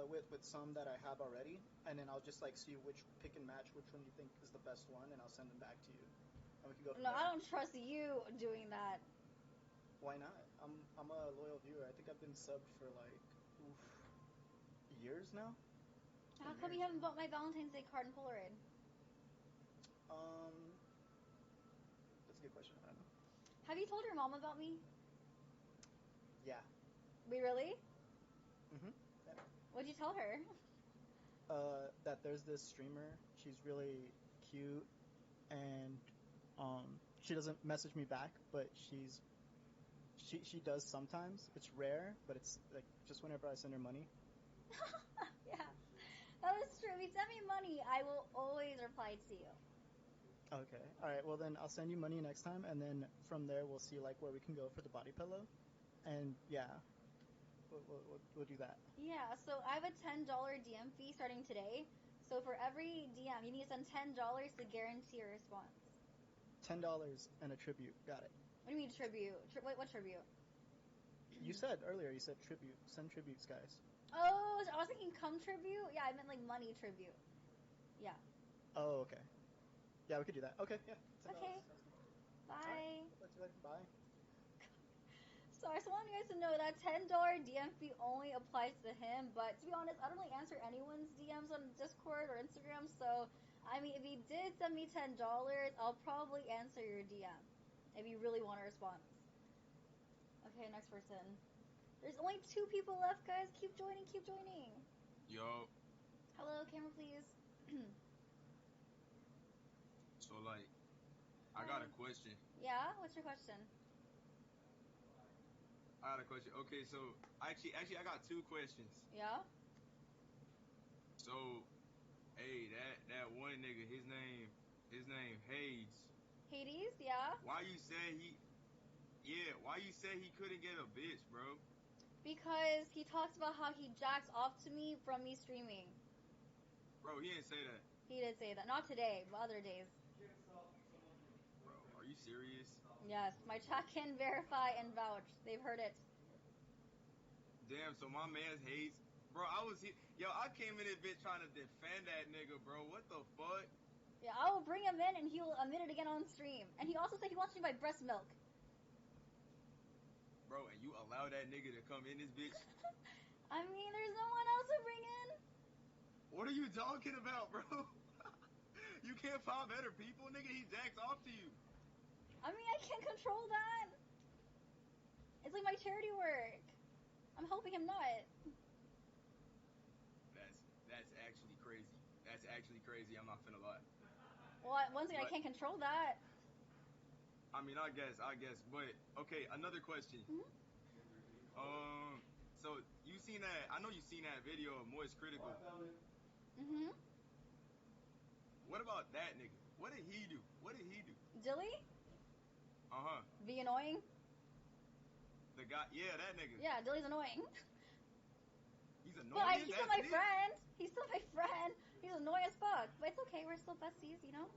with some that I have already, and then I'll just like see pick and match which one you think is the best one, and I'll send them back to you, and we can go from No, there. I don't trust you doing that. Why not? I'm a loyal viewer. I think I've been subbed for like years now. How come you haven't bought my Valentine's Day card in Polaroid? That's a good question. I don't know. Have you told your mom about me? Yeah. Wait, really? Mhm. Yeah. What'd you tell her? That there's this streamer. She's really cute, and she doesn't message me back, but she does sometimes. It's rare, but it's like just whenever I send her money. Yeah, that is true. If you send me money, I will always reply to you. Okay. All right. Well, then I'll send you money next time, and then from there we'll see like where we can go for the body pillow, and yeah, we'll do that. Yeah. So I have a $10 DM fee starting today. So for every DM, you need to send $10 to guarantee a response. $10 and a tribute. Got it. What do you mean tribute? What tribute? You said earlier. You said tribute. Send tributes, guys. Oh, I was thinking cum tribute. Yeah, I meant like money tribute. Yeah. Oh, okay. Yeah, we could do that. Okay. Yeah. $10. Okay. Bye. Right. Talk to you later. Bye. So I just want you guys to know that $10 DM fee only applies to him, but to be honest, I don't really answer anyone's DMs on Discord or Instagram, so, I mean, if you did send me $10, I'll probably answer your DM, if you really want a response. Okay, next person. There's only 2 people left, guys. Keep joining, keep joining. Yo. Hello, camera please. So, like, I got a question. Yeah? What's your question? I got a question. Okay, so actually, I got 2 questions. Yeah? So, hey, that one nigga, his name Hades. Hades, yeah? Why you say he couldn't get a bitch, bro? Because he talks about how he jacks off to me from me streaming. Bro, he didn't say that. He did say that. Not today, but other days. Bro, are you serious? Yes, my chat can verify and vouch. They've heard it. Damn, so my man's hates. Bro, I came in this bitch trying to defend that nigga, bro. What the fuck? Yeah, I will bring him in and he will admit it again on stream. And he also said he wants me to buy breast milk. bro, and you allow that nigga to come in this bitch? I mean, there's no one else to bring in. What are you talking about, bro? You can't find better people, nigga. He jacks off to you. I mean, I can't control that. It's like my charity work. I'm helping him nut. That's actually crazy. That's actually crazy. I'm not finna lie. Well, once again, I can't control that. I mean, I guess. But okay, another question. Mm-hmm. So you seen that? I know you seen that video of Moist Critical. Mm-hmm. What about that nigga? What did he do? Dilly? Uh-huh. Be annoying? The guy, yeah, that nigga. Yeah, Dilly's annoying. He's annoying? But he's still my friend. He's still my friend. He's annoying as fuck. But it's okay, we're still besties, you know?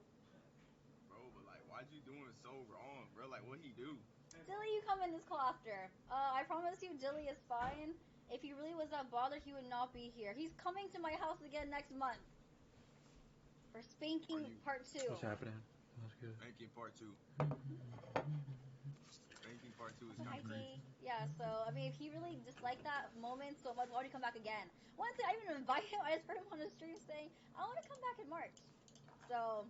Bro, but like, why'd you doing so wrong, bro? Like, what'd he do? Dilly, you come in this call after. I promise you, Dilly is fine. If he really was that bothered, he would not be here. He's coming to my house again next month. For Spanking Part 2. What's happening? That's good. Spanking Part 2. Spanking Part 2 is kind of crazy. Yeah, so, I mean, if he really disliked that moment so much, why would he come back again? One thing, I didn't even invite him. I just heard him on the stream saying, I want to come back in March. So,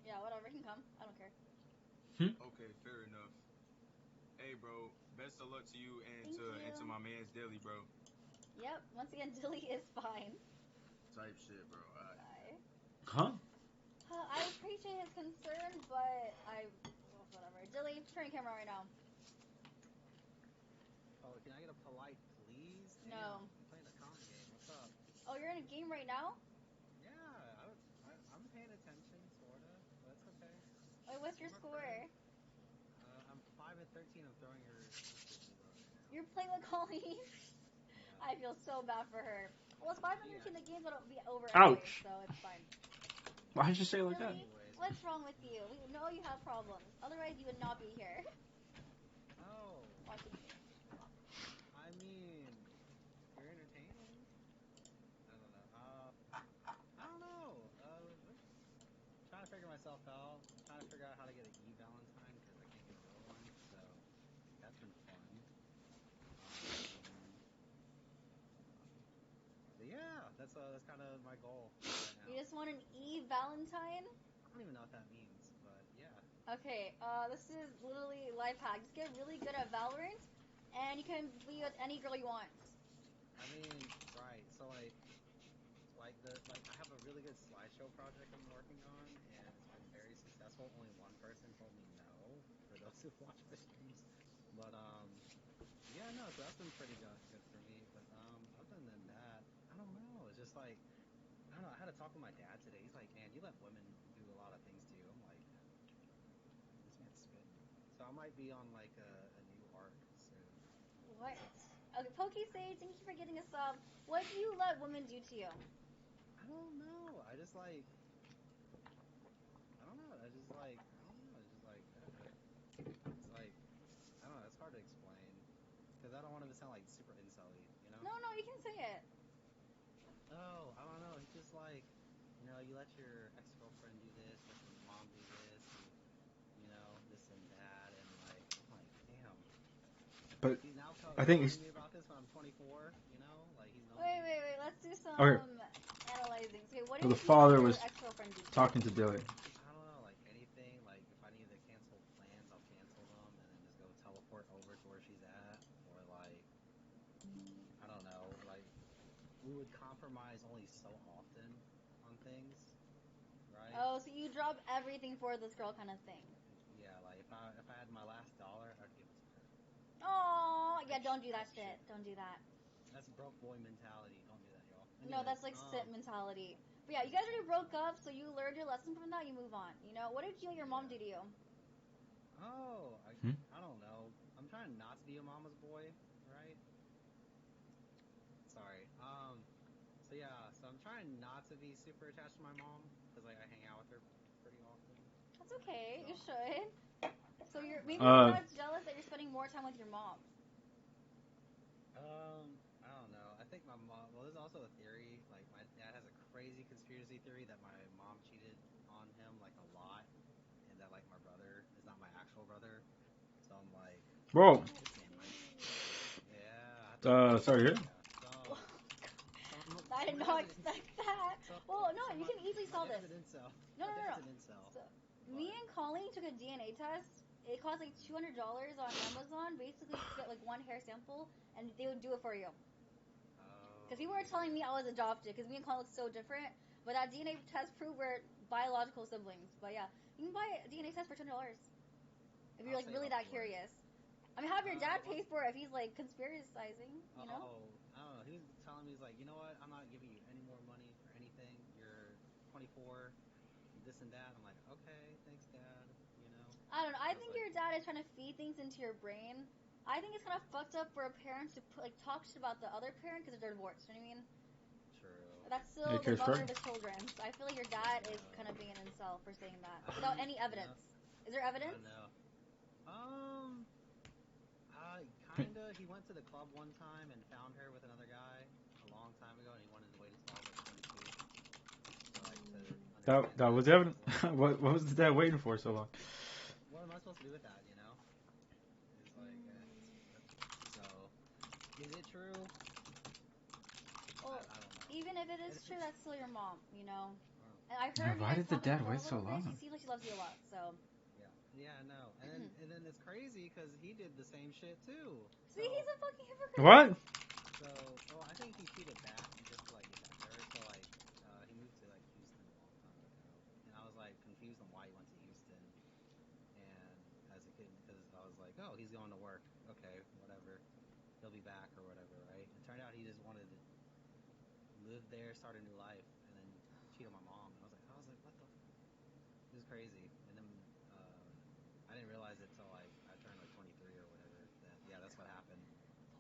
yeah, whatever. He can come. I don't care. Okay, fair enough. Hey, bro, best of luck to you and Thank to you. my man's Dilly, bro. Yep, once again, Dilly is fine. Type shit, bro. Bye. Huh? I appreciate his concern, but whatever. Dilly, turn your camera right now. Oh, can I get a polite please? No. Damn, I'm playing a comp game. What's up? Oh, you're in a game right now? Yeah, I'm paying attention, sorta, but it's okay. Wait, what's your score? I'm 5-13. I'm throwing your sister Eva right now. You're playing with Colleen? Yeah. I feel so bad for her. Well, it's 513. The game's gonna be over Ouch. anyway, so it's fine. Why did you say it like that? What's wrong with you? We know you have problems. Otherwise, you would not be here. Oh. Watching me. I mean, you're entertaining. I don't know. I don't know. Trying to figure myself out. Trying to figure out how to get an e-Valentine because I can't get a real one. So that's been fun. But yeah, that's kind of my goal right now. You just want an e-Valentine? I don't even know what that means, but yeah. Okay, this is literally life hack. Just get really good at Valorant, and you can be with any girl you want. I mean, right. So like I have a really good slideshow project I'm working on, and it's been very successful. Only one person told me no, for those who watch my streams. But yeah, no. So that's been pretty good for me. But other than that, I don't know. It's just like I don't know. I had to talk with my dad today. He's like, man, you let women do a lot of things to you. I'm like, this man's spitting. So I might be on like a new arc soon. What? Okay, PokeSage, thank you for getting a sub. What do you let women do to you? I don't know. I don't know. I don't know. It's hard to explain because I don't want him to sound like super incel-y, you know? No, you can say it. Oh, I don't know. He's just like, you know, you let your ex-girlfriend do this, let your mom do this, and you know, this and that, and like, I'm like, damn. But he's now I think telling me about this when I'm 24, you know? Like he's known me. Wait. Let's do some analyzing. Okay, what So did the father was ex-girlfriend do? talking to Dilly. I don't know, like anything. Like if I need to cancel plans, I'll cancel them and then just go teleport over to where she's at, or like I don't know, like we would compromise only so often on things, right? Oh, so you drop everything for this girl kind of thing. Yeah, like if I had my last dollar, I'd give it to her. Oh, yeah, don't do that shit. Don't do that. That's broke boy mentality. Don't do that, y'all. Anyways, no, that's like simp mentality. But yeah, you guys already broke up, so you learned your lesson from that. You move on. You know, what did you and your mom do to you? Oh, I don't know. I'm trying not to be a mama's boy, right? Sorry. So yeah, so I'm trying not to be super attached to my mom because like I hang out with her pretty often. That's okay. So. You should. So you're maybe you're not jealous that you're spending more time with your mom. I don't know. I think my mom. Well, there's also a theory. Like my dad has a crazy conspiracy theory that my mom cheated on him like a lot, and that like my brother is not my actual brother. So I'm like, bro. Sorry to hear. So, I did my not dad's an expect that. so, Well, no, so you can easily my solve dad this. is an incel. No, My no, no, dad's no. an incel. So, me and Colleen took a DNA test. It cost like $200 on Amazon. Basically, you get like one hair sample, and they would do it for you. Because people were telling me I was adopted, because me and Colleen look so different. But that DNA test proved we're biological siblings. But yeah, you can buy a DNA test for $200 if you're I'll like save really up that for it. curious. I mean, have your dad Well, pay for it if he's like conspiracizing, you know? oh, I don't know. He was telling me, he's like, you know what? I'm not giving you any more money for anything. You're 24, this and that. I'm like, okay, thanks, Dad. You know. I don't know. I I was think like, your dad is trying to feed things into your brain. I think it's kind of fucked up for a parent to like talk shit about the other parent because they're divorced. You know what I mean? true. That's Yeah, still the Chris mother Fern. of his children. So I feel like your dad is kind of being an incel for saying that without any evidence. Is there I evidence? know. Kinda. He went to the club one time and found her with another guy a long time ago, and he wanted to wait until I was like 22. So like to understand That was evident. What was the dad waiting for so long? what am I supposed to do with that? You know? It's like so. Is it true? Well, I don't know. even if it is true, that's still your mom. You know. Oh. And I heard you Why guys did the talk on the dad phone wait a so little bit. long? She seems like she loves you a lot. So. Yeah, I know. And then it's crazy because he did the same shit too. See, he's a fucking hypocrite. What? So, well, I think he cheated back just to like get back at her. So like, he moved to like Houston a long time ago, and I was like confused on why he went to Houston. And as a kid, because I was like, oh, he's going to work. Okay, whatever. He'll be back or whatever, right? It turned out he just wanted to live there, start a new life, and then cheat on my mom. And I was like, what the? This is crazy. And then I didn't realize it till like I turned like 23 or whatever. That yeah, that's what happened.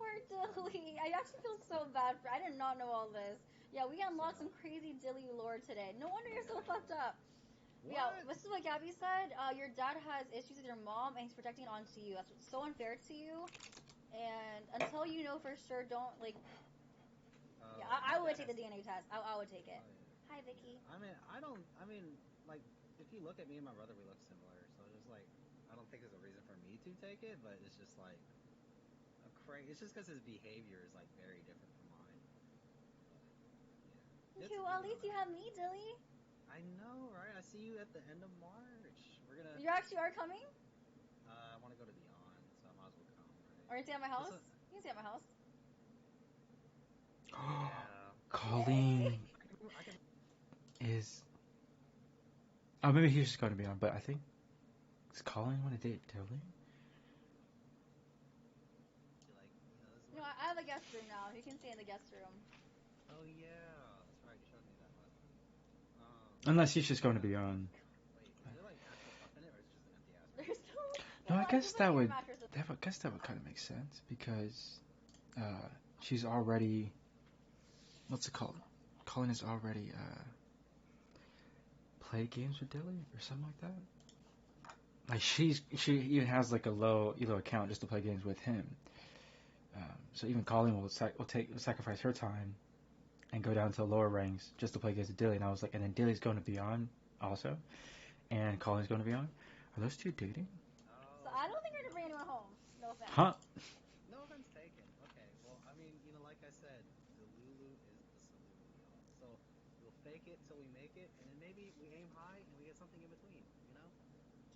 Poor Dilly. I actually feel so bad for. I did not know all this. Yeah, we unlocked some crazy Dilly lore today. No wonder you're so fucked up. What? Yeah, this is what Gabby said. Your dad has issues with your mom, and he's projecting it onto you. That's so unfair to you. And until you know for sure, don't like. Yeah, I would take the DNA test. I would take it. Hi, Vicky. I mean, like, if you look at me and my brother, we look similar. So it's just like, I don't think there's a reason for me to take it, but it's just like it's just because his behavior is like very different from mine. But, yeah. Well, at least you have me, Dilly. I know, right? I see you at the end of March. We're gonna. You actually are coming? I want to go to Beyond, so I might as well come, right? Or you stay at my house? You can stay at my house. Yeah. Colleen is. Oh, maybe he's just going to be on, but I think. Does Colleen want to date Dilly? No, I have a guest room now. You can stay in the guest room. Oh, yeah. That's right. You showed me that last time. Unless he's just going to be on. Wait, is there like actual stuff in it, or is it just an empty ass room? There's No, I guess that would. I guess that would kind of make sense because she's already. What's it called? Colleen has already played games with Dilly or something like that. Like she even has like a low elo account just to play games with him. So even Colleen will sacrifice her time and go down to lower ranks just to play against Dilly. And I was like, and then Dilly's going to be on also, and Colleen's going to be on. Are those two dating? So I don't think you're gonna bring anyone home. No offense. Huh? No offense taken. Okay, well, I mean, like I said, the Lulu is the saloon, y'all. So we'll fake it till we make it, and then maybe we aim high and we get something in between, you know?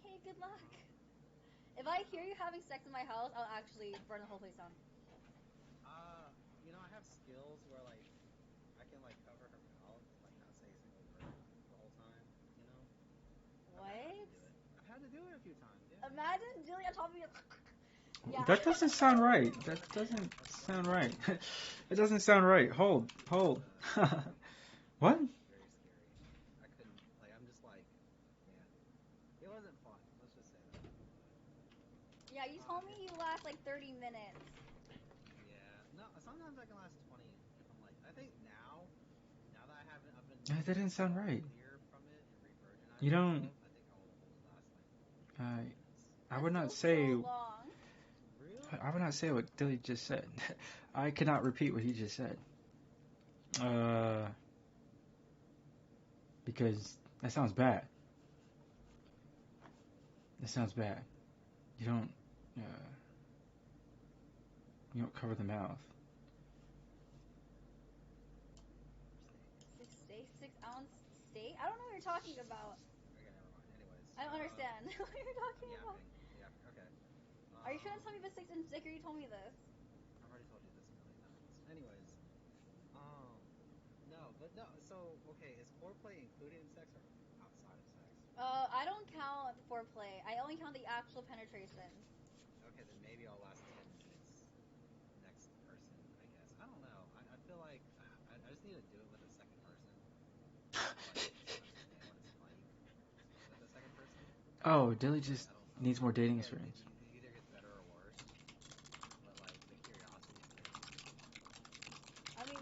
Okay, good luck. If I hear you having sex in my house, I'll actually burn the whole place down. I have skills where, like, I can, like, cover her mouth, like, not say a single word the whole time, you know? What? I've had to do it a few times, yeah. Imagine Dilly on top of you. Yeah. That doesn't sound right. That doesn't sound right. It doesn't sound right. Hold. What? Very scary. I couldn't, like, I'm just like, man. It wasn't fun. Let's just say that. Yeah, you told me you last like 30 minutes. Yeah. No, sometimes I can last 20 if I'm like, I think now that I've been That didn't sound right. clear from it and re-virginize You don't. myself, I think I will only last like I would not say. So long. I would not say what Dilly just said. I cannot repeat what he just said. Because that sounds bad. That sounds bad. You don't cover the mouth. 6-ounce steak? I don't know what you're talking about. Okay, never mind. Anyways. I don't understand what you're talking I'm about. yapping. Okay. Are you trying to tell me the 6-inch steak, or you told me this? I've already told you this a million times. Anyways. No, but no, so, okay, is foreplay included in sex or outside of sex? I don't count the foreplay. I only count the actual penetration. Okay, then maybe I'll last 10 minutes next person, I guess. I don't know. I feel like I just need to do it with a second person. Like, understand what it's like with a second person. Oh, Dilly Like, just I don't know. needs more dating Like, experience. it either gets better or worse. But, like, the curiosity is there. I mean,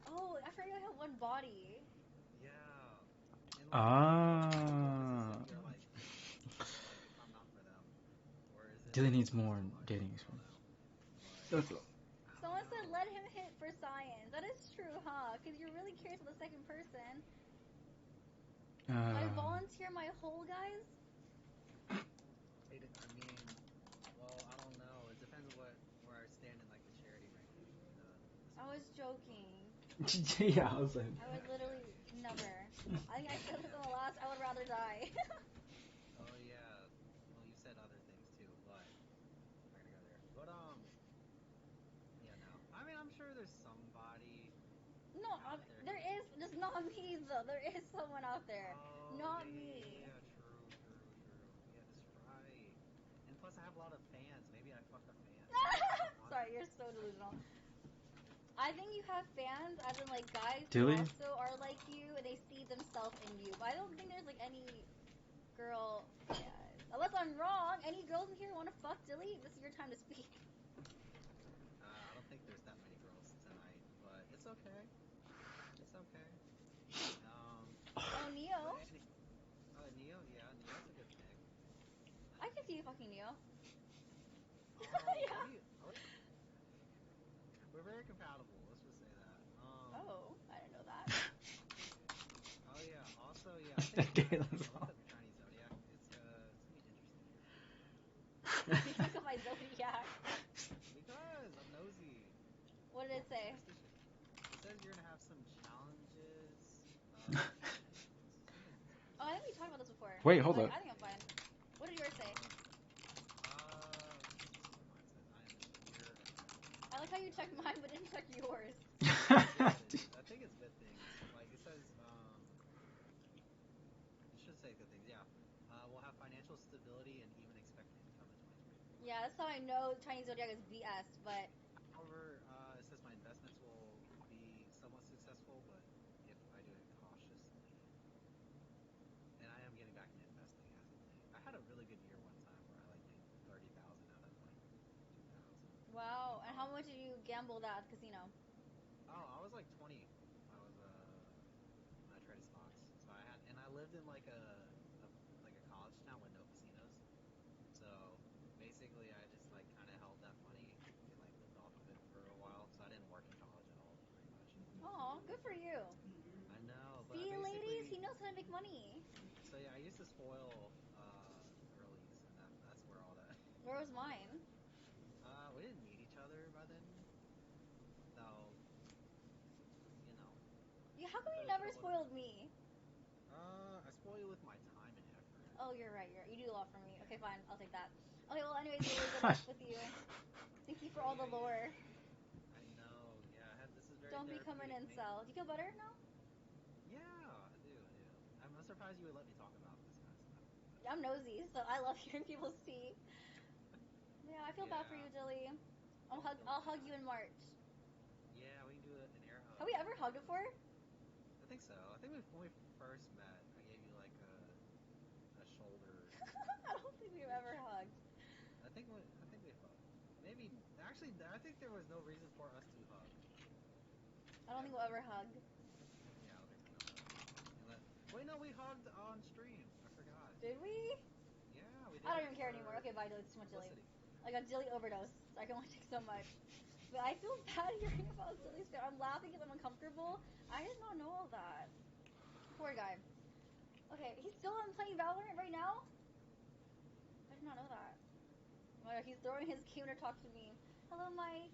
oh, I forgot I have one body. Yeah. And, like, Ah. you're like, if I'm not for them, or is it Dilly like needs just more too much? dating I don't experience. know. That's all. Someone said let him hit for science. That is true, huh? Because you're really curious about the second person. Do I volunteer my hole, guys? I mean, well, I don't know. It depends on where I stand in like the charity ranking. I was joking. Yeah, I was like. I would literally never. I think I said this in the last. I would rather die. Oh yeah. Well, you said other things too, but I'm not gonna go there. But yeah, no. I mean, I'm sure there's somebody. No, there is. Just not me though. There is someone out there. Oh, Not yeah, me. true. Yeah, that's right. And plus, I have a lot of fans. Maybe I fuck a fan. Sorry, you're so delusional. I think you have fans, as in like guys Dilly? who also are like you, and they see themselves in you. But I don't think there's like any girl fans. Unless I'm wrong. Any girls in here want to fuck Dilly? This is your time to speak. I don't think there's that many girls tonight, but it's okay. It's okay. Oh, Neo. Neo, yeah, Neo's a good pick. I can see you fucking Neo. Yeah. We're very compatible. Let's just say that. Oh, I didn't know that. Oh yeah. Also, yeah. I think I looked up your Chinese zodiac. It's gonna be interesting year for you. You look at my zodiac. Because I'm nosy. What did it say? It says you're gonna have some challenges. Oh, I think we talked about this before. Wait, hold up. I think I'm fine. What did yours say? I like how you checked mine but didn't check yours. I think it's good things. Like it says, it should say good things. Yeah, we'll have financial stability and even expected income in 2023. Yeah, that's how I know Chinese zodiac is BS. But however, it says my investments will be somewhat successful, but if I do it cautiously, and I am getting back into investing as of late. I had a really good year one time where I like made 30,000 out of like 2,000. Wow, and how much did you gamble that at the casino? Oh, I was like 20. I was when I traded stocks. So I lived in like a college town with no casinos. So basically, I just like kind of held that money and like lived off of it for a while. So I didn't work in college at all, pretty much. Oh, good for you. I know, but see, ladies, he knows how to make money. So yeah, I used to spoil girlies, and that's where all that. Where was mine? We didn't meet each other by then. So, you know. Yeah, how come you never spoiled me? I spoil you with my time and effort. Oh, you're right. You do a lot for me. Okay, fine. I'll take that. Okay, well, anyways, really good luck with you. Thank you for all the lore. I know. Yeah, this is very. Don't become an incel. Do you feel better now? Yeah, I do. I'm surprised you would let me talk about this kind of stuff. I'm nosy, so I love hearing people speak. Yeah, I feel bad for you, Dilly. I'll hug you in March. Yeah, we can do an air hug. Have we ever hugged before? I think so. I think when we first met, I gave you like a shoulder. I don't think we've ever hugged. I think we hugged. Maybe actually, I think there was no reason for us to hug. I don't think we'll ever hug. Yeah, I don't think so. Wait, no, we hugged on stream. I forgot. Did we? Yeah, we did. I don't even care anymore. Okay, bye, Dilly. Too much Dilly. I got Dilly overdose. So I can only take so much. But I feel bad hearing about Dilly's story. I'm laughing because I'm uncomfortable. I did not know all that. Poor guy. Okay, he's still playing Valorant right now? I did not know that. Oh my god, he's throwing his counter talk to me. Hello, Mike.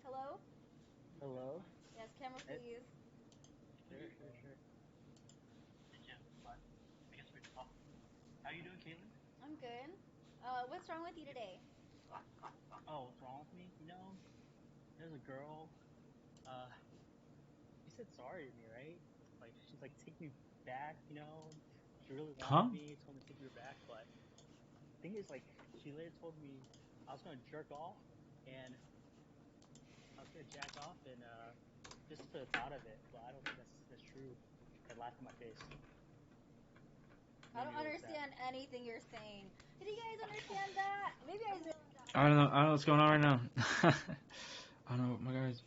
Hello? Hello? Yes, can door, please. Sure. The gym, but I guess we're talking. How you doing, Caitlin? I'm good. What's wrong with you today? Oh, what's wrong with me? There's a girl. She said sorry to me, right? Like she's like, take me back. She really Huh? wanted me, told me to take her back, but the thing is, like, she later told me I was gonna jerk off, and I was gonna jack off, and just the thought of it. But I don't think that's true. That laughed in my face. I Made don't me really sad. understand anything you're saying. Did you guys understand that? Maybe I zoned out. I don't know. I don't know what's going on right now. I don't know, my guys.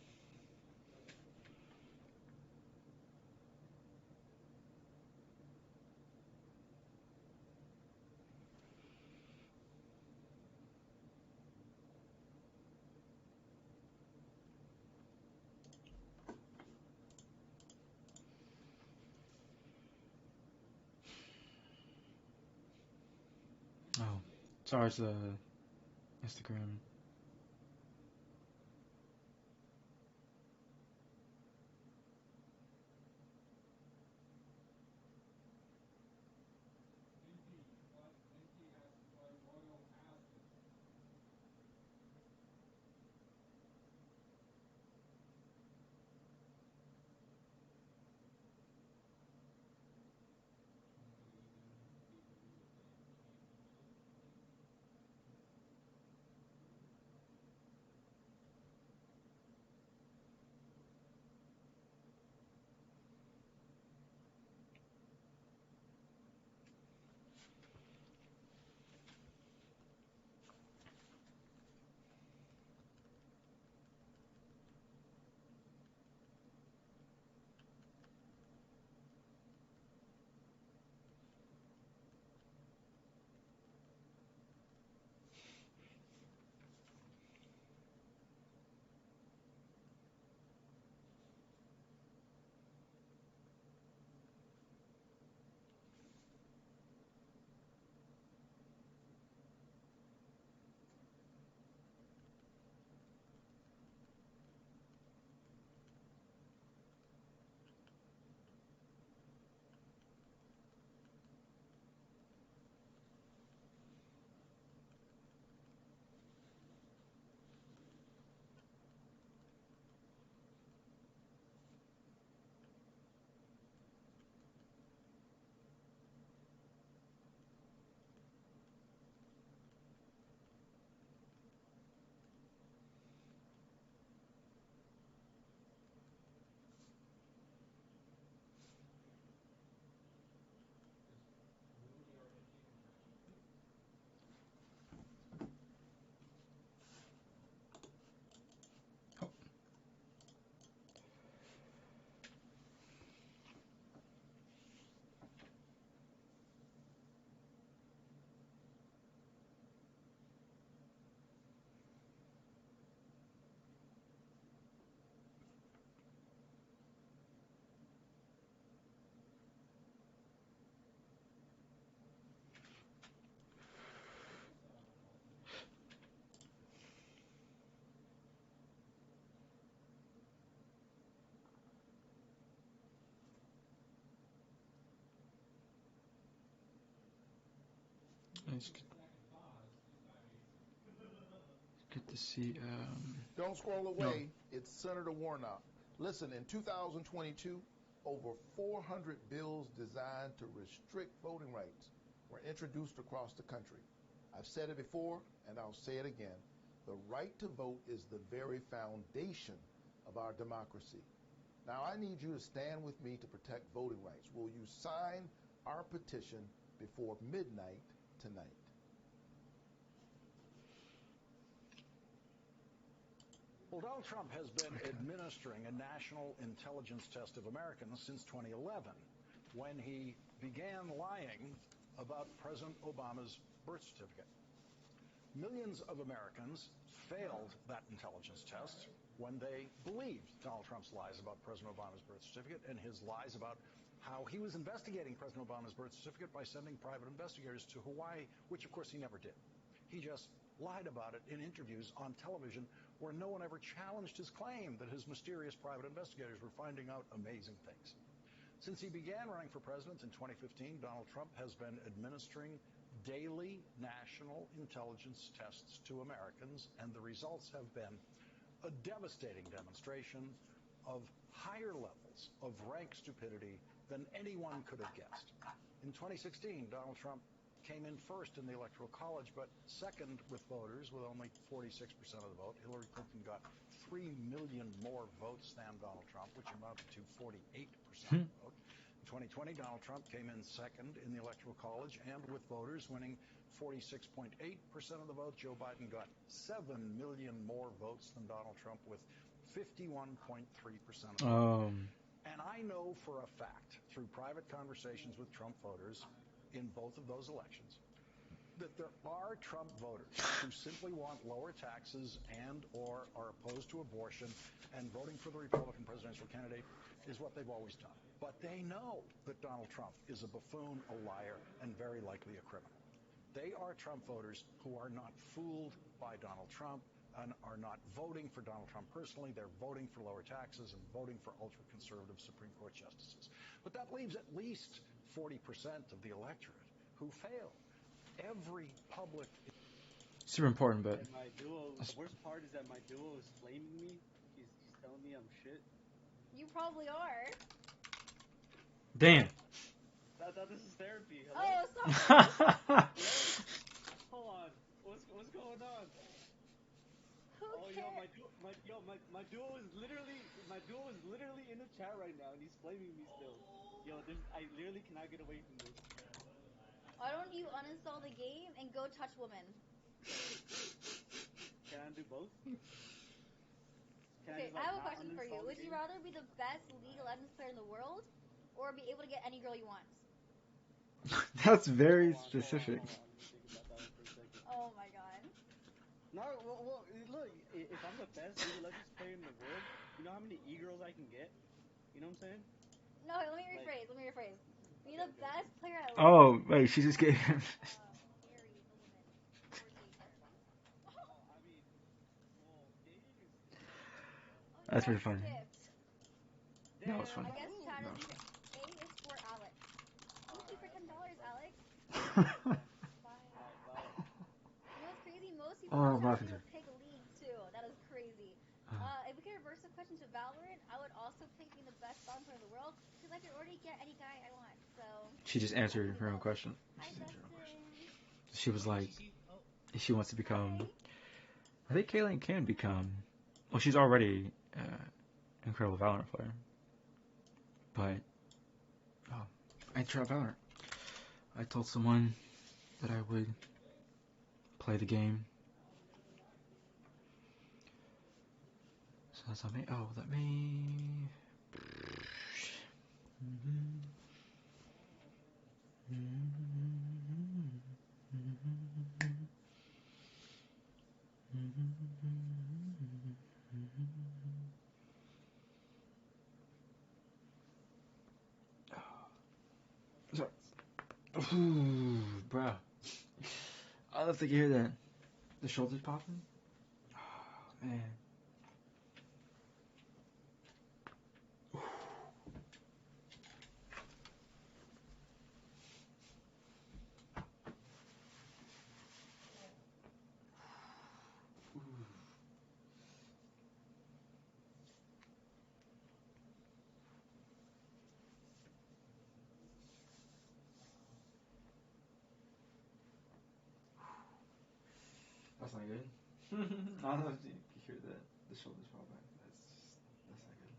Oh, sorry, it's the Instagram. It's good to see. Don't scroll away. It's Senator Warnock. Listen, in 2022, over 400 bills designed to restrict voting rights were introduced across the country. I've said it before, and I'll say it again. The right to vote is the very foundation of our democracy. Now, I need you to stand with me to protect voting rights. Will you sign our petition before midnight tonight? Well, Donald Trump has been administering a national intelligence test of Americans since 2011, when he began lying about President Obama's birth certificate. Millions of Americans failed that intelligence test when they believed Donald Trump's lies about President Obama's birth certificate and his lies about how he was investigating President Obama's birth certificate by sending private investigators to Hawaii, which of course he never did. He just lied about it in interviews on television where no one ever challenged his claim that his mysterious private investigators were finding out amazing things. Since he began running for president in 2015, Donald Trump has been administering daily national intelligence tests to Americans, and the results have been a devastating demonstration of higher levels of rank stupidity than anyone could have guessed. In 2016, Donald Trump came in first in the Electoral College, but second with voters with only 46% of the vote. Hillary Clinton got 3 million more votes than Donald Trump, which amounted to 48% of the vote. In 2020, Donald Trump came in second in the Electoral College, and with voters winning 46.8% of the vote, Joe Biden got 7 million more votes than Donald Trump with 51.3% of the vote. And I know for a fact, through private conversations with Trump voters in both of those elections, that there are Trump voters who simply want lower taxes and or are opposed to abortion, and voting for the Republican presidential candidate is what they've always done. But they know that Donald Trump is a buffoon, a liar, and very likely a criminal. They are Trump voters who are not fooled by Donald Trump and are not voting for Donald Trump personally. They're voting for lower taxes and voting for ultra-conservative Supreme Court justices. But that leaves at least 40% of the electorate who fail. Every public... Super important, but... And my duo, the worst part is that my duo is flaming me. He's telling me I'm shit. You probably are. Damn. I thought this is therapy. Hello? Oh, stop. Hold on. What's going on? Who cares? My duo is literally in the chat right now, and he's flaming me still. Yo, I literally cannot get away from this. Why don't you uninstall the game and go touch women? Can I do both? Okay, I have a question for you. Would you rather be the best League of Legends player in the world, or be able to get any girl you want? That's very specific. Hold on. Let me think about that one for a second. Oh my god. No, well, look, if I'm the best League of Legends player in the world, you know how many e-girls I can get? You know what I'm saying? No, let me rephrase. Be the best player at League. Oh, wait, she just gave him... Marry the woman. Or date her. I mean, well, dating is That's pretty funny. Damn, That was funny. I guess chat is A is for Alex. Thank you for $10, Alex. Bye. You know what's crazy? Most people Oh, in I'm chat laughing. will pick League too. That is crazy. If we could reverse the question to Valorant, I would also pick being the best Valorant player in the world because I could already get any guy I want. So She just answered her own question. Hi, Dustin. She was like, she wants to become... I think Kaylin can become... Well, she's already an incredible Valorant player. But... Oh, I tried Valorant. I told someone that I would play the game. So that's on me. Oh, let me... Sorry. Ooh, bro. I love to hear that. The shoulders popping? Oh, man. That's not good. I don't know if you hear that. The shoulders popping. That's not good.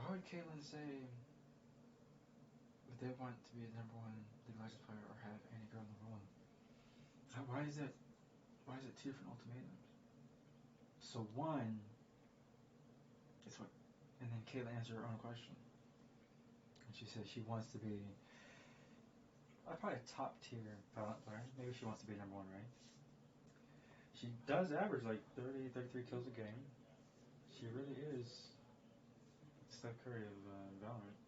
Why would Caitlyn say if they want to be the number one League of Legends player or have any girl in the world? Why is it two different ultimatums? So one, it's what, and then Kayla answered her own question, and she said she wants to be probably a top tier Valorant player. Maybe she wants to be number one, right? She does average like 30, 33 kills a game. She really is Steph Curry of Valorant.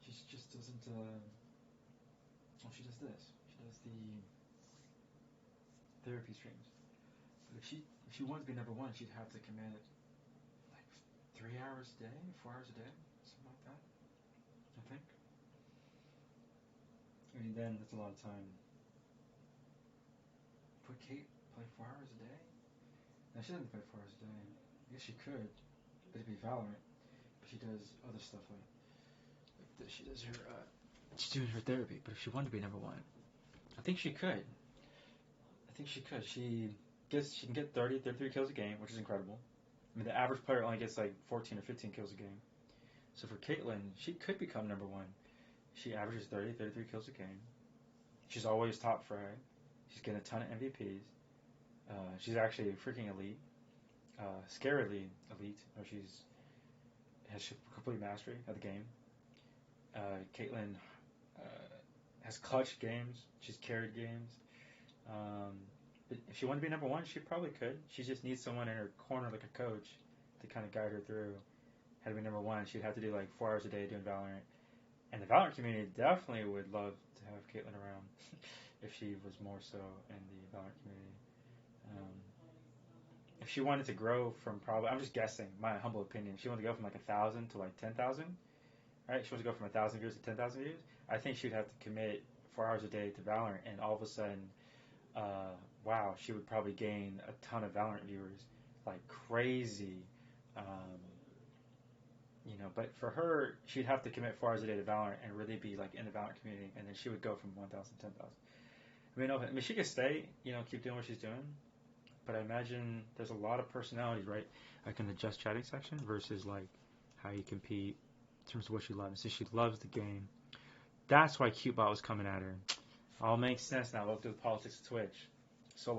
She just doesn't. Well, she does this. She does the therapy streams. But if she wanted to be number one, she'd have to commit like 3 hours a day, 4 hours a day, something like that. I think. I mean, then that's a lot of time. Would Kate play 4 hours a day? No, she doesn't play 4 hours a day. I guess she could. It'd be Valorant, but she does other stuff like she does her. She's doing her therapy. But if she wanted to be number one, I think she could. I think she could. She can get 30, 33 kills a game, which is incredible. I mean, the average player only gets like 14 or 15 kills a game. So for Caitlyn, she could become number one. She averages 30, 33 kills a game. She's always top frag. She's getting a ton of MVPs. She's actually freaking elite. Scarily elite. She's has complete mastery of the game. Caitlyn has clutched games. She's carried games. But if she wanted to be number one, she probably could. She just needs someone in her corner, like a coach, to kind of guide her through how to be number one. She'd have to do like 4 hours a day doing Valorant. And the Valorant community definitely would love to have Caitlyn around if she was more so in the Valorant community. If she wanted to grow from probably, I'm just guessing, my humble opinion, if she wanted to go from like 1,000 to like 10,000, right? She wants to go from 1,000 views to 10,000 views. I think she'd have to commit 4 hours a day to Valorant, and all of a sudden, wow, she would probably gain a ton of Valorant viewers, like crazy. But for her, she'd have to commit 4 hours a day to Valorant and really be like in the Valorant community, and then she would go from 1,000 to 10,000. I mean, she could stay, keep doing what she's doing, but I imagine there's a lot of personalities, right? Like in the just chatting section versus like how you compete in terms of what she loves. So she loves the game. That's why CuteBot was coming at her. All makes sense now. Look through the politics of Twitch. So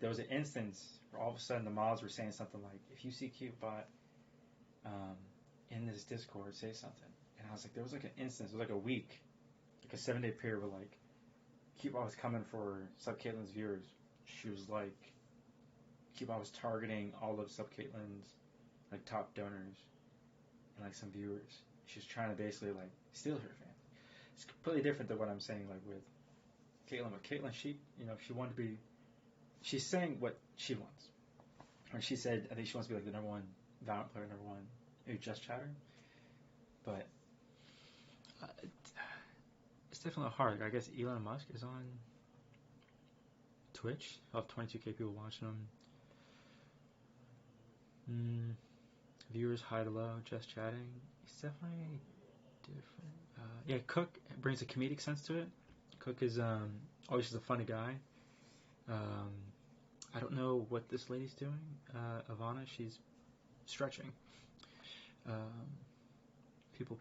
there was an instance where all of a sudden the mods were saying something like, if you see CuteBot in this Discord, say something. And I was like, there was like an instance, it was like a week, like a 7-day period where like CuteBot was coming for Sub Caitlin's viewers. She was like, CuteBot was targeting all of Sub Caitlin's like top donors and like some viewers. She was trying to basically like steal her fans. It's completely different than what I'm saying like with Caitlyn. But Caitlyn, she wanted to be, she's saying what she wants. When she said, I think she wants to be like the number one Valorant player, number one just chatter. But it's definitely hard. I guess Elon Musk is on Twitch. I'll have 22K people watching him. Viewers high to low, just chatting. It's definitely different. Cook brings a comedic sense to it. Cook is always just a funny guy. I don't know what this lady's doing. Ivana, she's stretching. People.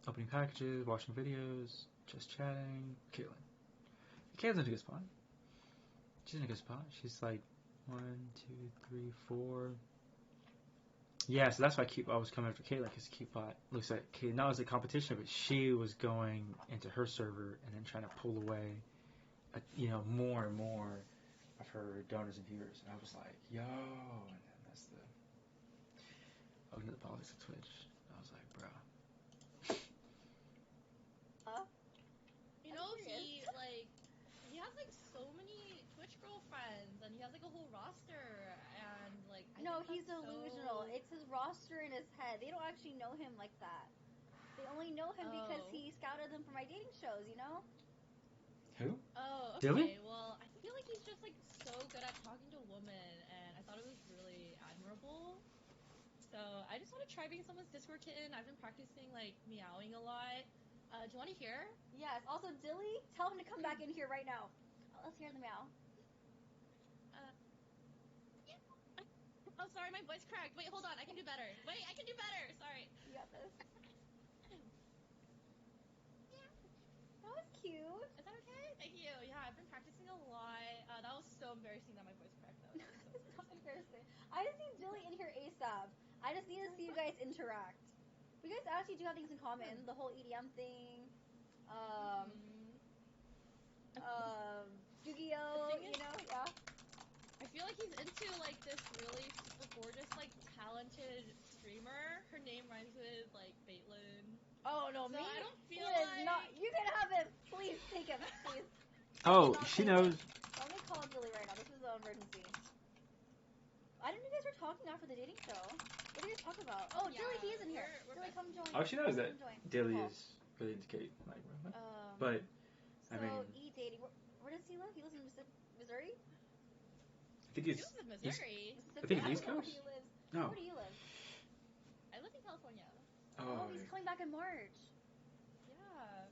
Opening packages, watching videos, just chatting. Caitlin's in a good spot. She's in a good spot. She's like 1, 2, 3, 4. Yeah, so that's why I was coming after Caitlyn, because CuteBot looks like not as a competition, but she was going into her server and then trying to pull away, more and more of her donors and viewers. And I was like, yo, and then that's the politics of Twitch. I was like, bro. He has like so many Twitch girlfriends, and he has like a whole roster, and like he's delusional. It's his roster in his head. They don't actually know him like that. They only know him because he scouted them for my dating shows, Who? Oh, okay. Dilly? Well, I feel like he's just like so good at talking to women, and I thought it was really admirable. So I just want to try being someone's Discord kitten. I've been practicing like meowing a lot. Do you want to hear? Yes. Also, Dilly, tell him to come back in here right now. Let's hear the meow. Oh, sorry, my voice cracked. Wait, hold on. I can do better. Sorry. You got this. That was cute. Is that okay? Thank you. Yeah, I've been practicing a lot. That was so embarrassing that my voice cracked out. That was so It's not embarrassing. embarrassing. I just need Dilly in here ASAP. I just need to see you guys interact. We guys actually do have things in common. The whole EDM thing. Yu-Gi-Oh, The thing is, yeah. I feel like he's into like this really super gorgeous, like talented streamer. Her name rhymes with like Baitlin. Oh no, So me? I don't feel It is like not. You can have him. Please take him, please. Oh, she knows. Let me call Dilly right now. This is an emergency. I didn't know you guys were talking after the dating show. What did you guys talk about? Oh, yeah, Dilly, he's in here. we're Dilly, come join. Oh, she knows that Come join. Dilly Cool. is really into Kate. Like, but So, I mean, dating. Where does he live? He lives in Missouri? I think He he's. lives in Missouri. I think he's East Where Coast. he lives. No. Where do you live? I live in California. Oh, he's coming back in March. Yeah.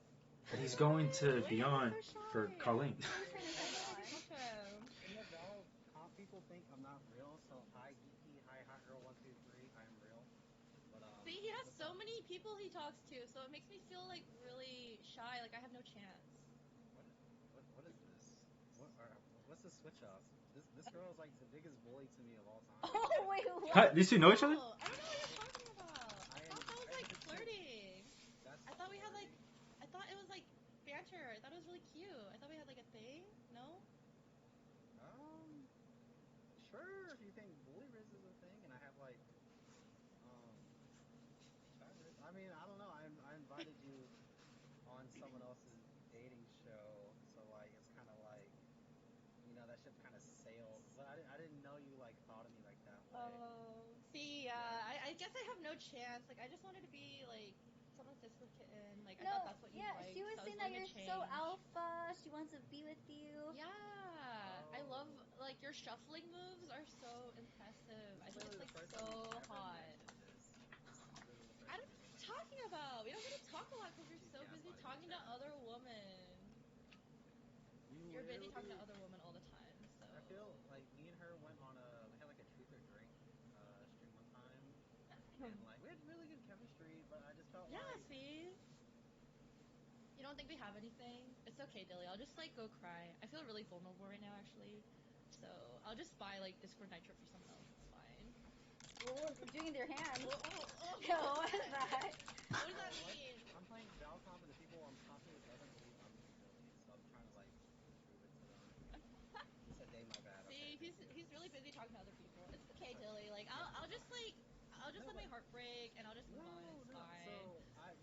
But he's going to Beyond for Colleen. In the Val comp, people think I'm not real, so hi geeky, hi hot girl 123, I am real. But See, he has so many people he talks to, so it makes me feel like really shy, like I have no chance. What is this? What's the switch up? This girl is like the biggest bully to me of all time. Oh wait, what? Huh, these two know each other? I don't know what you're talking about. I thought that was like flirting. I thought we had like, I thought it was like banter. I thought it was really cute. I thought we had like a thing. No? Sure, if you think bully riz is a thing, and I have like, chat riz. I mean, I don't know. I invited you on someone else's dating show, so like it's kind of like, that ship kind of sailed. But I didn't know you like thought of me like that way. Oh, see, I guess I have no chance. Like I just wanted to be like someone's Discord kitten. Like I thought that's what you liked. She was so saying that you're so alpha. She wants to be with you. Yeah, I love like your shuffling moves are so impressive. I think it's like so hot. I don't know what you're talking about. We don't get to talk a lot because you're so busy talking to other women. You're busy talking to other women all the time. So I feel like me and her we had like a truth or drink stream one time, and like we had really good chemistry, but I just felt like. See. You don't think we have anything? It's okay, Dilly. I'll just like go cry. I feel really vulnerable right now, actually. So I'll just buy like Discord Nitro for someone else. It's fine. Well, we're doing their hands. Yo, what is that? What does that mean? I'm playing Valcom and the people I'm talking to doesn't believe I'm Dilly, so I'm trying to like prove it to them. He said, "Day, my bad." See, okay, he's really busy talking to other people. It's okay, Dilly. Like I'll just let my heart break and I'll just move on. It's fine. So I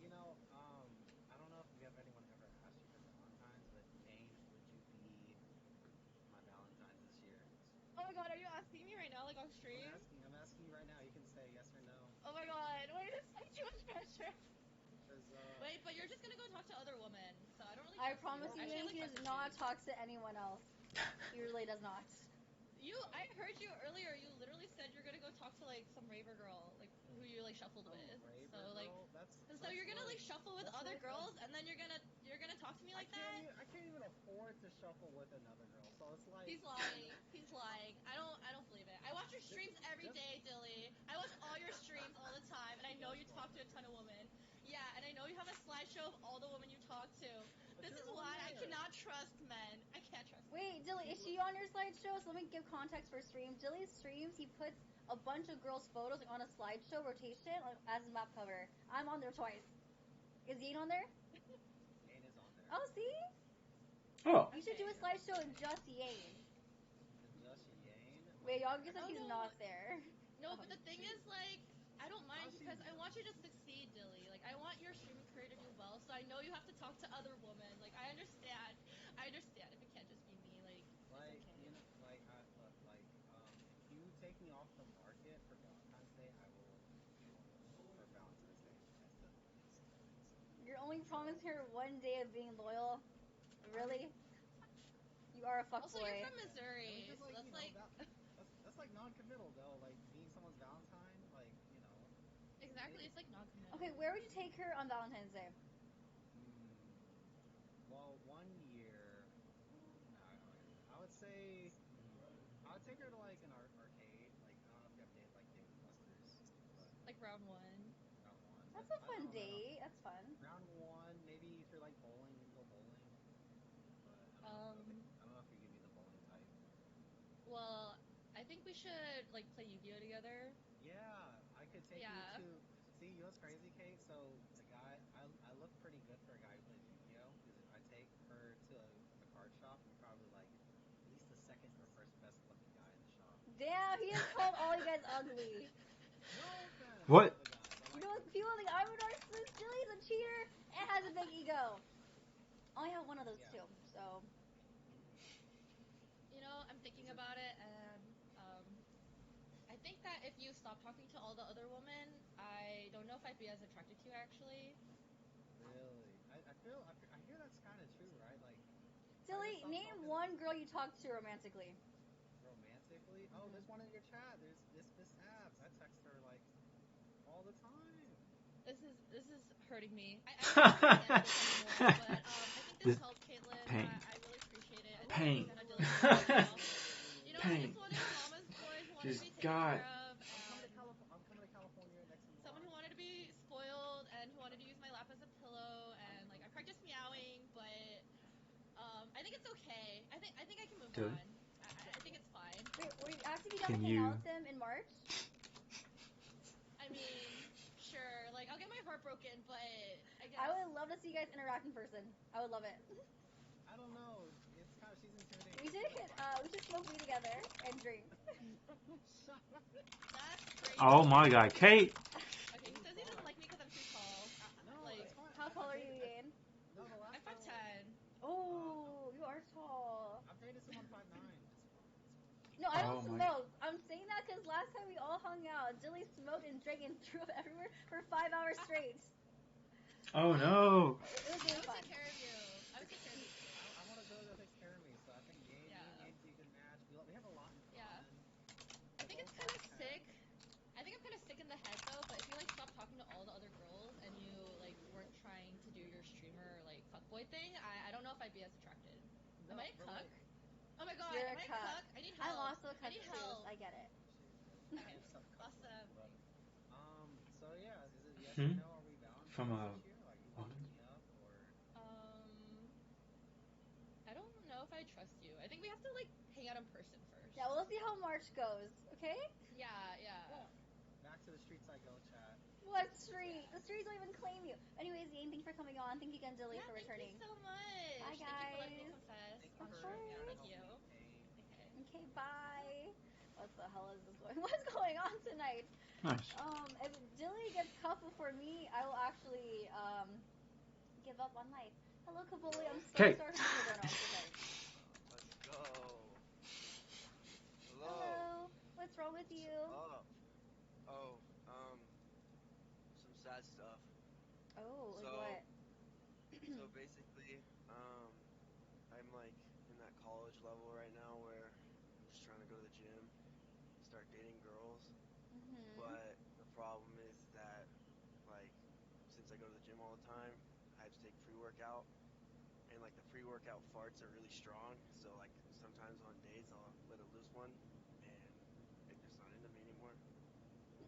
don't know if you have anyone ever asked you for Valentine's, but Dane, would you be my Valentine's this year? Oh my god, are you asking me right now, like on stream? I'm asking you right now. You can say yes or no. Oh my god, wait, it's like too much pressure. Wait, but you're just gonna go talk to other women, so I don't really. I promise you, he does not talk to anyone else. He really does not. I heard you earlier. You literally said you're gonna go talk to like some raver girl, like who you like shuffled with. So like, so you're gonna like shuffle with other girls, and then you're gonna talk to me like that. I can't even afford to shuffle with another girl, so it's like. He's lying. He's lying. I don't believe it. I watch your streams every day, Dilly. I watch all your streams all the time, and I know you talk to a ton of women. Yeah, and I know you have a slideshow of all the women you talk to. This is why I cannot trust men. I can't trust men. Wait, Dilly, is she on your slideshow? So let me give context for stream. Dilly's streams, he puts a bunch of girls' photos on a slideshow rotation as a map cover. I'm on there twice. Is Yane on there? Yane is on there. Oh, see? Oh. You should do a slideshow in just Yane. Just Yane? Wait, y'all said he's not there. No, but the thing is, like, I don't mind because I want you to succeed, Dilly. Like, I want your streaming career to do well, so I know you have to talk to other women. Like, I understand. If it can't just be me, like, like it's okay. you know, if you take me off the market for Valentine's Day, I will for Valentine's Day as the least. You're only promised her one day of being loyal. Really? You are a fuckboy. Also, you're from Missouri, Just so like, that's like non-committal though. Like being someone's Valentine, like Exactly, it's like non-committal. Okay, where would you take her on Valentine's Day? Well, one year, I would say, I would take her to like an arcade. Like I don't know if you have dated like Dave and Buster's, but like round one. That's a fun date. That's fun. Round one, maybe if you're like bowling, maybe go bowling. But I don't know if you give me the bowling type. should like play Yu-Gi-Oh together. Yeah, I could take you Yeah. to. See, you know what's crazy, Kate? So the guy, I look pretty good for a guy who plays Yu-Gi-Oh. Because if I take her to a card shop, I'm probably like at least the second or first best looking guy in the shop. Damn, he just called all you guys ugly. No offense What? to the guys. I You like know what? them. People think I'm a narcissist. Jilly's a cheater and has a big ego. I only have one of those Yeah. two, so. You know, I'm thinking about it, and I think that if you stop talking to all the other women, I don't know if I'd be as attracted to you actually. Really, I hear that's kind of true, right? Like, if I just Jilly, stop name talking one girl you talk to romantically. romantically. Oh, there's one in your chat. There's this Miss Abs. I text her like all the time. This is hurting me. I don't understand this anymore, but I think this helped, Caitlin. Pain. I really appreciate it. I Pain. think you kind of did it well. You know, I Pain. just wanted a mama's boy who wanted to Just be taken God. care of, I'm coming to and California next month. someone who wanted to be spoiled and who wanted to use my lap as a pillow, and like I practiced meowing, but I think it's okay. I think I can move Dude. on. I think it's fine. Wait, will you actually be down Can to hang you- out with him in March? I mean, sure. Like I'll get my heart broken, but I guess I would love to see you guys interact in person. I would love it. I don't know. It's kind of she's intimidating. We should smoke weed together and drink. that's crazy. Oh my God, Kate. Okay, he says he doesn't like me because I'm too tall. No, Like, it's fine. How tall are you, Ian? No, the last I'm 5'10". Oh, you are tall. I've dated someone 5'9". It's fine. No, I don't Oh my- smoke. I'm saying that because last time we all hung out, Jilly smoked and drank and threw up everywhere for 5 hours straight. Oh no. It was I really would fun. take care of you. I would take care of you too. I want a girl that takes care of me, so I think me and Yane's a good match. We have a lot in common. I think it's kind of sick. I think I'm kind of sick in the head though. But if you like stop talking to all the other girls and you like weren't trying to do your streamer like fuckboy thing, I don't know if I'd be as attracted. Am I a cuck? Like, Oh my god, You're am a I a cuck. cuck? I need help. I'm also a I cuck need too, help. so I get it. Okay, awesome. But, so yeah, is it yes Hmm? or no? Are we Valentine's From a this year? Like, you want to woman? meet up or? I don't know if I trust you. I think we have to like hang out in person first. Yeah, we'll see how March goes, okay? Yeah. Back to the streets I go, chat. What street? The streets don't even claim you. Anyways, Yane, thanks for coming on. Thank you again, Jilly, for returning. Thank you so much. Bye, Thank you for letting me guys. confess. Thank you Of for course. Thank you. Okay. Okay, bye. What the hell is this going? What's going on tonight? Nice. If Jilly gets cuffed before me, I will actually give up on life. Hello, Kabuli. I'm so Okay. sorry for being a donut. I'm so sorry. Let's go. Hello. Hello. What's wrong with you? Oh, some sad stuff. Oh, like So, what? so basically, I'm like in that college level right now where I'm just trying to go to the gym, start dating girls. But the problem is that, like, since I go to the gym all the time, I have to take pre-workout, and like the pre-workout farts are really strong. So like sometimes on dates I'll let a loose one, and they're just not into me anymore.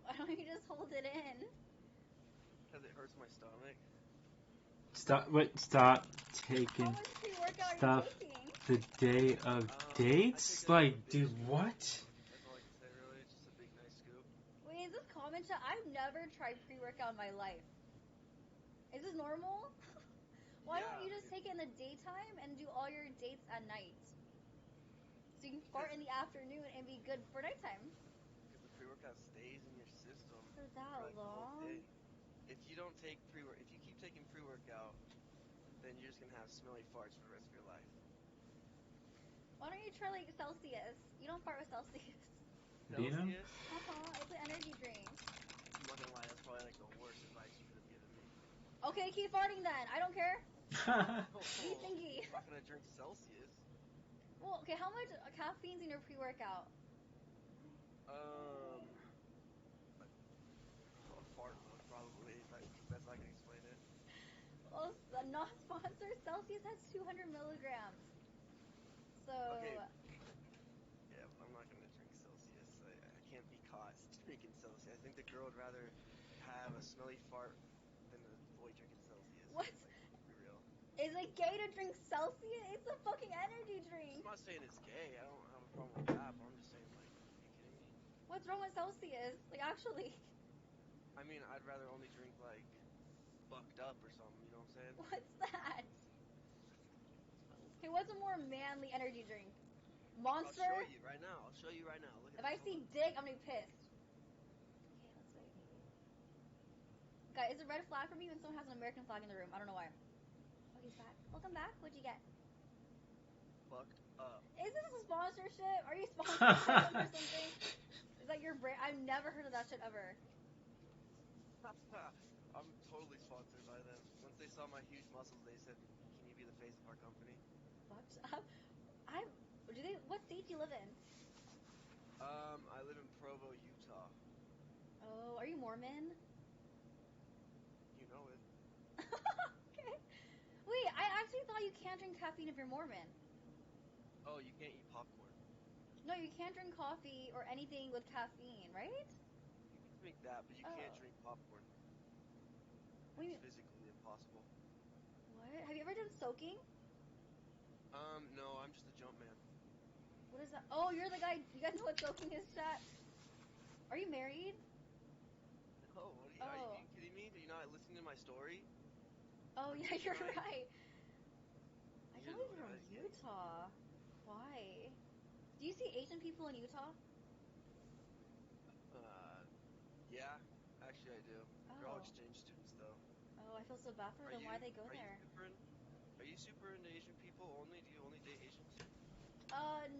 Why don't you just hold it in? Because it hurts my stomach. Stop taking How much pre-workout stuff are you taking? the day of dates? Like, dude, what? That's all I can say, really. It's just a big, nice scoop. Wait, is this comment chat? I've never tried pre-workout in my life. Is this normal? Why don't you just take it in the daytime and do all your dates at night? So you can fart in the afternoon and be good for nighttime. Because the pre-workout stays in your system For for that like the whole long? day. If you don't take if you keep taking pre-workout, then you're just gonna have smelly farts for the rest of your life. Why don't you try like Celsius? You don't fart with Celsius. Vino? It's an energy drink. I'm not gonna lie, that's probably like the worst advice you could have given me. Okay, keep farting then. I don't care. Be thinky. I'm not gonna drink Celsius. Well, okay, how much caffeine's in your pre-workout? A fart load probably. That's the best I can explain it. Well, not sponsored. Celsius has 200 milligrams. So. Okay. Yeah, but I'm not gonna drink Celsius. I can't be caught drinking Celsius. I think the girl would rather have a smelly fart than a boy drinking Celsius. What? Like, let's be real. Is it gay to drink Celsius? It's a fucking energy drink. I'm not saying it's gay. I don't have a problem with that, but I'm just saying, like, are you kidding me? 21 Celsius. Like, actually. I mean, I'd rather only drink like bucked up or something. You know what I'm saying? What's that? Okay, what's a more manly energy drink? Monster? I'll show you right now. I'll show you right now. Look at If I this. see dick, I'm gonna be pissed. Okay, let's see. Guys, it's a red flag for me when someone has an American flag in the room. I don't know why. Oh, he's back. Welcome back. What'd you get? Bucked up. Is this a sponsorship? Are you sponsoring them or something? Is that your brand? I've never heard of that shit ever. I'm totally sponsored by them. Once they saw my huge muscles, they said, "Can you be the face of our company?" Fucked up. What state do you live in? I live in Provo, Utah. Oh, are you Mormon? You know it. Okay. Wait, I actually thought you can't drink caffeine if you're Mormon. Oh, you can't eat popcorn. No, you can't drink coffee or anything with caffeine, right? You can drink that, but you can't drink popcorn. What do you It's mean? physically impossible. What? Have you ever done soaking? No, I'm just a jump man. What is that? Oh, you're the guy. You guys know what soaking is, chat? Are you married? No, are you being kidding me? Are you not listening to my story? Oh, yeah, you're right. I can't believe you're Are from you kidding? Utah. Why? Do you see Asian people in Utah? Yeah, actually I do. They're all Oh. exchange students though. Oh, I feel so bad for them. Why they go there? Are you super into Asian people only? Do you only date Asians?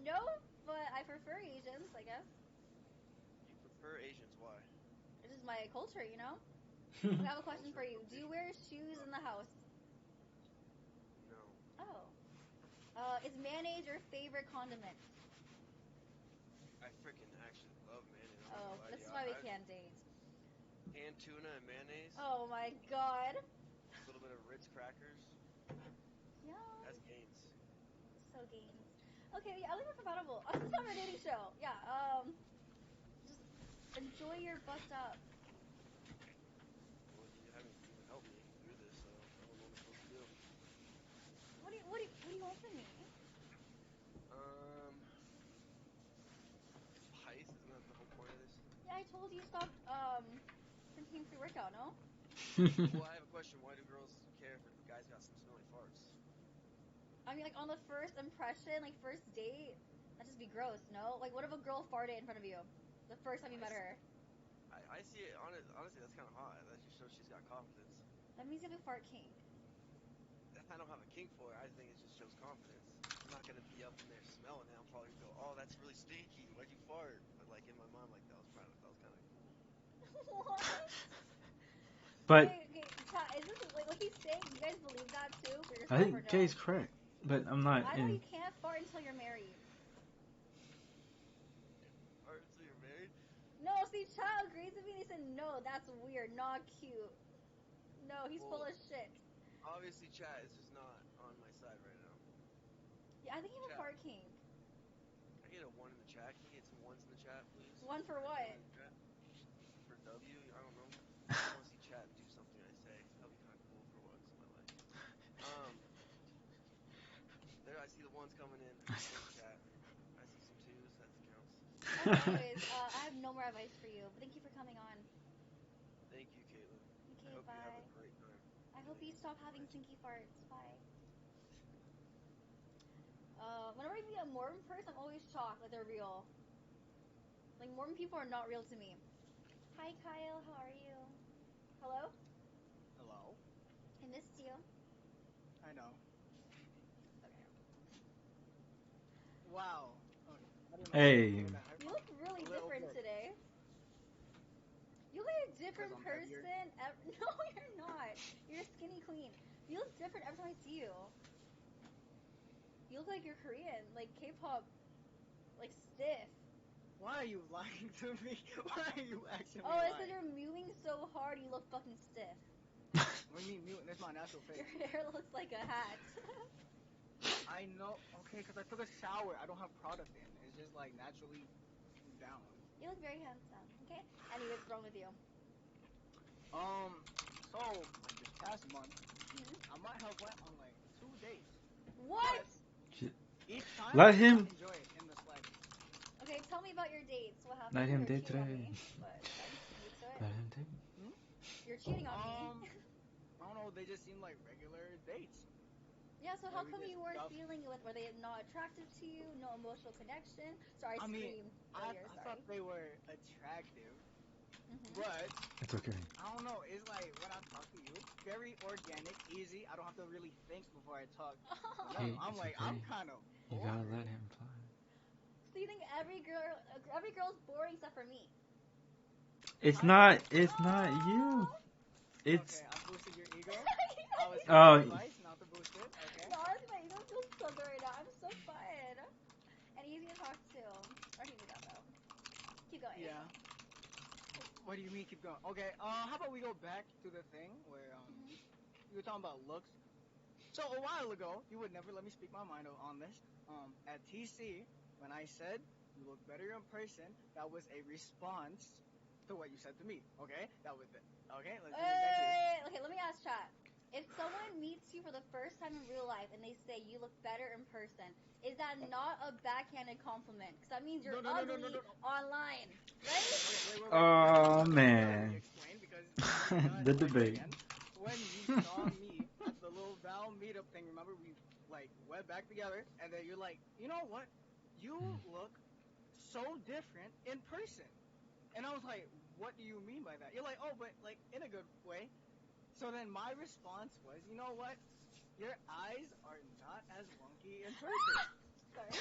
No, but I prefer Asians, I guess. You prefer Asians? Why? This is my culture, you know? I have a question for you. Do you wear shoes in the house? No. Oh. Is mayonnaise your favorite condiment? I freaking actually love mayonnaise. I'm not Oh, gonna lie to this you. is why we can't date. Canned tuna and mayonnaise. Oh my god. A little bit of Ritz crackers. Yeah. That's gains. So gains. Okay, yeah, I think we're compatible. Oh, this is not our dating show. Yeah, just enjoy your bucked up. Well, you haven't even helped me through this, so I don't know what I'm supposed to do. What do you want from me? Spice? Isn't that the whole point of this? Yeah, I told you stop, drinking pre-workout, no? Well, I have a question. Why do girls care if a guy's got some smelly farts? I mean, like, on the first impression, like, first date, that'd just be gross, no? Like, what if a girl farted in front of you? The first time you met her? I see it, honestly, that's kind of hot. That just shows she's got confidence. That means you have a fart kink. I don't have a kink for it. I think it just shows confidence. I'm not gonna be up in there smelling it. I'm probably gonna go, "Oh, that's really stinky. Why'd you fart?" But like in my mind, like that was kind of cool. What? But okay, chat, is this like what he's saying? You guys believe that too for yourself I or think no? Jay's correct, but I'm not I know in. you can't fart until you're married. Fart until you're married? No, see, chat agrees with me. They said no, that's weird, not cute. No, he's full of shit. Obviously, chat is just not on my side right now. Yeah, I think you have a fart kink. Can I get a 1 in the chat? Can you get some 1s in the chat, please? One for what? For W? I don't know. I just want to see chat do something I say. That'll be kind of cool for once in my life. There, I see the 1s coming in. Thanks, chat. I see some 2s. That counts. Anyways, I have no more advice for you, but thank you for coming on. Thank you, Caitlin. Okay, I hope bye. you have a great time. I hope you stop having stinky farts. Bye. Whenever I meet a Mormon person, I'm always shocked that they're real. Like, Mormon people are not real to me. Hi, Kyle. How are you? Hello? Hello? I missed you. I know. Okay. Wow. Okay. I didn't know Hey. You look really different today. You look like a different person. No, you're not. You're a skinny queen. You look different every time I see you. You look like you're Korean, like K-pop, like stiff. Why are you lying to me? Why are you actually lying? Oh, it's because you're mewing so hard you look fucking stiff. What do you mean mewing? That's my natural face. Your hair looks like a hat. I know. Okay, because I took a shower. I don't have product in. It's just like naturally down. You look very handsome. Okay? Anyways, what's wrong with you? So, like this past month, I might have went on like 2 dates. What? Each time Let I him. did not enjoy it in the slightest. Okay, tell me about your dates. What happened? Let him You're date cheating on today. me, but I'm used to it. Let him date. You're cheating on me. I don't know. They just seem like regular dates. Yeah, so how Like, we come did you weren't stuff. feeling it? Were they not attractive to you? No emotional connection? Sorry, I I mean, screamed I earlier, thought sorry. they were attractive, Mm-hmm. but It's okay. I don't know. It's like when I talk to you, very organic, easy. I don't have to really think before I talk. To them. Hey, I'm it's like, okay. I'm kind of. You gotta let him fly. So you think every girl's boring except for me? It's not you. It's Okay, I boosted your ego. I was Oh. giving advice not to boost it. Okay. No, honestly, my ego feels so good right now. I'm so fun. And easy to talk to. Or he knew that though. Keep going. Yeah. What do you mean keep going? Okay, how about we go back to the thing where you were talking about looks. So a while ago, you would never let me speak my mind on this. At TC, when I said you look better in person, that was a response to what you said to me. Okay, that was it. Okay, let's make that clear. Okay, let me ask chat. If someone meets you for the first time in real life and they say you look better in person, is that not a backhanded compliment? Because that means you're ugly online, right? Wait. Oh Let me man. explain because The debate. again, when you saw me at the little Val meetup thing, remember we like went back together, and then you're like, you know what? You look so different in person, and I was like, what do you mean by that? You're like, oh, but like in a good way. So then my response was, you know what? Your eyes are not as wonky in person. Sorry.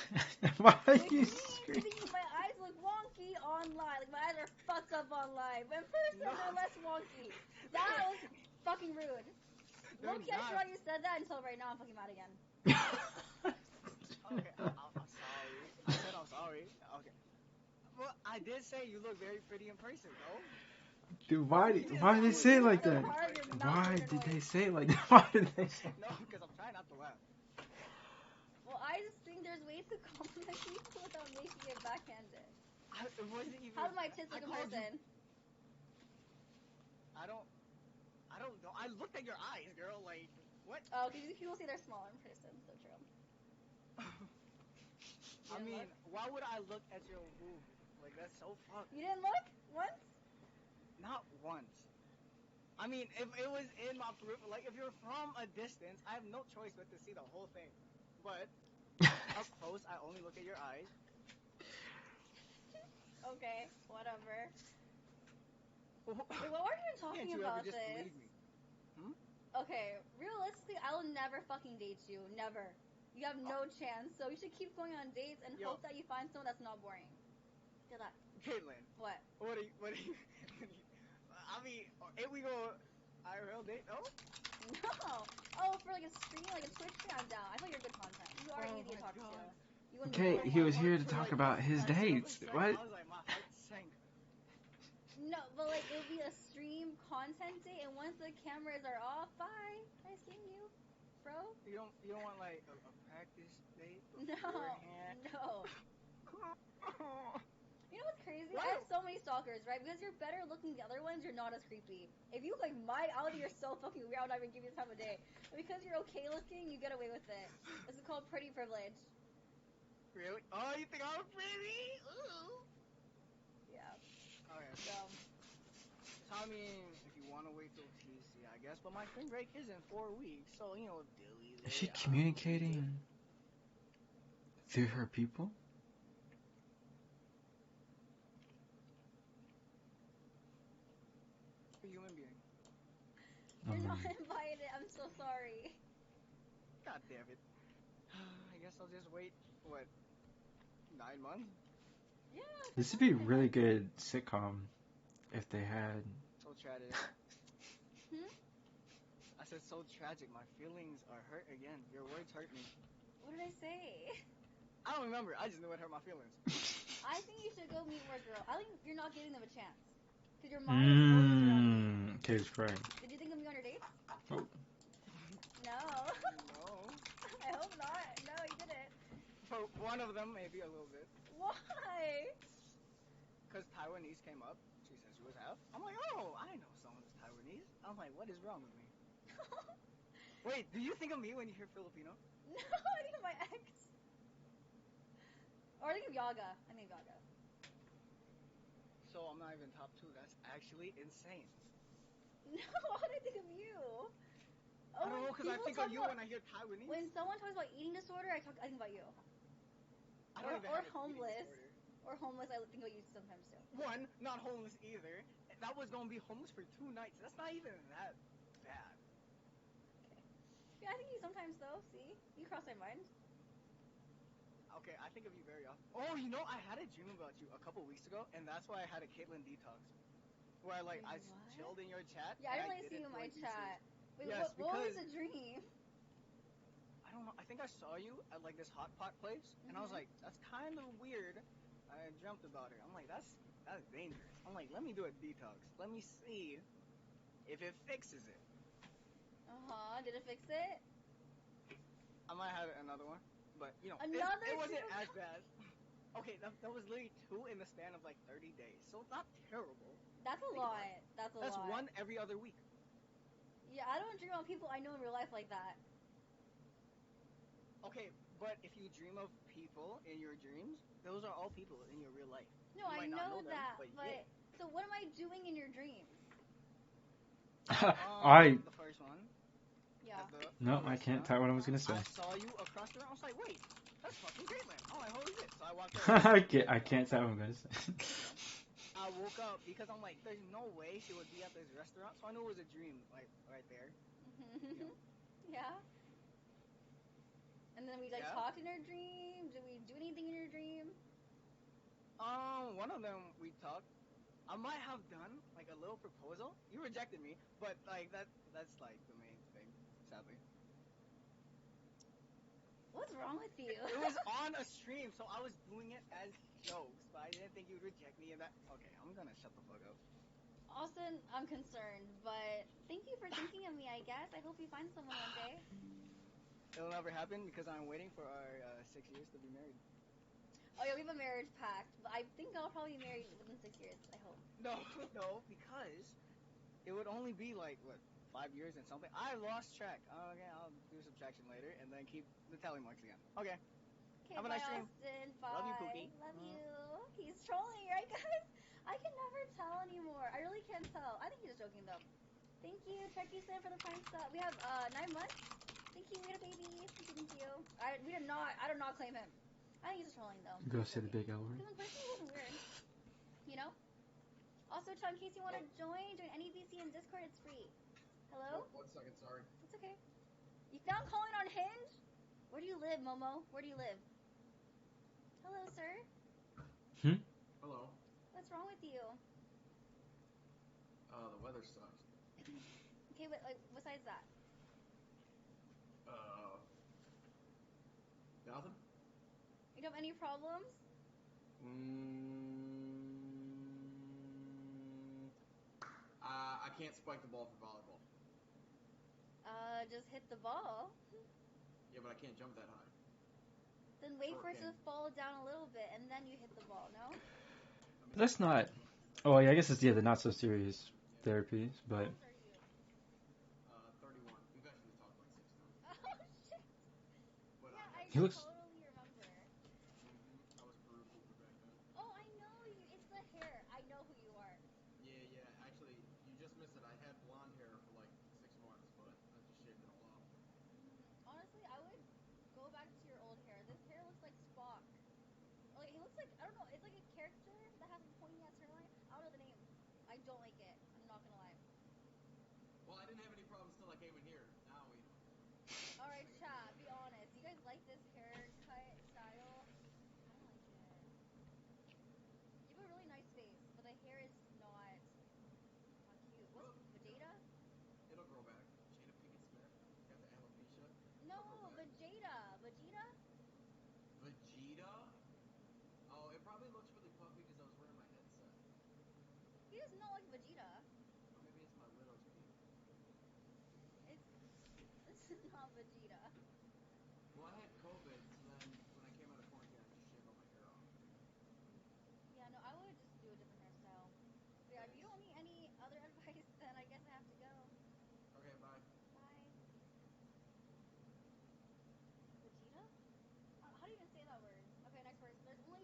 Why are Which you means screaming? my eyes look wonky online. Like my eyes are fucked up online. But in person, they're less wonky. That was fucking rude. Low-key, I forgot you said that until right now I'm fucking mad again. Okay, I'm sorry. I said I'm sorry. Okay. Well, I did say you look very pretty in person, though. Dude, why did they say it like that? Why did they say it like that? Why did they say No, because I'm trying not to laugh. Well, I just think there's ways to compliment people without making it backhanded. It wasn't even. How's my tits look in person? I don't know. I looked at your eyes, girl. Like, what? Oh, because people say they're smaller in person. So true. I mean, why would I look at your boob? Like, that's so fucked. You didn't look once? Not once. I mean, if it was in my peripheral, like if you're from a distance, I have no choice but to see the whole thing. But up close, I only look at your eyes. Okay, whatever. Wait, what were you even talking about just this? believe me? Okay, realistically, I will never fucking date you. Never. You have no chance. So you should keep going on dates and hope that you find someone that's not boring. Good luck. Caitlin. What? What are you? I mean, if we go IRL date, no? No. Oh, for like a stream, like a Twitch stream, I'm down. I thought you're good content. You are easy to talk to. You wouldn't Okay, be he was here to talk about his dates. What? I was like, my heart sank. No, but like it would be a stream content date, and once the cameras are off, bye. Nice seeing you, bro. You don't want like a practice date No, beforehand? no. You know what's crazy? I have so many stalkers, right? Because you're better looking than the other ones, you're not as creepy. If you like my outing, you're so fucking weird. I would not even give you the time of day. But because you're okay looking, you get away with it. This is called pretty privilege. Really? Oh, you think I'm pretty? Ooh. Yeah. Okay. So I mean, if you want to wait till TC, I guess. But my spring break is in 4 weeks, so you know, dilly. Is she communicating through her people? A human being. You're not invited. I'm so sorry. God damn it. I guess I'll just wait. What? 9 months? Yeah. This would be a really good sitcom if they had. So tragic. I said so tragic. My feelings are hurt again. Your words hurt me. What did I say? I don't remember. I just knew it hurt my feelings. I think you should go meet more girls. I think you're not giving them a chance. Because your mind is always around me. Okay, it's right. Did you think of me on your dates? Oh. No. No. I hope not. No, you didn't. For one of them, maybe a little bit. Why? Because Taiwanese came up. She said she was half. I'm like, oh, I know someone who's Taiwanese. I'm like, what is wrong with me? Wait, do you think of me when you hear Filipino? No, I think of my ex. Or I think of Yaga. I think of Yaga. So I'm not even top 2. That's actually insane. No, why would I think of you? Oh, I don't know, because I think of you when I hear Taiwanese. When someone talks about eating disorder, I think about you. I don't even or have an eating homeless. disorder. Or homeless, I think about you sometimes too. One, not homeless either. That was gonna be homeless for 2 nights. That's not even that bad. Okay. Yeah, I think you sometimes though. See, you cross my mind. Okay, I think of you very often. Oh, you know, I had a dream about you a couple weeks ago, and that's why I had a Caitlyn detox. Where I chilled in your chat. Yeah, I and didn't really see you in my chat. Wait, yes, what was the dream? I don't know. I think I saw you at like this hot pot place, and I was like, that's kind of weird. I dreamt about it. I'm like, that's dangerous. I'm like, let me do a detox. Let me see if it fixes it. Did it fix it? I might have another one, but you know, it wasn't as bad. Okay, that was literally 2 in the span of like 30 days, so it's not terrible. That's a lot. That's a lot. That's 1 every other week. Yeah, I don't dream about people I know in real life like that. Okay, but if you dream of people in your dreams, those are all people in your real life. No, I know that, but yeah. So what am I doing in your dreams? The first one. Yeah. No, I can't tell what I was gonna say. I saw you across the room. I was like, wait, that's fucking Caitlyn. I'm like, holy shit. So I walked over. I can't tell what I'm gonna say. I woke up because I'm like, there's no way she would be at this restaurant. So I knew it was a dream, like right there. You know? Yeah. And then we talked in our dream. Did we do anything in your dream? One of them we talked. I might have done like a little proposal. You rejected me, but like that's like the main thing, sadly. What's wrong with you? It was on a stream, so I was doing it as jokes, but I didn't think you would reject me and that. Okay, I'm gonna shut the fuck up. Austin, I'm concerned, but thank you for thinking of me, I guess. I hope you find someone one day. It'll never happen because I'm waiting for our 6 years to be married. Oh yeah, we have a marriage pact, but I think I'll probably be married within 6 years, I hope. No, because it would only be like, what, 5 years and something? I lost track. Okay, I'll do subtraction later and then keep the tally marks again. Okay. Have a nice stream. Austin. Bye. Love you, Pookie. Love you. He's trolling, right, guys? I can never tell anymore. I really can't tell. I think he's just joking, though. Thank you, Trekkie Sam, for the prime sub. We have 9 months. Thank you, we had a baby. Thank you. I did not claim him. I think he's just trolling, though. Go say the big L word. Because in person he wasn't weird. You know? Also, Chun, in case you want to join any VC in Discord, it's free. Hello? 1 second, sorry. It's okay. You found calling on Hinge? Where do you live, Momo? Where do you live? Hello, sir. Hello. What's wrong with you? The weather sucks. Okay, but besides that? Nothing? You don't have any problems? I can't spike the ball for volleyball. Just hit the ball. Yeah, but I can't jump that high. Then wait for it to fall down a little bit, and then you hit the ball, no? But that's not... Oh, yeah, I guess it's, the not so serious therapies, but... How old are you? 31. We've actually talked like 6 times. Oh, shit! But yeah, I He looks... totally remember. I was Peru Cooper back then. Oh, I know you. It's the hair. I know who you are. Yeah. Actually, you just missed it. I had blonde hair for like 6 months, but I just shaved it all off. Honestly, I would go back to your old hair. This hair looks like Spock. Like, he looks like, I don't know, it's like a character that has a pointy ass hairline. I don't know the name. I don't like it. I'm not gonna lie. Well, I didn't have any problems till I came in here. Now, you know. Alright, chat, be honest. You guys like this haircut style? I don't like it. You have a really nice face, but the hair is not cute. What's Vegeta? It'll grow back. Jada Pinkett Smith. Got the alopecia. No, Vegeta. Vegeta? Vegeta? Oh, it probably looks really puffy because I was wearing my headset. He does not like Vegeta. Or maybe it's my widow's peak. This is not Vegeta. Well, I had COVID, so then when I came out of quarantine, I just shaved all my hair off. Yeah, no, I would just do a different hairstyle. But yeah, if you don't need any other advice, then I guess I have to go. Okay, bye. Bye. Vegeta? How do you even say that word? Okay, next word. There's only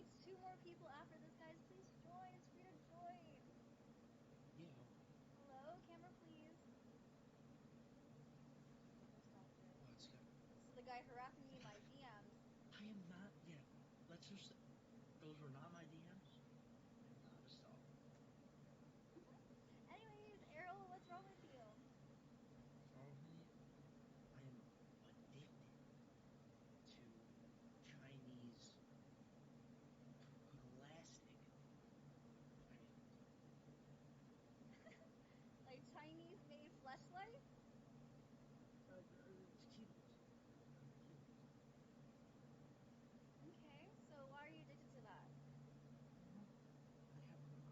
Those were not my DMs. I'm not a stalker. Anyways, Errol, what's wrong with you? What's wrong with me? I am addicted to Chinese plastic items. Like Chinese made fleshlight? It's keyboards. Keyboards. Okay, so why are you addicted to that? Well, they have they're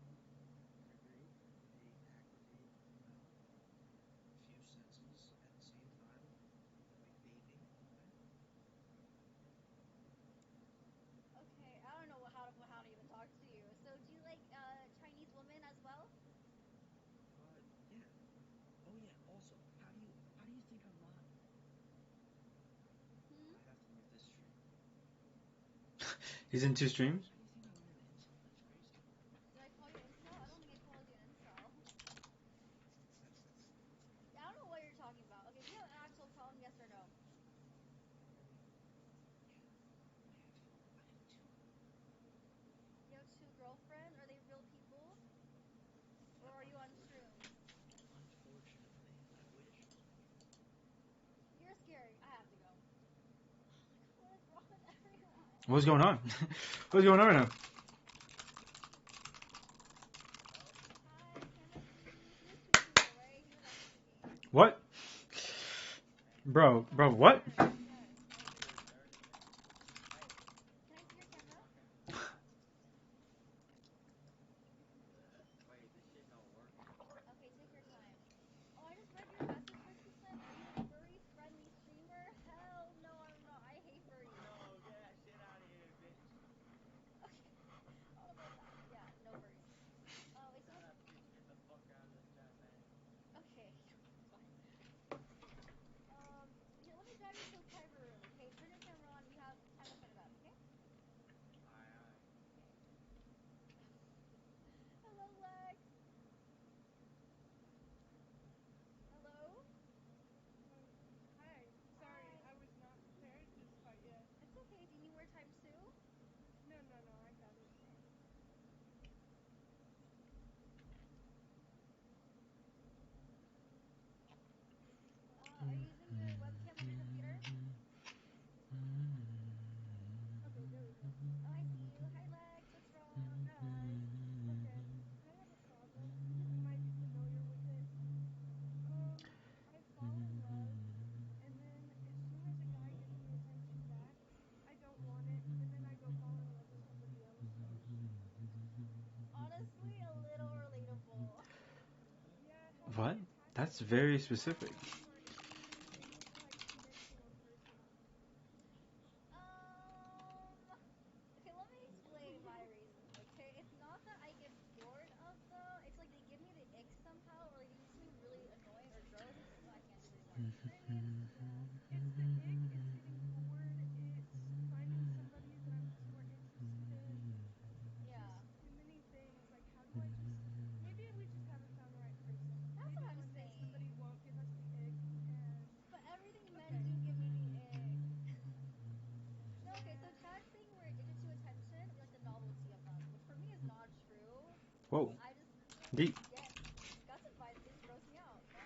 great. They activate a few senses at the same time, like vaping. Okay. Okay, I don't know how to even talk to you. So do you like Chinese women as well? Yeah. Oh yeah. Also, how do you think I'm not? Hmm? I have to mute this stream. He's in 2 streams? How do you think I'm not an incel? That's crazy. Did I call you an incel? I don't think I called you an incel. That's Yeah, I don't know what you're talking about. Okay, do you have an actual problem, yes or no? Yeah. I have two. You have 2 girlfriends? Are they real people? Or are you on shrooms? Unfortunately, I wish. You're scary. I have to go. What is wrong with everyone? What's going on? What's going on right now? Hi, Timothy. He was tweeting me, alright? He was messaging me. What? Bro, what? Yes. Can I see your camera? Wait, this shit don't work? Okay, take your time. Oh, I just read your message, 50 Cent. Are you a furry-friendly streamer? Hell no, I'm not. I hate furries. No, get that shit out of here, bitch. Okay. I don't know about that, but yeah, no furries. Wait, Tell someone... that bitch get the fuck out of the chat, man. Okay, fine. Here, let me drive you to a private room, okay? Turn your camera on. You have time to set it up, okay? Aye. Okay. Hello, Lex. Hello? Hi. Sorry, Hi. I was not prepared just quite yet. It's okay. Do you need more time too? No, I got it. Are you using your webcam on your computer? Okay, there we go. Oh, I see you. Hi, Lex. What's wrong? Hi. Okay, I have a problem. You might be familiar with it. I fall in love, and then as soon as a guy gives me attention back, I don't want it, and then I go fall in love with somebody else. Honestly, a little relatable. Yeah, have What? the attachment That's very isn't as specific. strong or isn't as able to like commit to one person. Okay, let me explain my reasons, okay? It's not that I get bored of them. It's like they give me the ick somehow, or like they do something really annoying or gross. It's like, oh, I can't do it anymore. You know what I mean? Yeah. It's the ick, it's getting bored, it's finding somebody that I'm just more interested in. Just Yeah. too many things. Like, how do I just. Maybe we just haven't found the right person. That's Maybe what I'm one day saying. somebody won't give us the ick, and. But everything men Okay. do give me the ick. No, okay, so Yeah. Chad's saying we're addicted to attention, or like the novelty of them, which for me is not true. Whoa. I just Deep. get disgusted by them. They just gross me out, you know?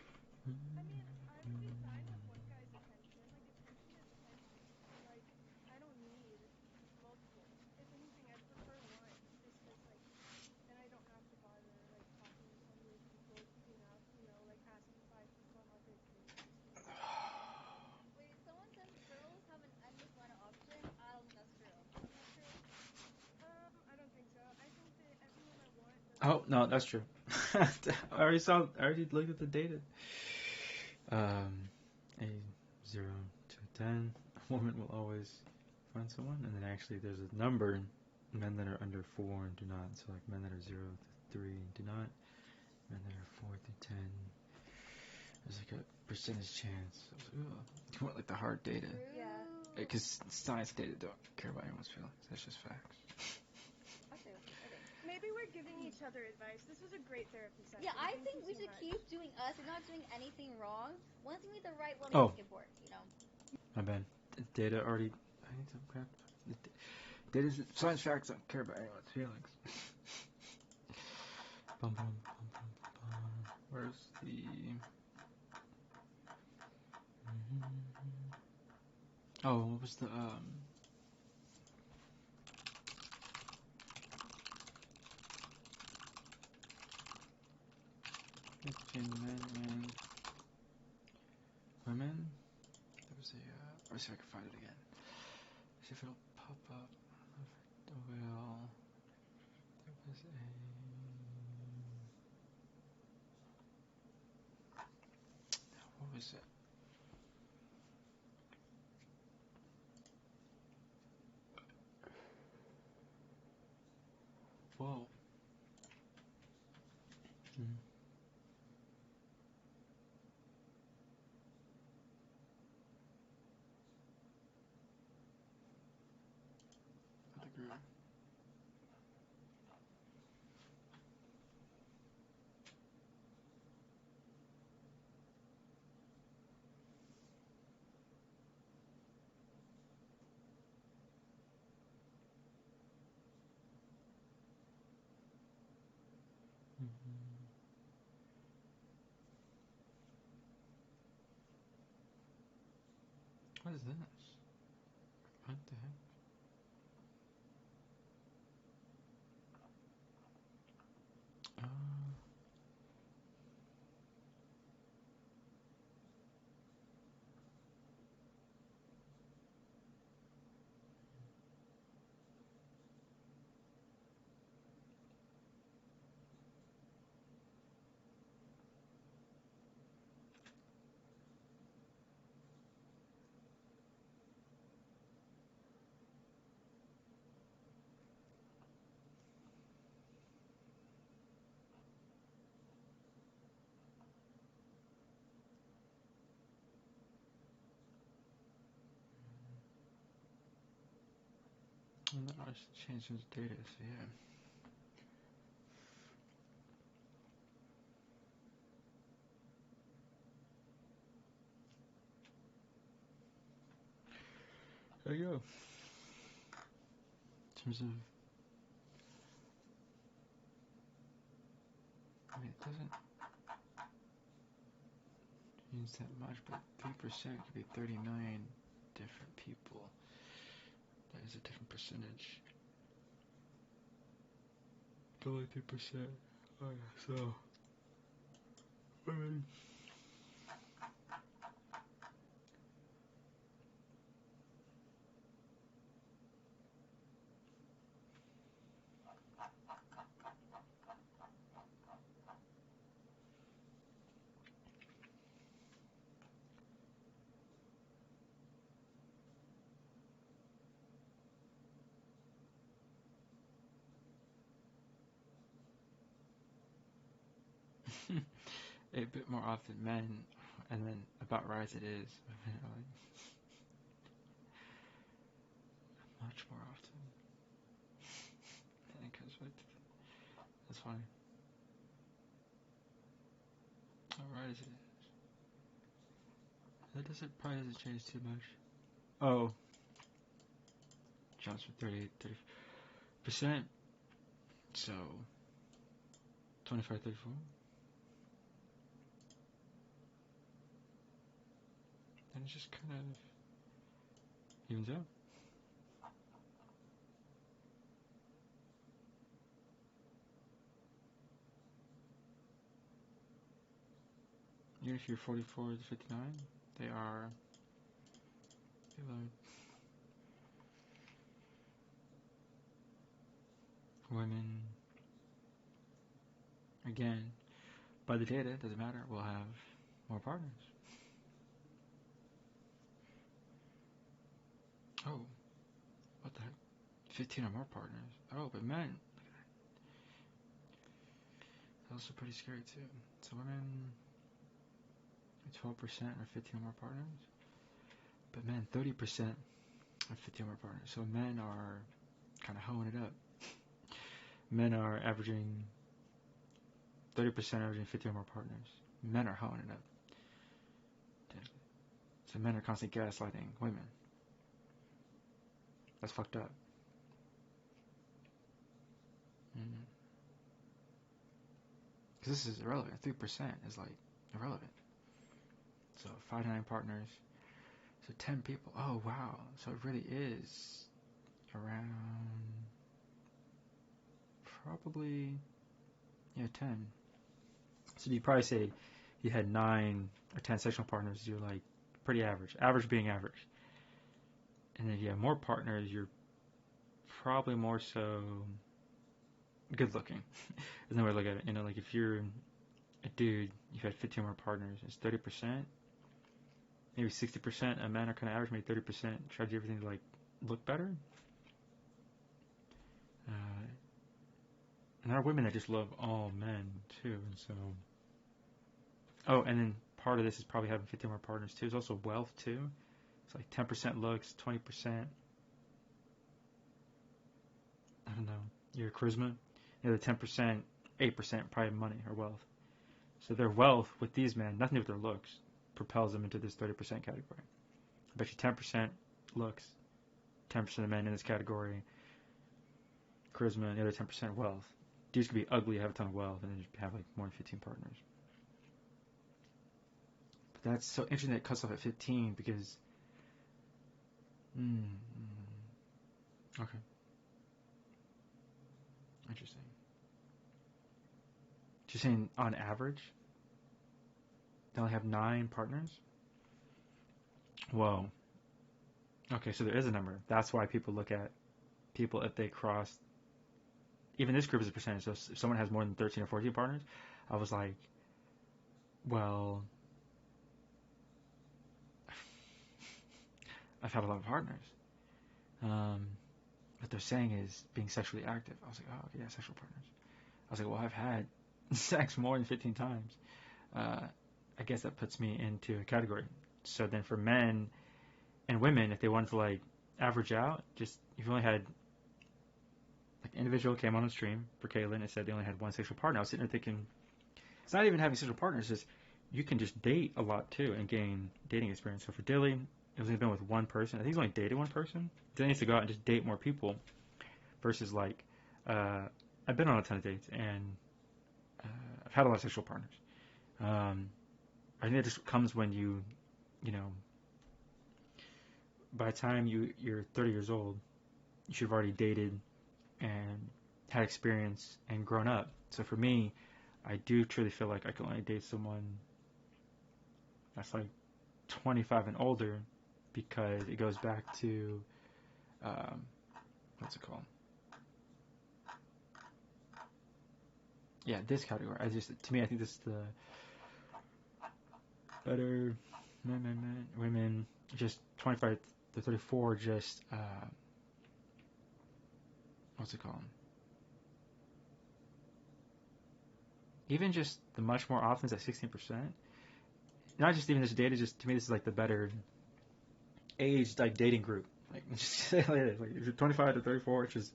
I mean, I would be fine with one guy's attention. Like, attention is attention. And, like, I don't need multiple. If anything, I'd prefer one. Just because, like, then I don't have to bother, like, talking to so many people, keeping up, like, asking 5 people how they've been this week. Wait, someone says girls have an endless line of options. I don't think that's true. Do you think that's true? I don't think so. I think that everyone I want doesn't Oh, no, that's exist. true. I already looked at the data. A 0 to 10. A woman will always find someone. And then actually there's a number. Men that are under 4 and do not. So like men that are 0 to 3 and do not. Men that are 4 to 10. There's like a percentage chance. So I was like, oh, you want like the hard data. Yeah. Because science data don't care about anyone's feelings. That's just facts. Okay. Maybe we're giving each other advice. This was a great therapy session. Yeah, I Thank think you we so should much. keep doing us. We're not doing anything wrong. Once we meet the right one, we Oh. just get bored, you know? My bad. Data already. I need some crap. Science facts don't care about anyone's feelings. Bum, bum, bum, bum, bum. Where's the... Oh, what was the, 15 men and women? There was a, let's see if I can find it again. See if it'll pop up. Well, there was a... What was it? Whoa. The group. What is this? What the heck? I should change his data, so yeah. There you go. In terms of, I mean, it doesn't use that much, but 3% could be 39 different people. That is a different percentage. It's only 3%. Oh yeah, so women. A bit more often men, and then about right as it is, women are like much more often. And it goes right to that's funny. Alright as it is. That doesn't probably doesn't change too much. Oh. Jumps from 30%. So 25, 34. And it just kind of evens out. Even if you're 44 to 59, they are women. Again, by the data, it doesn't matter. We'll have more partners. Oh, what the heck? 15 or more partners. Oh, but men. That's also pretty scary too. So women, 12% or 15 or more partners. But men, 30% or 15 or more partners. So men are kind of hoeing it up. Men are averaging 30% averaging 50 or more partners. Men are hoeing it up. So men are constantly gaslighting women. That's fucked up. Because this is irrelevant. 3% is like irrelevant. So 5 to 9 partners. So 10 people. Oh wow. So it really is around probably 10. So you'd probably say you had 9 or 10 sexual partners. You're like pretty average. Average being average. And then if you have more partners, you're probably more so good looking. There's no way to look at it. You know, like if you're a dude, you've had 15 more partners, it's 30%. Maybe 60% of men are kind of average, maybe 30% try to do everything to like look better. And there are women that just love all men too, and so. Oh, and then part of this is probably having 15 more partners too. There's also wealth too. It's like 10% looks, 20%. I don't know. Your charisma. The other 10%, 8% probably money or wealth. So their wealth with these men, nothing to do with their looks, propels them into this 30% category. I bet you 10% looks, 10% of men in this category, charisma, and the other 10% wealth. Dudes could be ugly, have a ton of wealth, and then just have like more than 15 partners. But that's so interesting that it cuts off at 15 because. Okay. Interesting. Just saying on average, they only have 9 partners? Whoa. Okay, so there is a number. That's why people look at people if they cross. Even this group is a percentage. So if someone has more than 13 or 14 partners, I was like, well, I've had a lot of partners. What they're saying is being sexually active. I was like, oh, okay, yeah, sexual partners. I was like, well, I've had sex more than 15 times. I guess that puts me into a category. So then for men and women, if they wanted to like average out, just if you only had like an individual came on a stream for Kaylin and said they only had one sexual partner, I was sitting there thinking, it's not even having sexual partners, it's just you can just date a lot too and gain dating experience. So for Dilly, it was only been with one person. I think he's only dated one person. Dilly needs to go out and just date more people versus like I've been on a ton of dates and I've had a lot of sexual partners. I think it just comes when you know, by the time you're 30 years old, you should have already dated and had experience and grown up. So for me, I do truly feel like I can only date someone that's like 25 and older because it goes back to, what's it called? Yeah, this category. To me, I think this is the better men, women, just 25 to 34, just, what's it called? Even just the much more often is at 16%. Not just even this data, just to me, this is like the better age like dating group. Like just say like this, like if you're 25 to 34, which is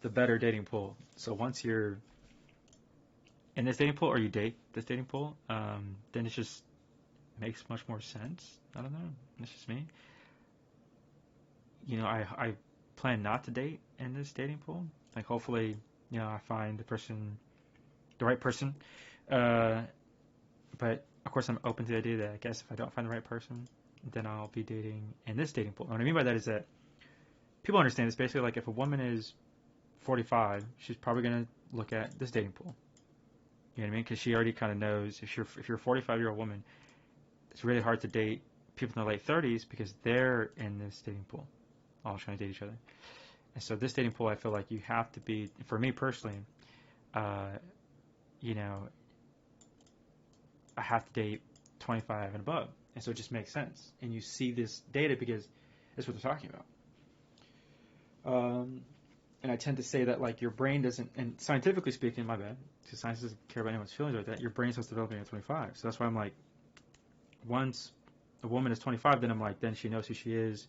the better dating pool. So once you're in this dating pool or you date this dating pool, then it just makes much more sense. I don't know. It's just me. You know, I plan not to date in this dating pool. Like hopefully, you know, I find the right person. But of course, I'm open to the idea that I guess if I don't find the right person, then I'll be dating in this dating pool. And what I mean by that is that people understand this. Basically, like if a woman is 45, she's probably going to look at this dating pool. You know what I mean? Because she already kind of knows if you're a 45-year-old woman, it's really hard to date people in their late 30s because they're in this dating pool, all trying to date each other. And so this dating pool, I feel like you have to be, for me personally, you know, I have to date 25 and above. And so it just makes sense. And you see this data because that's what they're talking about. And I tend to say that like your brain doesn't, and scientifically speaking, my bad, because science doesn't care about anyone's feelings like that, your brain starts developing at 25. So that's why I'm like, once a woman is 25, then I'm like, then she knows who she is.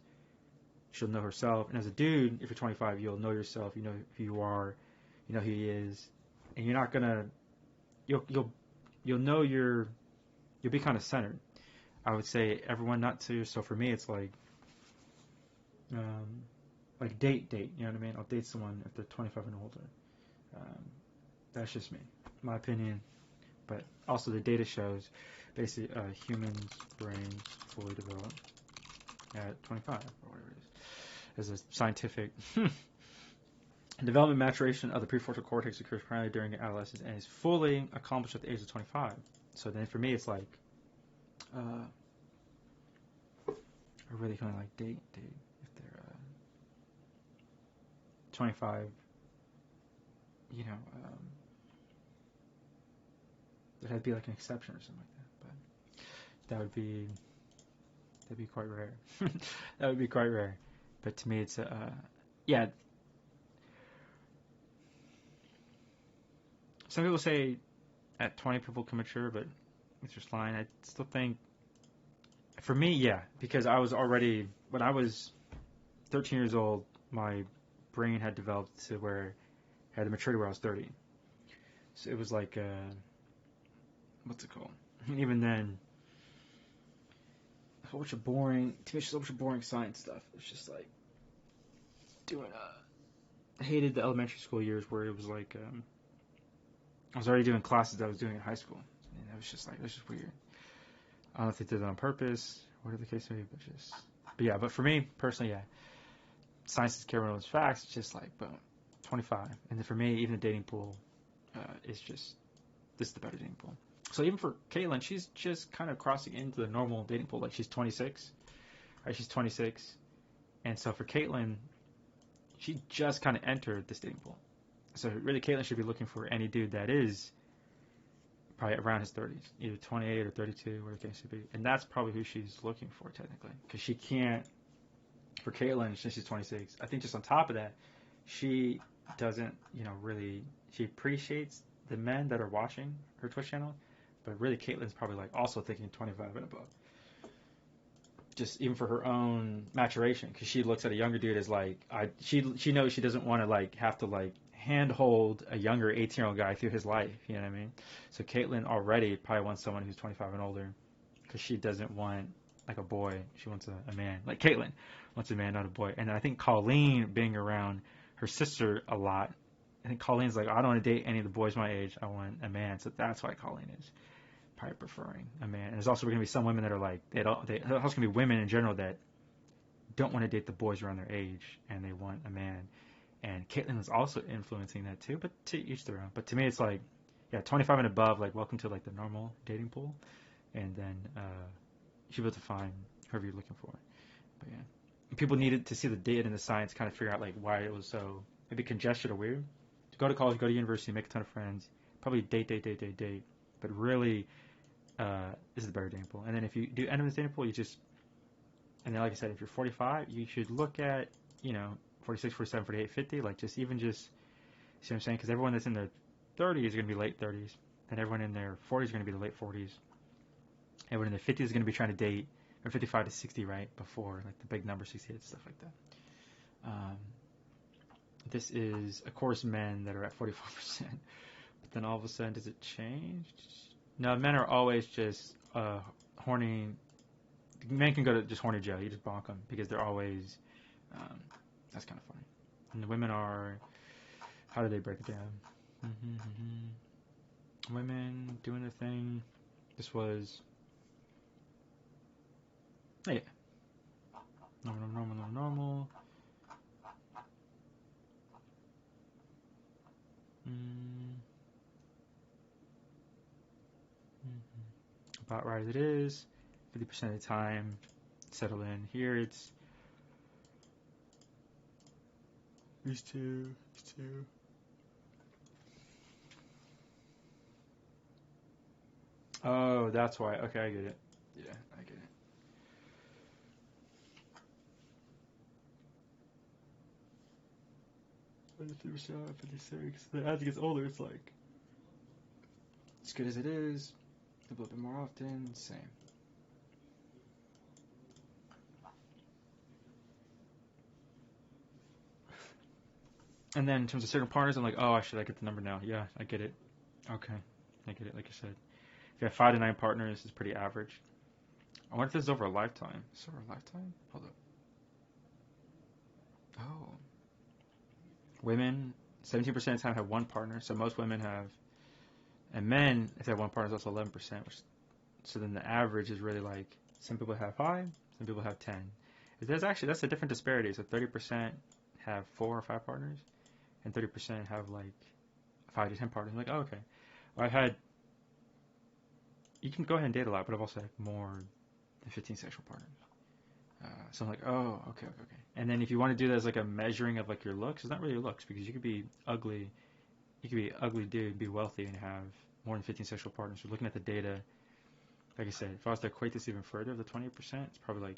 She'll know herself. And as a dude, if you're 25, you'll know yourself. You know who you are. You know who he is. And you're not gonna. You'll know you'll be kind of centered. I would say everyone not to. So for me, it's like date. You know what I mean? I'll date someone if they're 25 and older. That's just me, my opinion. But also the data shows basically humans' brains fully develop at 25 or whatever it is. As a scientific development maturation of the prefrontal cortex occurs primarily during adolescence and is fully accomplished at the age of 25. So then for me it's like I really kind of like date if they're 25, you know, there had to be like an exception or something like that, but that'd be quite rare. That would be quite rare. But to me it's yeah. Some people say at 20 people can mature, but it's just lying. I still think, for me, yeah, because I was already, when I was 13 years old, my brain had developed to where I had the maturity where I was 30. So it was like, what's it called? And even then, a whole bunch of boring, to me, it's just a bunch of boring science stuff. It's just like doing, I hated the elementary school years where it was like, I was already doing classes that I was doing in high school. And it was just like, it was just weird. I don't know if they did it on purpose, whatever the case may be, but yeah, but for me, personally, yeah. Science is carrying those facts, it's just like, boom, 25. And then for me, even the dating pool is just, this is the better dating pool. So even for Caitlin, she's just kind of crossing into the normal dating pool. Like she's 26, right? She's 26. And so for Caitlin, she just kind of entered this dating pool. So really, Caitlin should be looking for any dude that is probably around his 30s, either 28 or 32, whatever the case may be. And that's probably who she's looking for, technically. Because she can't, for Caitlin, since she's 26, I think just on top of that, she doesn't, really, she appreciates the men that are watching her Twitch channel, but really Caitlin's probably like also thinking 25 and above. Just even for her own maturation, because she looks at a younger dude as like, she knows she doesn't want to like have to like handhold a younger 18-year-old guy through his life, you know what I mean? So Caitlin already probably wants someone who's 25 and older, because she doesn't want like a boy, she wants a man. Like Caitlin wants a man, not a boy. And I think Colleen, being around her sister a lot, I think Colleen's like, I don't want to date any of the boys my age, I want a man. So that's why Colleen is probably preferring a man. And there's also going to be some women that are like, there's also going to be women in general that don't want to date the boys around their age, and they want a man. And Caitlin is also influencing that too, but to each their own. But to me, it's like, yeah, 25 and above, like, welcome to like the normal dating pool, and then you'll be able to find whoever you're looking for. But yeah, and people needed to see the data and the science, kind of figure out like why it was so maybe congested or weird. To go to college, go to university, make a ton of friends, probably date, but really, this is the better dating pool. And then if you do end up in the dating pool, you just, and then like I said, if you're 45, you should look at 46, 47, 48, 50, like just, see what I'm saying? Because everyone that's in their 30s is going to be late 30s, and everyone in their 40s is going to be the late 40s. Everyone in their 50s is going to be trying to date, or 55 to 60, right, before, like the big number, 68, stuff like that. This is, of course, men that are at 44%, but then all of a sudden, does it change? No, men are always just horny. Men can go to just horny jail. You just bonk them because they're always, that's kind of funny. And the women are, how do they break it down? Women doing their thing. This was, oh yeah, normal. About right as it is. 50% of the time, settle in. Here it's these two. Oh, that's why. Okay, I get it. Yeah, I get it. As it gets older, it's like as good as it is, a little bit more often, same. And then in terms of certain partners, I'm like, oh, should I get the number now? Yeah, I get it. Okay, I get it. Like you said, if you have 5 to 9 partners, it's pretty average. I wonder if this is over a lifetime. Is this over a lifetime? Hold up. Oh. Women 17% of the time have one partner. So most women have, and men, if they have one partner, is also 11%. So then the average is really like some people have 5, some people have 10. That's a different disparity. So 30% have 4 or 5 partners, and 30% have like 5 to 10 partners. I'm like, oh, okay. Well, you can go ahead and date a lot, but I've also had more than 15 sexual partners. So I'm like, oh, okay. And then if you want to do that as like a measuring of like your looks, it's not really your looks, because you could be ugly. You could be an ugly dude, be wealthy, and have more than 15 sexual partners. So looking at the data, like I said, if I was to equate this even further, the 20%, it's probably like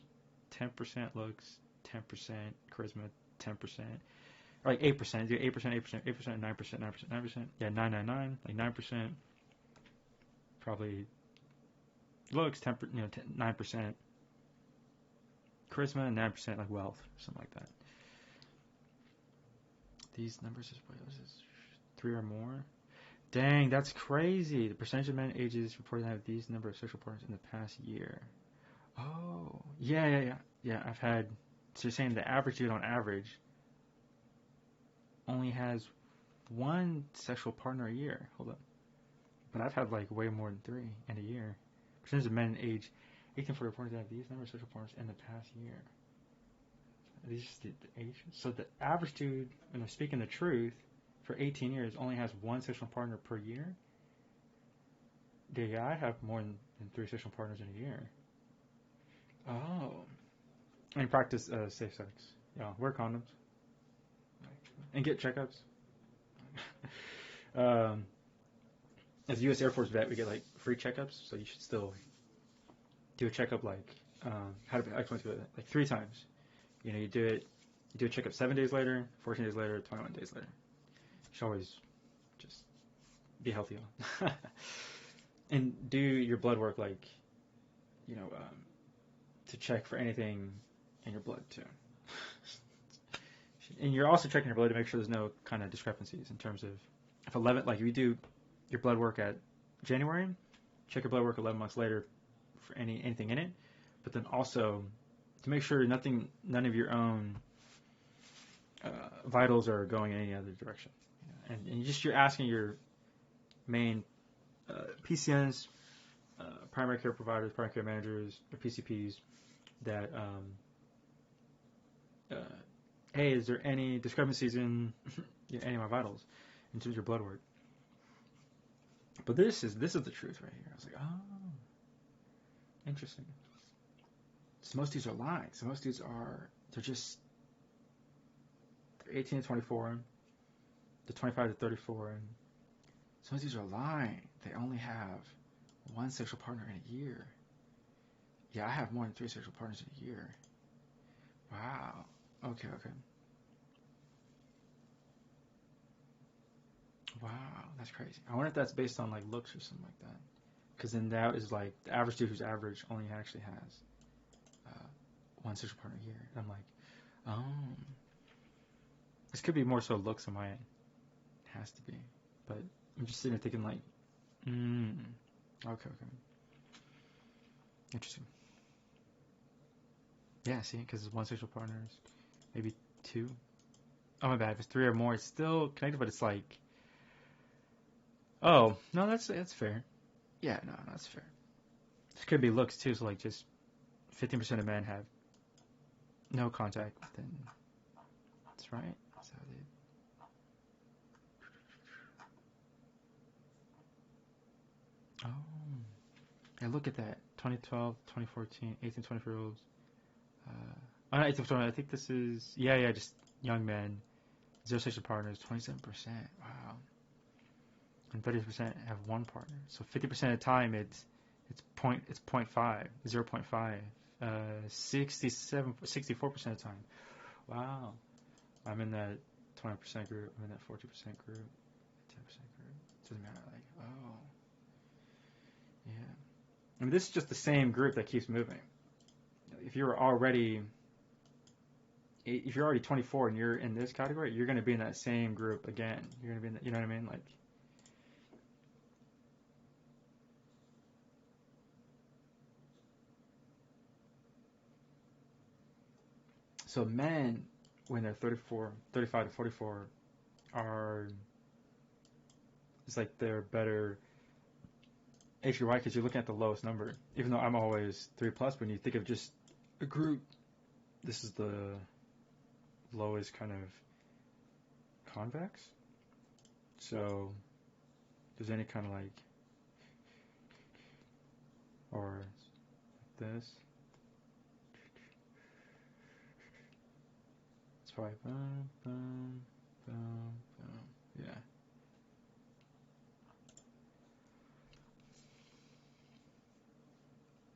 10% looks, 10% charisma, 10%, or like 8%. Do 8%, 9%, 9%. Yeah, 999, like 9%. Probably looks, 9%. Charisma, and 9% like wealth, something like that. These numbers is, what is this? 3 or more? Dang, that's crazy. The percentage of men ages reported to have these number of sexual partners in the past year. Oh, yeah. I've had. So you're saying the average dude on average only has 1 sexual partner a year. Hold up. But I've had like way more than 3 in a year. Percentage of men age 18 to reported to have these number of sexual partners in the past year. Are these just the ages? So the average dude, when I'm speaking the truth, for 18 years only has 1 sexual partner per year. Yeah, I have more than 3 sexual partners in a year. Oh. And practice safe sex. Yeah, wear condoms. And get checkups. As a U.S. Air Force vet, we get like free checkups, so you should still do a checkup like, I explain to it, like 3 times. You do a checkup 7 days later, 14 days later, 21 days later. You should always just be healthy. And do your blood work, like, to check for anything in your blood too. And you're also checking your blood to make sure there's no kind of discrepancies in terms of if you do your blood work at January, check your blood work 11 months later for anything in it, but then also to make sure none of your own vitals are going in any other direction. And you're asking your main PCNs, primary care providers, primary care managers, or PCPs that, hey, is there any discrepancies in any of my vitals in terms of your blood work? But this is the truth right here. I was like, oh, interesting. So most dudes are lying. So most dudes they're 18 to 24, to 25 to 34, and some of these are lying. They only have 1 sexual partner in a year. Yeah, I have more than 3 sexual partners in a year. Wow. Okay. Wow, that's crazy. I wonder if that's based on like looks or something like that. Because then that is like the average dude who's average only actually has 1 sexual partner a year. And I'm like, oh, this could be more so looks on my end. It has to be. But I'm just sitting there thinking like, okay. Interesting. Yeah, see, because it's 1 sexual partners, maybe 2. Oh, my bad. If it's 3 or more, it's still connected, but it's like, oh, no, that's fair. Yeah, no, that's fair. This could be looks too, so like just 15% of men have no contact, then that's right. That's how they. Oh, yeah, look at that. 2012, 2014, 18, 24-year-olds. I think this is, just young men, 0 sexual partners, 27%. Wow. And 30% have 1 partner. So 50% of the time it's 0.5, 0.5. 64% of the time. Wow. I'm in that 20% group. I'm in that 40% group. 10% group. It doesn't matter. Like, oh. Yeah. I mean, this is just the same group that keeps moving. If you're already 24 and you're in this category, you're going to be in that same group again. You're going to be in you know what I mean? Like, so men, when they're 35 to 44, are it's like they're better HUI because you're looking at the lowest number. Even though I'm always 3+, when you think of just a group, this is the lowest kind of convex. So if there's any kind of like, or like this, it's probably boom, boom, boom, boom. Yeah.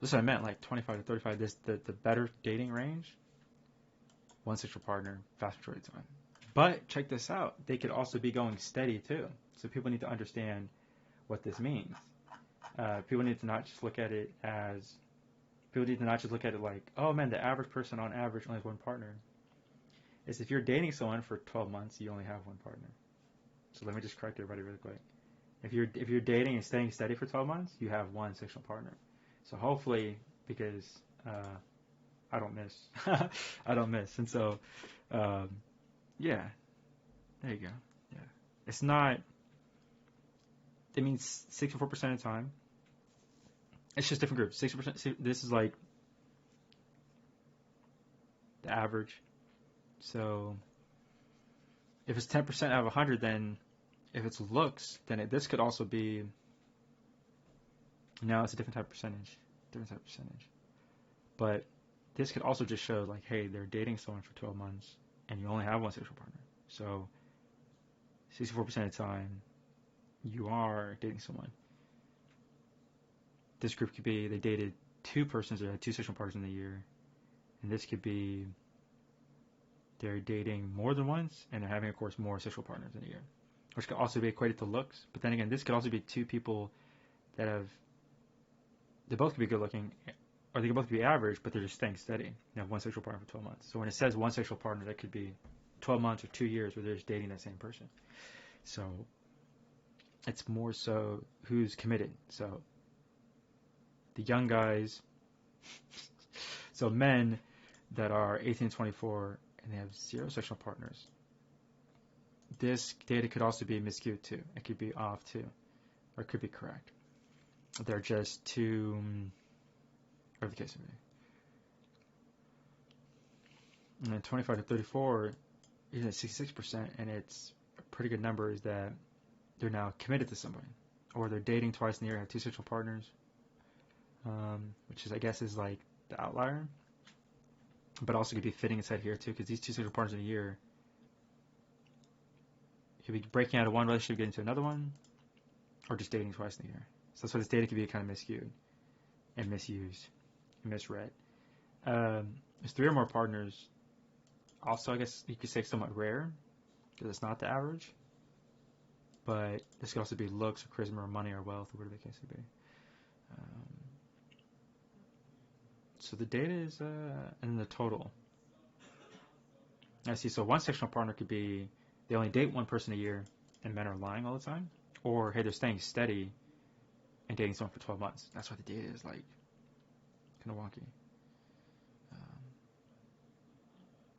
Listen, I meant like 25 to 35. This the better dating range. One sexual partner, vast majority of the time. But check this out. They could also be going steady too. So people need to understand what this means. People need to not just look at it as. People need to not just look at it like, oh man, the average person on average only has one partner. It's if you're dating someone for 12 months, you only have one partner. So let me just correct everybody really quick. If you're dating and staying steady for 12 months, you have one sexual partner. So hopefully, because I don't miss, I don't miss, and so yeah, there you go. Yeah, it's not. It means 64% of the time. It's just different groups. 60%. This is like the average. So if it's 10% out of 100, then if it's looks, then this could also be. No, it's a different type of percentage. Different type of percentage. But this could also just show like, hey, they're dating someone for 12 months, and you only have one sexual partner. So 64% of the time, you are dating someone. This group could be they dated two persons or had two sexual partners in the year, and this could be they're dating more than once and they're having, of course, more sexual partners in a year, which could also be equated to looks. But then again, this could also be two people that have they both could be good looking, or they could both be average, but they're just staying steady. They have one sexual partner for 12 months. So when it says one sexual partner, that could be 12 months or 2 years where they're just dating that same person. So it's more so who's committed. So the young guys, so men that are 18 to 24 and they have zero sexual partners, this data could also be miscued too. It could be off too, or it could be correct. They're just too, whatever the case may be. And then 25 to 34 is at 66%, and it's a pretty good number is that they're now committed to somebody, or they're dating twice in the year, have two sexual partners, which is, I guess, is like the outlier, but also could be fitting inside here too, because these two sexual partners in a year, you could be breaking out of one relationship, getting into another one, or just dating twice in the year. So that's why this data could be kind of miscued and misused and misread. There's three or more partners. Also, I guess you could say somewhat rare, because it's not the average. But this could also be looks, or charisma, or money, or wealth, or whatever the case may be. So the data is in the total. I see. So one sexual partner could be they only date one person a year, and men are lying all the time, or hey, they're staying steady and dating someone for 12 months. That's why the data is like kind of wonky.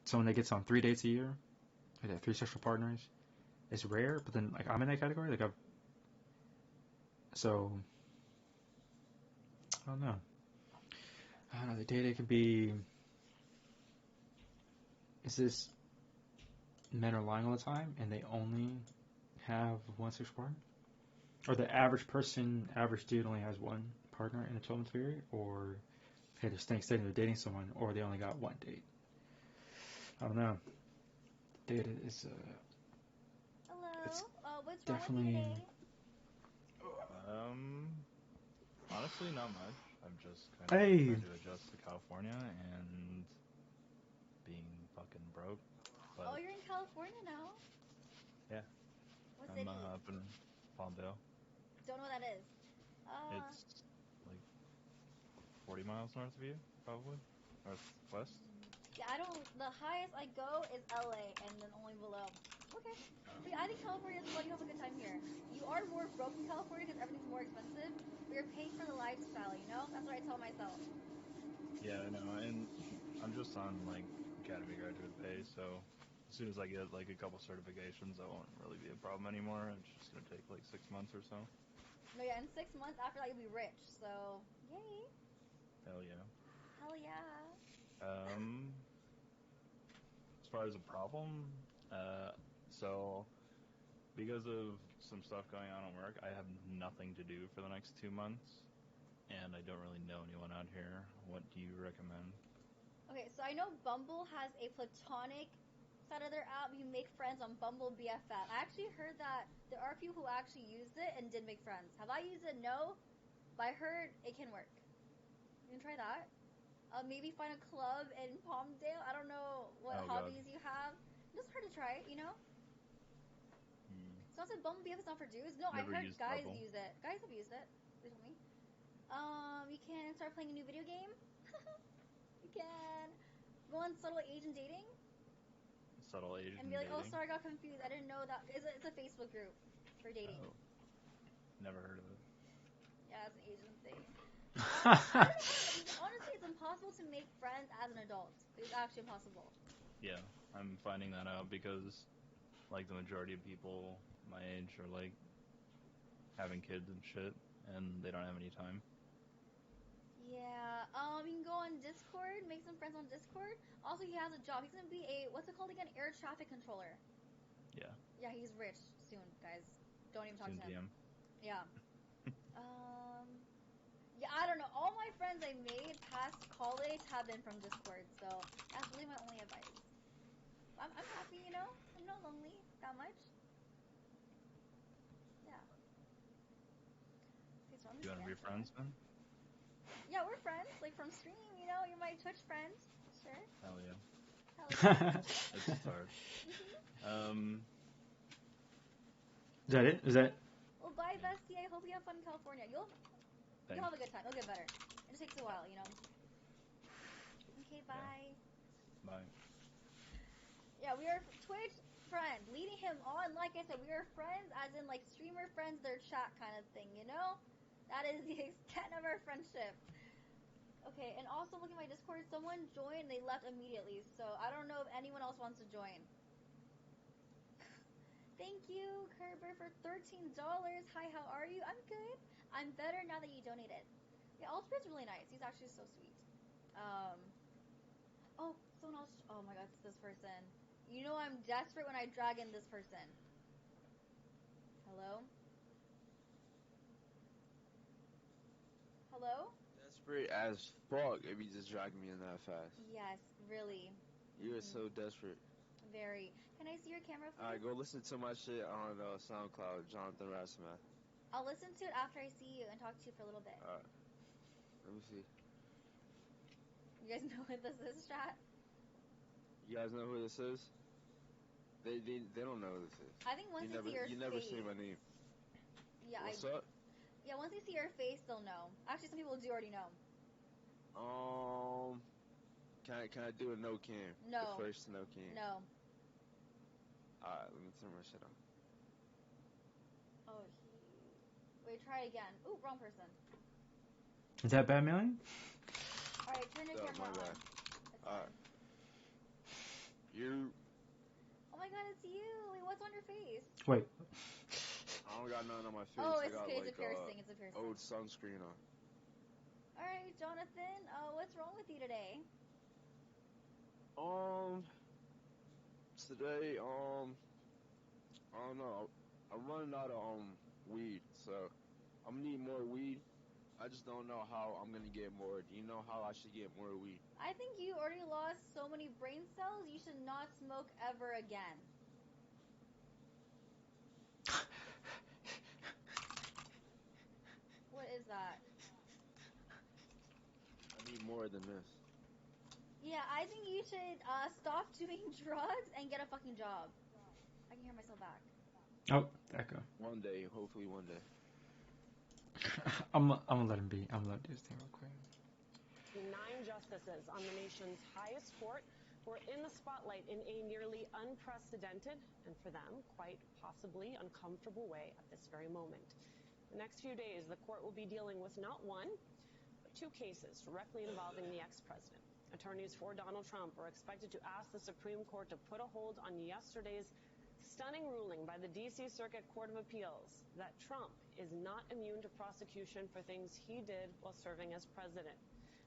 Someone that gets on 3 dates a year, they have 3 sexual partners, it's rare. But then like I'm in that category. Like so I don't know. The data could be. Is this men are lying all the time and they only have one sexual partner? Or the average person, average dude only has one partner in a 12-month period? Or hey, they're staying steady, they're dating someone, or they only got one date? I don't know. Data is Hello. What's definitely. wrong with you Honestly, not much. I'm just kind of Hey. trying to adjust to California and being fucking broke. But Oh, you're in California now. yeah, What I'm city? up in Palmdale. Don't know what that is. It's like 40 miles north of you, probably northwest. Yeah, I don't. The highest I go is LA, and then only below. Okay. But yeah, I think California is fun. You have a good time here. You are more broke in California because everything's more expensive, but you're paying for the lifestyle. You know, that's what I tell myself. Yeah, I know, and I'm just on like academy graduate pay, so as soon as I get like a couple certifications, that won't really be a problem anymore. It's just gonna take like 6 months or so. No, yeah, in 6 months after that you'll be rich. So, yay. Hell yeah. Hell yeah. As far as a problem, so because of some stuff going on at work, I have nothing to do for the next 2 months, and I don't really know anyone out here. What do you recommend? Okay, so I know Bumble has a platonic side of their app. You make friends on Bumble BFF. I actually heard that there are people who actually used it and did make friends. Have I used it? No, but I heard it can work. You can try that. Maybe find a club in Palmdale. I don't know what hobbies you have. Just hard to try it, you know? So I said Bumble BFF is not for dudes. No, Never I heard used guys Bumble. use it. Guys have used it. They told me. You can start playing a new video game. You can go on subtle agent dating. Subtle agent and be like, dating? oh, sorry, I got confused. I didn't know that. It's a Facebook group for dating. Oh. Never heard of it. Yeah, it's an Asian thing. I don't know. Honestly, it's impossible to make friends as an adult. It's actually impossible. Yeah, I'm finding that out because, like, the majority of people my age are, like, having kids and shit, and they don't have any time. Yeah, you can go on Discord, make some friends on Discord. Also, he has a job. He's gonna be what's it called again? Air traffic controller. Yeah. Yeah, he's rich soon, guys. Don't even talk Soon to him. DM. Yeah. Yeah, I don't know. All my friends I made past college have been from Discord, so that's really my only advice. I'm happy, you know? I'm not lonely that much. Yeah. Okay, so You want to be friends, then? Yeah, we're friends. Like, from stream, you know? You're my Twitch friend. Sure. Hell yeah. Hell yeah. It's hard. Is that it? Is that? Well, bye, bestie. I hope you have fun in California. You'll have a good time. You'll get better. It just takes a while, you know? Okay, bye. Yeah. Bye. Yeah, we are Twitch friends. Leading him on, like I said, we are friends, as in, like, streamer friends, their chat kind of thing, you know? That is the extent of our friendship. Okay, and also look at my Discord. Someone joined, they left immediately, so I don't know if anyone else wants to join. Thank you, Kerber, for $13. Hi, how are you? I'm good. I'm better now that you donated. Yeah, Ultra's really nice. He's actually so sweet. Oh, someone else. Oh my god, it's this person. You know I'm desperate when I drag in this person. Hello? Hello? Desperate as fuck if you just drag me in that fast. Yes, really. You are so desperate. Very. Can I see your camera, please? Alright, go listen to my shit on SoundCloud, Jonathan Rasmuth. I'll listen to it after I see you and talk to you for a little bit. Alright. Let me see. You guys know what this is, chat? You guys know who this is? They don't know who this is. I think once they see your face. You never say my name. Yeah, What's up? Yeah, once they see your face, they'll know. Actually, some people do already know. Can I do a no cam? No. The first no cam. No. Alright, let me turn my shit on. Oh, wait, try again. Ooh, wrong person. Is that bad, Million? Alright, turn your camera on. Alright. You. Oh my god, it's you! Wait, what's on your face? Wait. I don't got nothing on my face. Oh, I it's got okay, like it's a piercing, it's a piercing. old sunscreen on. Alright, Jonathan, what's wrong with you today? Today, I don't know. I'm running out of weed, so I'm gonna need more weed. I just don't know how I'm gonna get more. Do you know how I should get more weed? I think you already lost so many brain cells, you should not smoke ever again. What is that? I need more than this. Yeah, I think you should stop doing drugs and get a fucking job. I can hear myself back. Oh, echo. One day, hopefully one day. I'm gonna let him be. I'm gonna let him do his thing real quick. 9 justices on the nation's highest court were in the spotlight in a nearly unprecedented, and for them, quite possibly uncomfortable way at this very moment. The next few days, the court will be dealing with not one, but 2 cases directly involving the ex-president. Attorneys for Donald Trump are expected to ask the Supreme Court to put a hold on yesterday's stunning ruling by the D.C. Circuit Court of Appeals that Trump is not immune to prosecution for things he did while serving as president.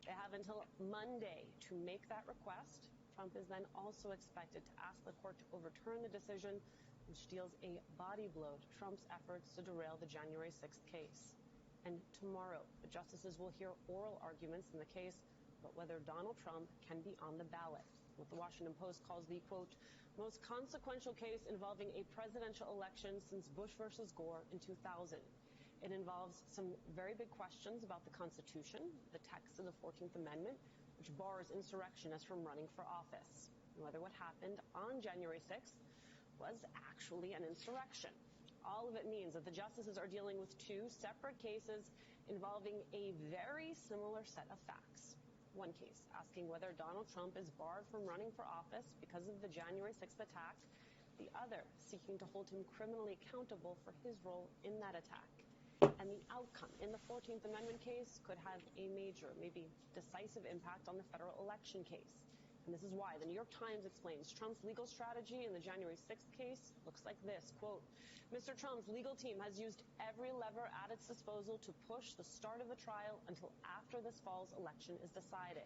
They have until Monday to make that request. Trump is then also expected to ask the court to overturn the decision, which deals a body blow to Trump's efforts to derail the January 6th case. And tomorrow, the justices will hear oral arguments in the case about whether Donald Trump can be on the ballot. What the Washington Post calls the, quote, most consequential case involving a presidential election since Bush versus Gore in 2000. It involves some very big questions about the Constitution, the text of the 14th Amendment, which bars insurrectionists from running for office, and whether what happened on January 6th was actually an insurrection. All of it means that the justices are dealing with two separate cases involving a very similar set of facts. One case asking whether Donald Trump is barred from running for office because of the January 6th attack. The other seeking to hold him criminally accountable for his role in that attack. And the outcome in the 14th Amendment case could have a major, maybe decisive impact on the federal election case. And this is why the New York Times explains Trump's legal strategy in the January 6th case looks like this, quote, Mr. Trump's legal team has used every lever at its disposal to push the start of the trial until after this fall's election is decided.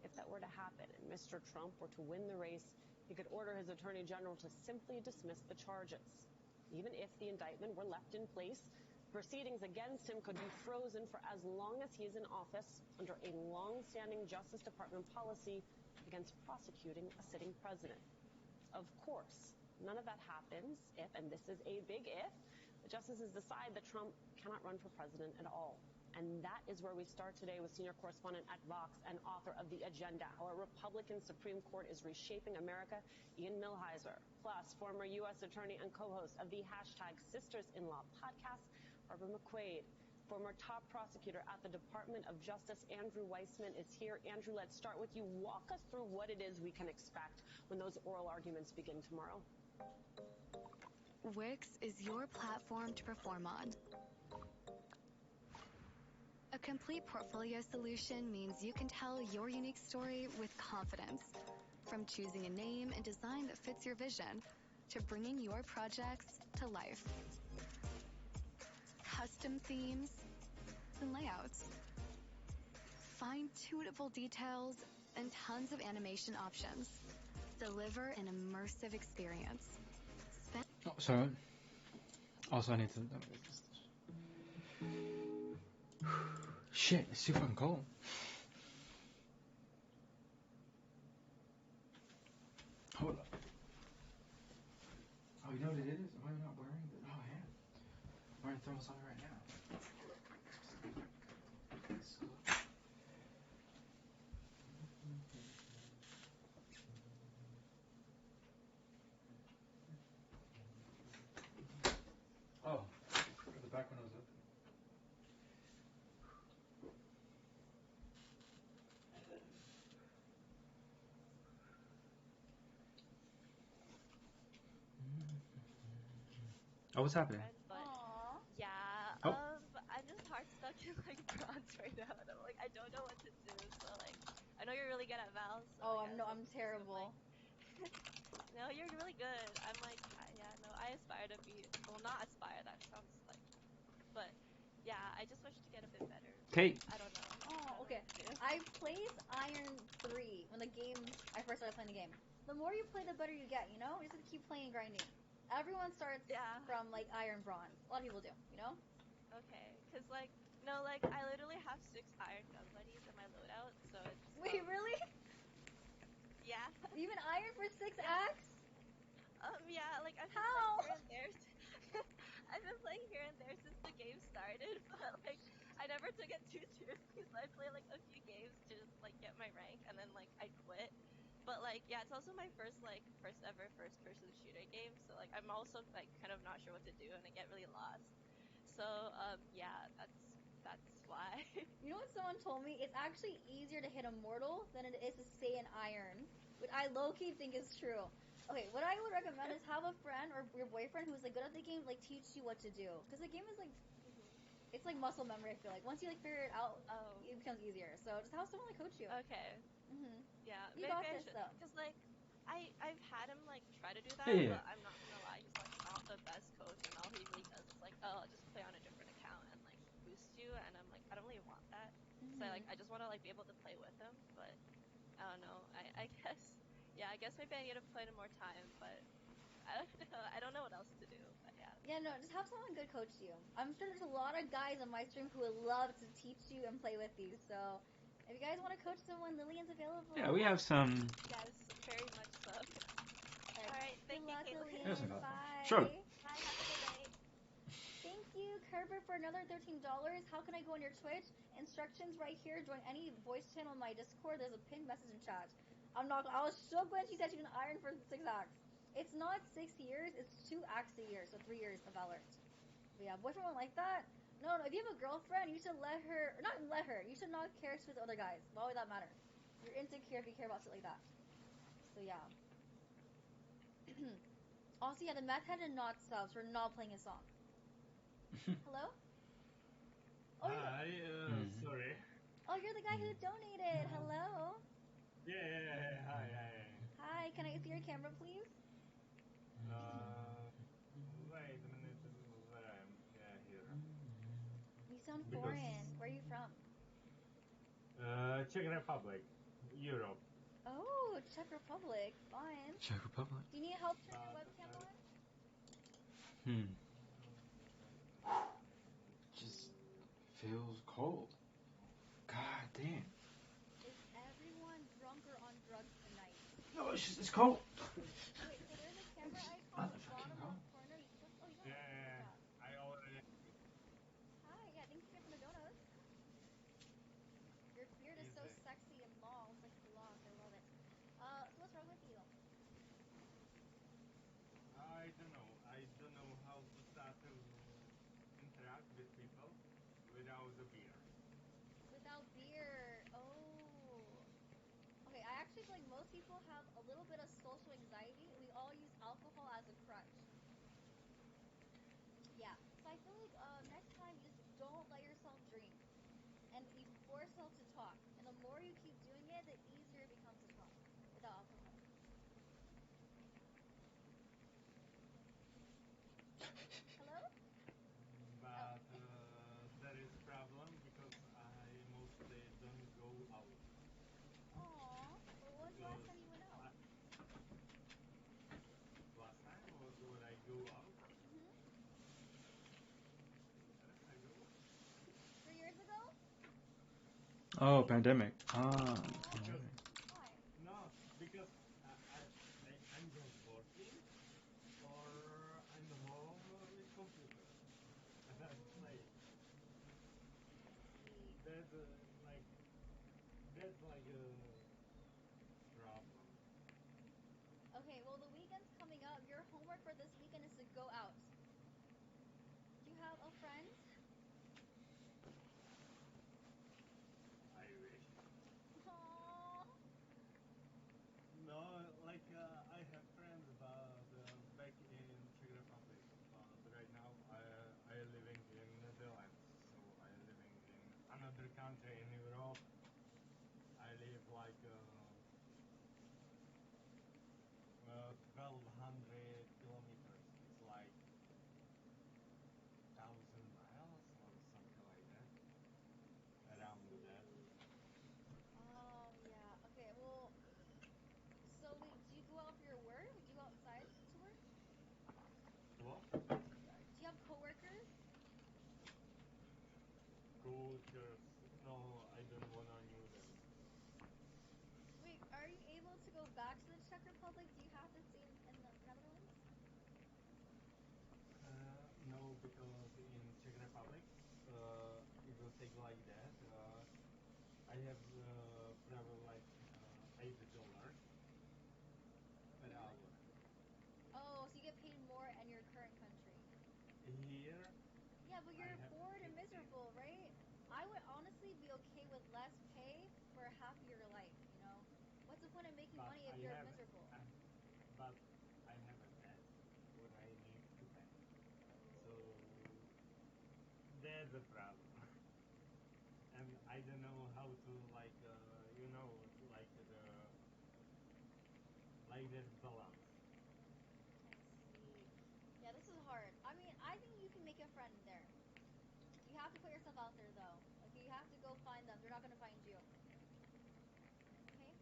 If that were to happen and Mr. Trump were to win the race, he could order his attorney general to simply dismiss the charges. Even if the indictment were left in place, proceedings against him could be frozen for as long as he is in office under a long-standing Justice Department policy against prosecuting a sitting president. Of course, none of that happens if, and this is a big if, the justices decide that Trump cannot run for president at all. And that is where we start today with senior correspondent at Vox and author of The Agenda, How a Republican Supreme Court is Reshaping America, Ian Millhiser, plus former U.S. attorney and co-host of the hashtag Sisters-in-Law podcast, Barbara McQuaid. Former top prosecutor at the Department of Justice, Andrew Weissman, is here. Andrew, let's start with you. Walk us through what it is we can expect when those oral arguments begin tomorrow. Wix is your platform to perform on. A complete portfolio solution means you can tell your unique story with confidence. From choosing a name and design that fits your vision to bringing your projects to life. Custom themes and layouts, fine-tunable details, and tons of animation options. Deliver an immersive experience. Oh, sorry. Also, I need to. Shit, it's too fucking cold. Hold up. Oh, you know what it is? Why am I not wearing the. Oh, yeah. I'm wearing thermal something right now. Oh, the back window was open. Oh, what's happening? But yeah, Oh. I'm just hard stuck in like bronze right now, and I'm like I don't know what to do. So like, I know you're really good at Val. So, Oh, like, I'm terrible. No, you're really good. I'm like, yeah, no, I aspire to be. Well, not aspire. That sounds like, but yeah, I just wish to get a bit better. Kate. I don't know. Oh, okay. I played Iron 3 when I first started playing the game. The more you play, the better you get, you know? You just have to keep playing and grinding. Everyone starts from, like, Iron Bronze. A lot of people do, you know? Okay, cause like, no, like, I literally have 6 Iron Gun Buddies in my loadout, so it's... Wait, really? Yeah. Even Iron for 6 Axe? Yeah, like, I've been How? playing here and there. I've been playing here and there since the game started, but, like, I never took it too seriously, so I played, like, a few games to just, like, get my rank, and then, like, I quit. But, like, yeah, it's also my first ever first-person shooter game, so, like, I'm also, like, kind of not sure what to do, and I get really lost. So, yeah, that's why. You know what someone told me? It's actually easier to hit a mortal than it is to stay in Iron, which I low-key think is true. Okay, what I would recommend is have a friend or your boyfriend who's, like, good at the game, like, teach you what to do. Because the game is, like, it's like muscle memory, I feel like. Once you, like, figure it out, it becomes easier. So just have someone, like, coach you. Okay. Yeah, You maybe got I this should, though. cause like I've had him like try to do Yeah, that, yeah. but I'm not gonna lie, he's like not the best coach, and all he really does is like, oh, just play on a different account and like boost you, and I'm like, I don't really want that. So I just want to like be able to play with him, but I don't know. I guess yeah, I guess maybe I need to play him more time, but I don't know. I don't know what else to do, but yeah. Yeah, no, just have someone good coach you. I'm sure there's a lot of guys on my stream who would love to teach you and play with you. So, if you guys want to coach someone, Lillian's available. Yeah, we have some. Yes, very much so. All right, thank Good you, luck, Caitlin. Yes, Lillian. Bye. sure. Bye. Have a good night. Thank you, Kerber, for another $13. How can I go on your Twitch? Instructions right here. Join any voice channel in my Discord. There's a pinned message in chat. I was so glad she said she can iron for 6 acts. It's not 6 years, it's 2 acts a year, so 3 years of Valorant. But yeah, boyfriend won't like that. No, if you have a girlfriend, you should let her, or not let her, you should not care with other guys. Why would that matter? You're insecure if you care about shit like that. So yeah. Also, yeah, the meth head did not sub, so we're not playing his song. Hello? Oh, Hi, sorry. Oh, you're the guy who donated. Hello. Yeah, hi. Hi, can I see your camera, please? Wait a minute, where I am? Yeah, here. You sound Because, foreign. Where are you from? Czech Republic, Europe. Oh, Czech Republic. Fine. Czech Republic. Do you need help turning your webcam on? Just feels cold. God damn. Is everyone drunk or on drugs tonight? No, it's cold. Wait, so there's a camera icon at the bottom left corner. You click. Oh, you don't. Yeah, I already. Hi. Yeah, thanks again for the donuts. Your beard is so Easy. sexy and long. It's like blonde. I love it. So what's wrong with you? I don't know. I don't know how to start to interact with people without the beer. Without beer. Oh. Okay, I actually feel like most people have a little bit of social anxiety. We all use alcohol as a crutch. Yeah. So I feel like next time you just don't let yourself drink. And you force yourself to talk. And the more you keep doing it, the easier it becomes to talk without alcohol. Hello? But there is problem because I mostly don't go out. Aww. Well, when's the last Because time you went out? last time when I go out, Mhm. years ago. 3 years ago? Oh, pandemic. Because Pandemic. Why? no, because I'm just working or I'm home with computer and I'm playing. I see. That's like that's like a problem. Okay, well, the weekend's coming up. Your homework for this weekend is to go out. Do you have a friend? I wish. Aww. No, like I have friends, but back in Czech Republic. But right now I am living in Netherlands, so I am living in another country in Europe. I live like 1,200 kilometers. It's like 1,000 miles or something like that. I Around that. see. Yeah. Okay, well, so wait, do you go out for your work? Do you go outside to work? What? Do you have coworkers? Cultures? No, I don't wanna know them. Wait, are you able to go back to the Czech Republic? Do you have to stay in the Netherlands? No, because in Czech Republic, it will take like that. I have probably like $8 per hour. Oh, so you get paid more in your current country. Here, Yeah, but I you're have bored and 15. miserable, right? I would honestly be okay with less pay for a happier life, you know? What's the point of making But money if I you're have, miserable? but I have a debt what I need to pay. So that's a problem. And I don't know how to like like there's balance. I see. Yeah, this is hard. I mean, I think you can make a friend there. You have to put yourself out there, though. Like, you have to go find them. They're not gonna find you. Okay?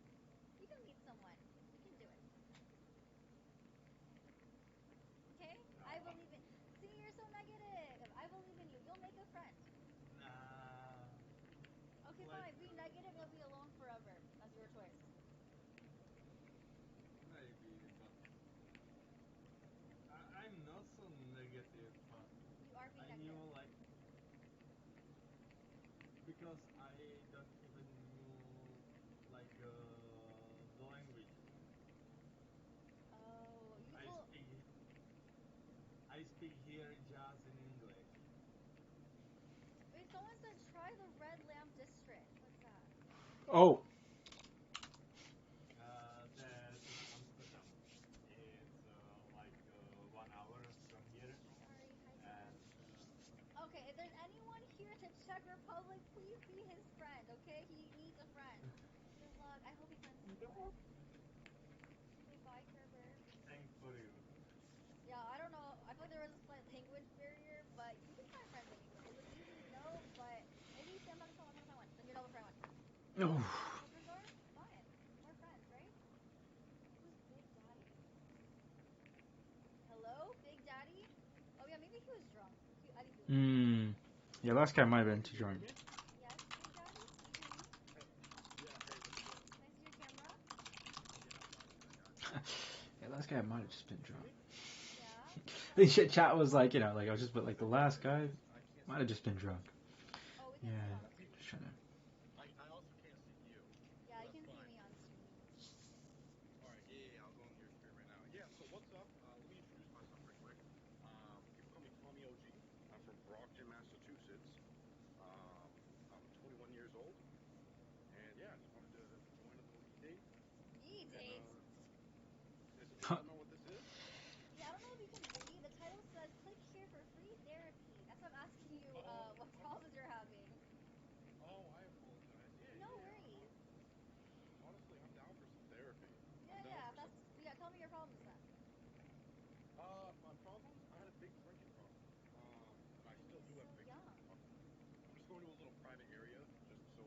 You can meet someone. You can do it. Okay? I No. believe in. See, you're so negative. I believe in you. You'll make a friend. Nah. Okay, Like fine. Be negative. You'll be alone forever. That's your choice. maybe, but I'm not so negative. But You are being I knew negative. like because I don't even knew like the languages. Oh, you I told. speak I speak here just in English. Wait, someone said try the Red Lamp District. What's that? Oh, That's in Amsterdam. It's like 1 hour from here, Hi, Ari. Hi, and Zach. Okay, if there's anyone here to Czech Republic, please be his friend, okay? He needs a friend. Good luck. I hope he finds someone. no, Okay, bye, Kerber. thank for you. Yeah, I don't know. I feel like there was a slight language barrier, but you can find friends anywhere. It was easy to know, but maybe you say I'm not gonna find one. Then you're not gonna find one. no. Open door? Fine. More friends, right? Who's Big Daddy? Hello, Big Daddy? Oh yeah, maybe he was drunk. I think he was drunk. Hmm. Yeah, last guy might have been Can too you hear drunk. me? Yes, Big Daddy? You hear me? Hey, yeah, hey, what's good? Can I see your camera? Yeah, I got you. Yeah, last guy might have just been Can you see drunk. me? Yeah. The shit chat was like, like I was just, but like the last I guy just I can't might see have you just been guys. drunk. Oh, we Yeah, can see you on I see. just stream. trying to. I also can't see you, Yeah, so you that's can see fine. me on stream. All right, yeah, I'll go into your screen right now. Yeah, so what's up? Let me introduce myself right quick. People call me Tommy OG. I'm from Brockton, Massachusetts. I'm 21 years old, and yeah, I just wanted to join a little e-date. And E-date? do y'all know what this is? Yeah, I don't know if you can read. The title says, click here for free therapy. That's why I'm asking you Oh, what problems you're having. oh, I apologize. Yeah, No yeah. worries. Honestly, I'm down for some therapy. I'm Yeah, down yeah, for some. that's, yeah, tell me your problems then. My problems. I had a big drinking problem. And I still He's do have so a big young. drinking problem. I'm just going to a little private area, just so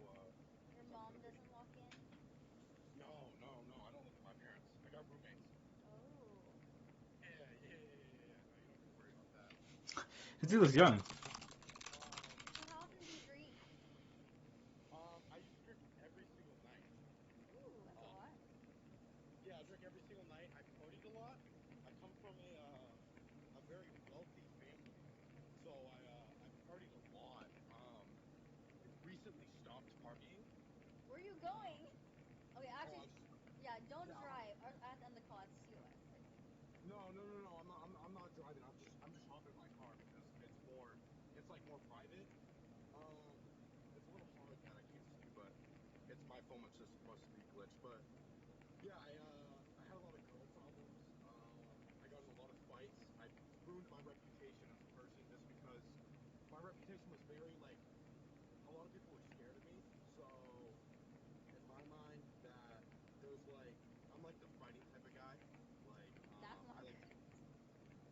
Your so I'm mom gonna be. doesn't walk in? No, no, no. I don't live with my parents. I got roommates. Oh. Yeah. No, you don't have to worry about that. This But dude looks young. So how often do you drink? I used to drink every single night. Ooh, that's a Um, lot. yeah, I drink every single night. I partied a lot. I come from a very wealthy family, so I partied a lot. I recently stopped partying. Where are you Um, going? Okay, oh, actually, I just yeah, don't yeah. drive. Or I have to end the call. It's COS. Like, No. I'm not driving. I'm just hopping in my car because it's more. It's like more private. Um, it's a little hard that I can't see you, but it's my phone must be glitched. But yeah, I had a lot of girl problems. I got in a lot of fights. I ruined my reputation as a person just because my reputation was very like a lot of people were scared of me. So in my mind, that there's like I'm like the fighting type of guy. Like that's I not like good.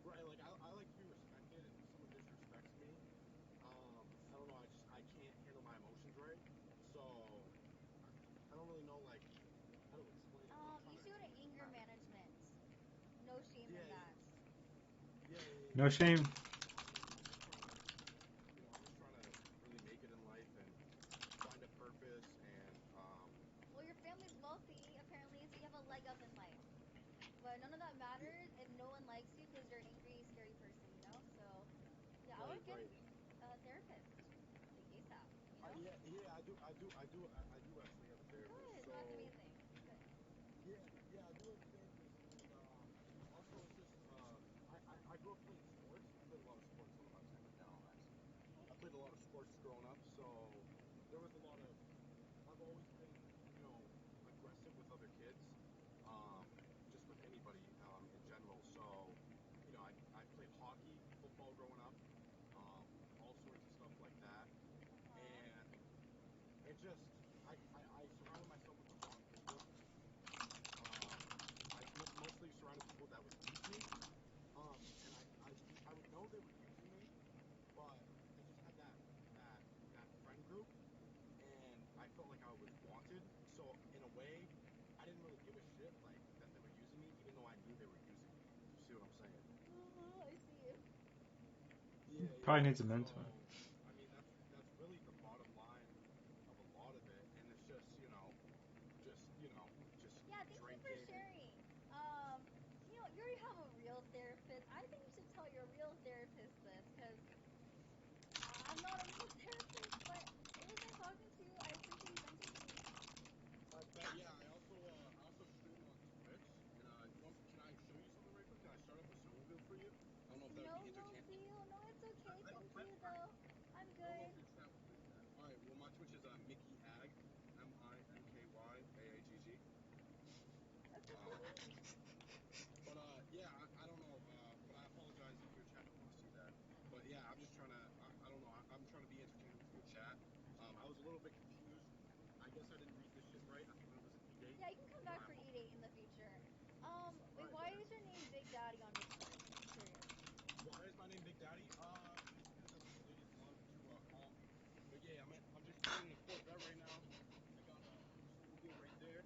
right, like I like to be respected, and if someone disrespects me, I don't know. I can't handle my emotions right. So I don't really know like how to explain it, but I'm You trying to should go to explain it anger dramatically. management. No shame in Yeah, that. No shame. I'm just trying to, I'm just trying to really make it in life and find a purpose and Well, your family's wealthy, apparently, so you have a leg up in life. But none of that yeah, matters if no one likes you because you're an angry, scary person, you know? So, yeah, I right, would get right. a therapist, like ASAP, you know? Yeah, I do actually have a therapist. Good. No, that's So amazing. Good. yeah, I do have a therapist, and also it's just I grew up playing sports. I played a lot of sports. I'm about 10 right now, actually. Okay. I played a lot of sports growing up, so there was a lot of. I've always been, aggressive with other kids, just with anybody in general. So, I played hockey, football growing up, all sorts of stuff like that, Uh-huh. and it just I surrounded myself with the wrong people. I So in a way, I didn't really give a shit like that they were using me, even though I knew they were using me. You see what I'm saying? I see. Yeah, Probably yeah. needs a mentor. So I mean, that's really the bottom line of a lot of it, and it's just just Yeah, thank you for drinking and sharing. You already have a real therapist. I think you should tell your real therapist this, because I'm not a real therapist, but it was nice talking to you. I appreciate you venting to me. I bet. Yeah, I also stream on Twitch, and can I show you something right quick? Can I start up a snowmobile for you? I don't know if that would No, be no entertaining. deal. No, it's okay. I don't Thank you, though. I'm I don't know good. if your chat will take that. All right. Well, my Twitch is Mickey Ag, MINKYAAGG. Okay, Um, cool. but yeah, I don't know. But I apologize if your chat don't want to see that. But yeah, I'm just trying to. I don't know. I'm trying to be entertaining for your chat. I was a little bit confused. I guess I didn't read this shit right. I thought it was an E-date. Yeah, you can come But back for E-Date in the future. Wait, Alright, why bet. is your name Big Daddy on Discord? I'm curious. Why is my name Big Daddy? Just because that's what the ladies love to call me. But yeah, I'm just chilling in a Corvette right now. I got a snowmobile right there.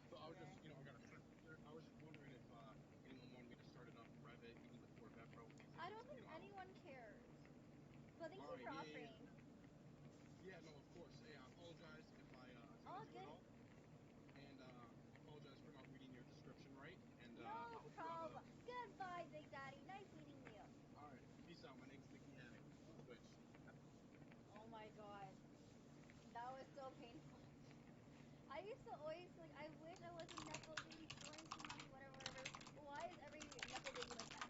So I was just, Okay. I got a strip here. I was just wondering if anyone wanted me to start it up, rev it, give me the Corvette, bro, because I don't it's, think anyone cares. But thank All you right, for yeah. offering. Yeah, no, of course. Hey, I apologize if I All offended you at good. all, and I apologize for not reading your description right. And I No hope you have a. problem. Goodbye, Big Daddy. Nice meeting you. All right, peace out. My name's Mickey Ag on Twitch. Oh my god. That was so painful. I used to always like, I wish I was a Nepo baby, throwing team money, whatever, whatever. But why is every Nepo baby like that?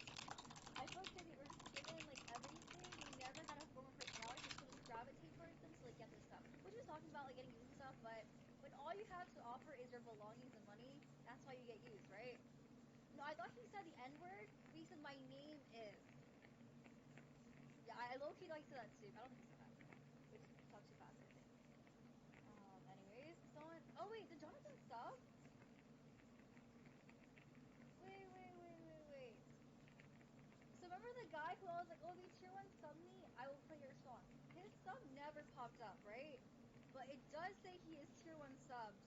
I feel like they were just given like everything. They never had a form of personality, so people just gravitate towards them to like get their stuff. Which is talking about like getting used and stuff, but when all you have to offer is your belongings and money, that's why you get used, right? No, I thought he said the N word, but he said my name is. Yeah, I low-key thought he said that too. I don't think he said that. Which he talked too fast, I think. Anyways, someone. Oh wait, did Jonathan sub? Wait. So remember the guy who I was like, oh, if you tier one sub me, I will play your song. His sub never popped up, right? But it does say he is tier one subbed.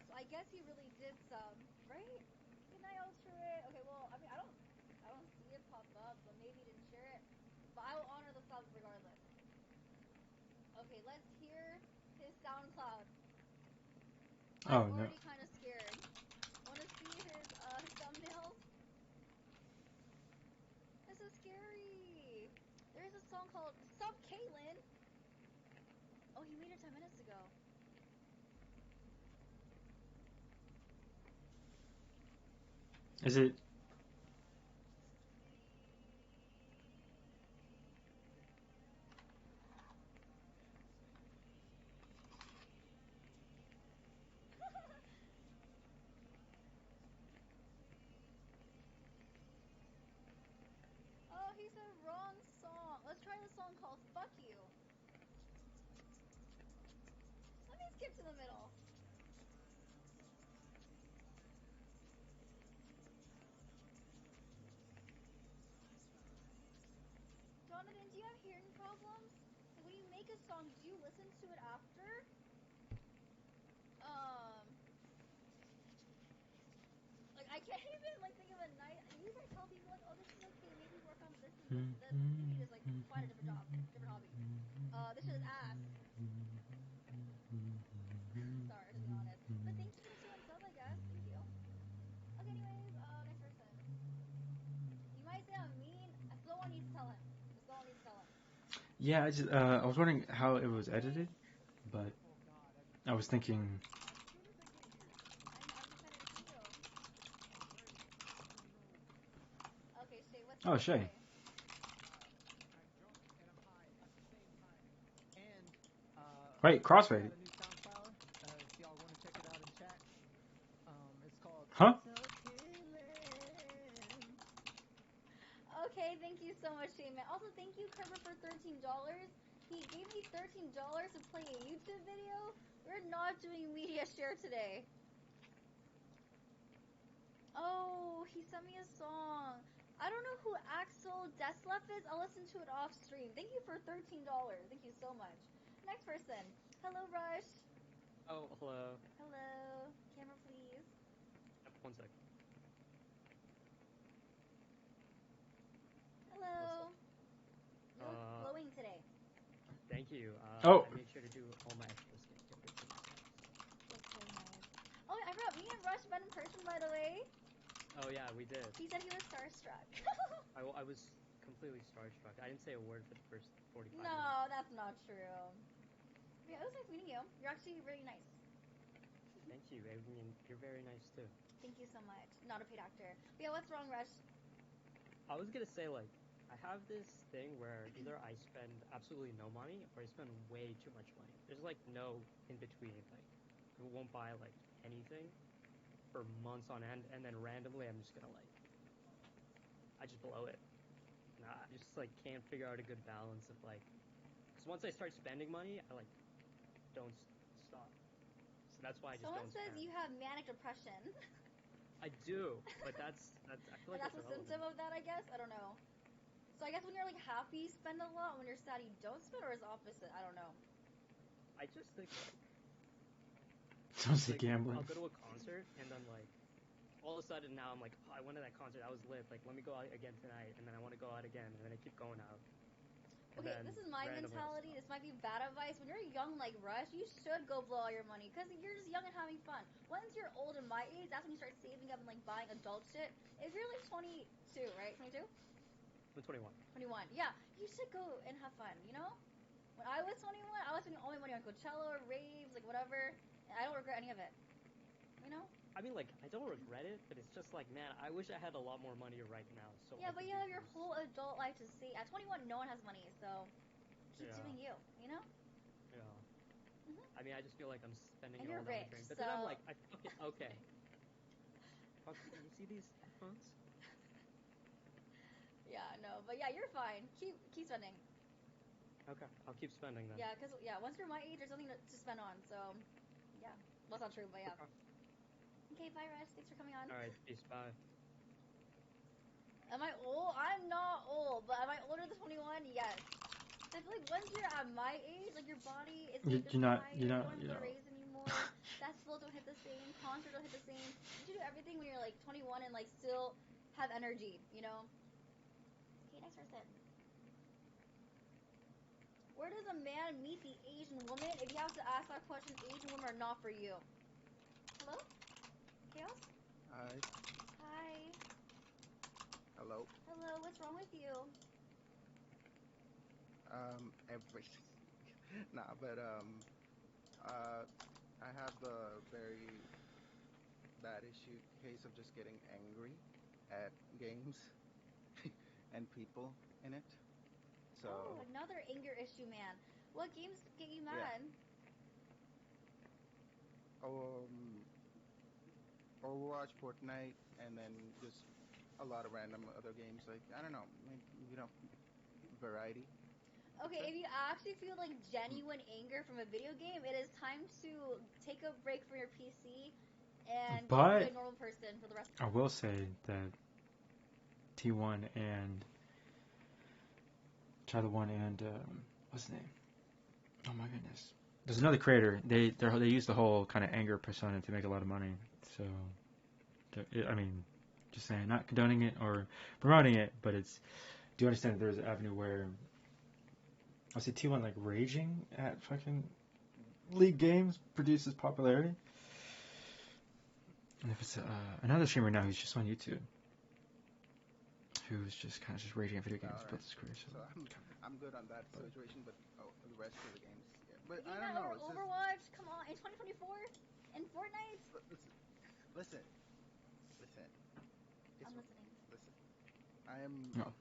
So I guess he really did sub, right? Good night, Ultruit. Okay, well, I mean, I don't see it pop up, but maybe he didn't share it. But I will honor the sub regardless. Okay, let's hear his SoundCloud. Oh I'm no. already kind of scared. Want to see his thumbnails? This is scary. There's a song called Sup Caitlin. Oh, he made it 10 minutes ago. Is it? Oh, he said wrong song. Let's try the song called Fuck You. Let me skip to the middle. Jonathan, do you have hearing problems? Like, when you make a song, do you listen to it after? Like, I can't even like think of a night. Usually I tell people like, oh, this is okay, maybe work on this and this and this. You need to just like find a different job, different hobby. This shit is ass. Sorry, to be honest. But thank you for the 2-1 sub, I guess. Thank you. Okay, anyways, next person. You might say I'm mean. Someone needs to tell him. Someone needs to tell him. Yeah, I was wondering how it was edited, but I was thinking. I'm excited to see you. Okay, Shay, what's Oh, up, Shay. Shay? I'm drunk and I'm high at the same time. And Wait, I just Crossfade. got a new SoundCloud. If y'all want to check it out in chat, it's called Huh? So Killing. Okay, thank you so much, Shay, man. Also, thank you, Kerber, for $13. He gave me $13 to play a YouTube video. We're not doing media share today. Oh, he sent me a song. I don't know who Axel Deslef is. I'll listen to it off stream. Thank you for $13. Thank you so much. Next person. Hello, Rush. Oh, hello. Hello. Camera, please. Yep, 1 sec. Hello. You look Uh, glowing today. Thank you. Oh. I made sure to do all my extra skincare routines. Looks so nice. Oh, I forgot. Me and Rush met in person, by the way. Oh yeah, we did. He said he was starstruck. I was completely starstruck. I didn't say a word for the first 45 minutes. No, that's not true. Yeah, it was nice meeting you. You're actually really nice. Thank you. I mean, you're very nice too. Thank you so much. Not a paid actor. But yeah, what's wrong, Rush? I was gonna say, like, I have this thing where either I spend absolutely no money or I spend way too much money. There's like no in between. Like, I won't buy like anything for months on end, and then randomly I'm just gonna like, I just blow it. Nah, I just like can't figure out a good balance of like, because once I start spending money, I like don't stop. So that's why I just Someone don't says spend. you have manic depression. I do, but that's I feel And like that's that's a irrelevant. symptom of that, I guess? I don't know. So I guess when you're like happy, you spend a lot. When you're sad, you don't spend, or is it opposite? I don't know. I just think like, Sounds like like gambling. I'll go to a concert and then like all of a sudden now I'm like, oh, I went to that concert, that was lit. Like, let me go out again tonight, and then I want to go out again, and then I keep going out. And Okay, then this is my randomly I'll mentality. stop. This might be bad advice. When you're young like Rush, you should go blow all your money because you're just young and having fun. Once you're old and my age, that's when you start saving up and like buying adult shit. If you're like 22, right? 22? I'm 21. 21. Yeah, you should go and have fun, you know? When I was 21, I was spending all my money on Coachella, raves, like whatever. And I don't regret any of it. You know? I mean, like, I don't regret it, but it's just like, man, I wish I had a lot more money right now. So Yeah, I but could you do have your things. whole adult life to save. At 21, no one has money, so keep Yeah. doing you, you know? Yeah. Mhm. I mean, I just feel like I'm spending And it you're all down the rich, drain. But so then I'm like, I fucking okay. Fuck, you see these headphones? yeah, no, but yeah, you're fine. Keep spending. Okay, I'll keep spending then. Yeah, because once you're my age, there's something to spend on. So, yeah, well, that's not true, but yeah. Okay. Okay, bye, Rush. Thanks for coming on. All right, peace. Bye. Am I old? I'm not old, but am I older than 21? Yes. I feel like once you're at my age, like your body is like You're not. tired. You're You not. don't have You the know. raise anymore. That flow don't hit the same. Concert don't hit the same. You should do everything when you're like 21 and like still have energy. You know. Okay, next person. Where does a man meet the Asian woman? If you have to ask that question, Asian women are not for you. Hello? Chaos? Hi. Hi. Hello. Hello, what's wrong with you? Everything. Nah, but I have the very bad issue case of just getting angry at games and people in it. So Oh, another anger issue, man. What games get you yeah. mad? Um, Overwatch, Fortnite, and then just a lot of random other games. Like I don't know, variety. I'd Okay, say. if you actually feel like genuine anger from a video game, it is time to take a break from your PC and go be a But normal person for the rest. I will say that T1 and Tyler One and what's his name? Oh my goodness. There's another creator. They use the whole kind of anger persona to make a lot of money. So, I mean, just saying, not condoning it or promoting it, but it's. Do you understand that there's an avenue where I see T1 like raging at fucking League games produces popularity, and if it's another streamer now who's just on YouTube, who's just kind of just raging at video games, built Valorant. his career. So, So I'm good on that situation, but the rest of the games, yeah. But You I mad don't know. over It's just Overwatch? Come on, in 2024? In Fortnite? listen, listen. It's I'm listening. listen. I am no.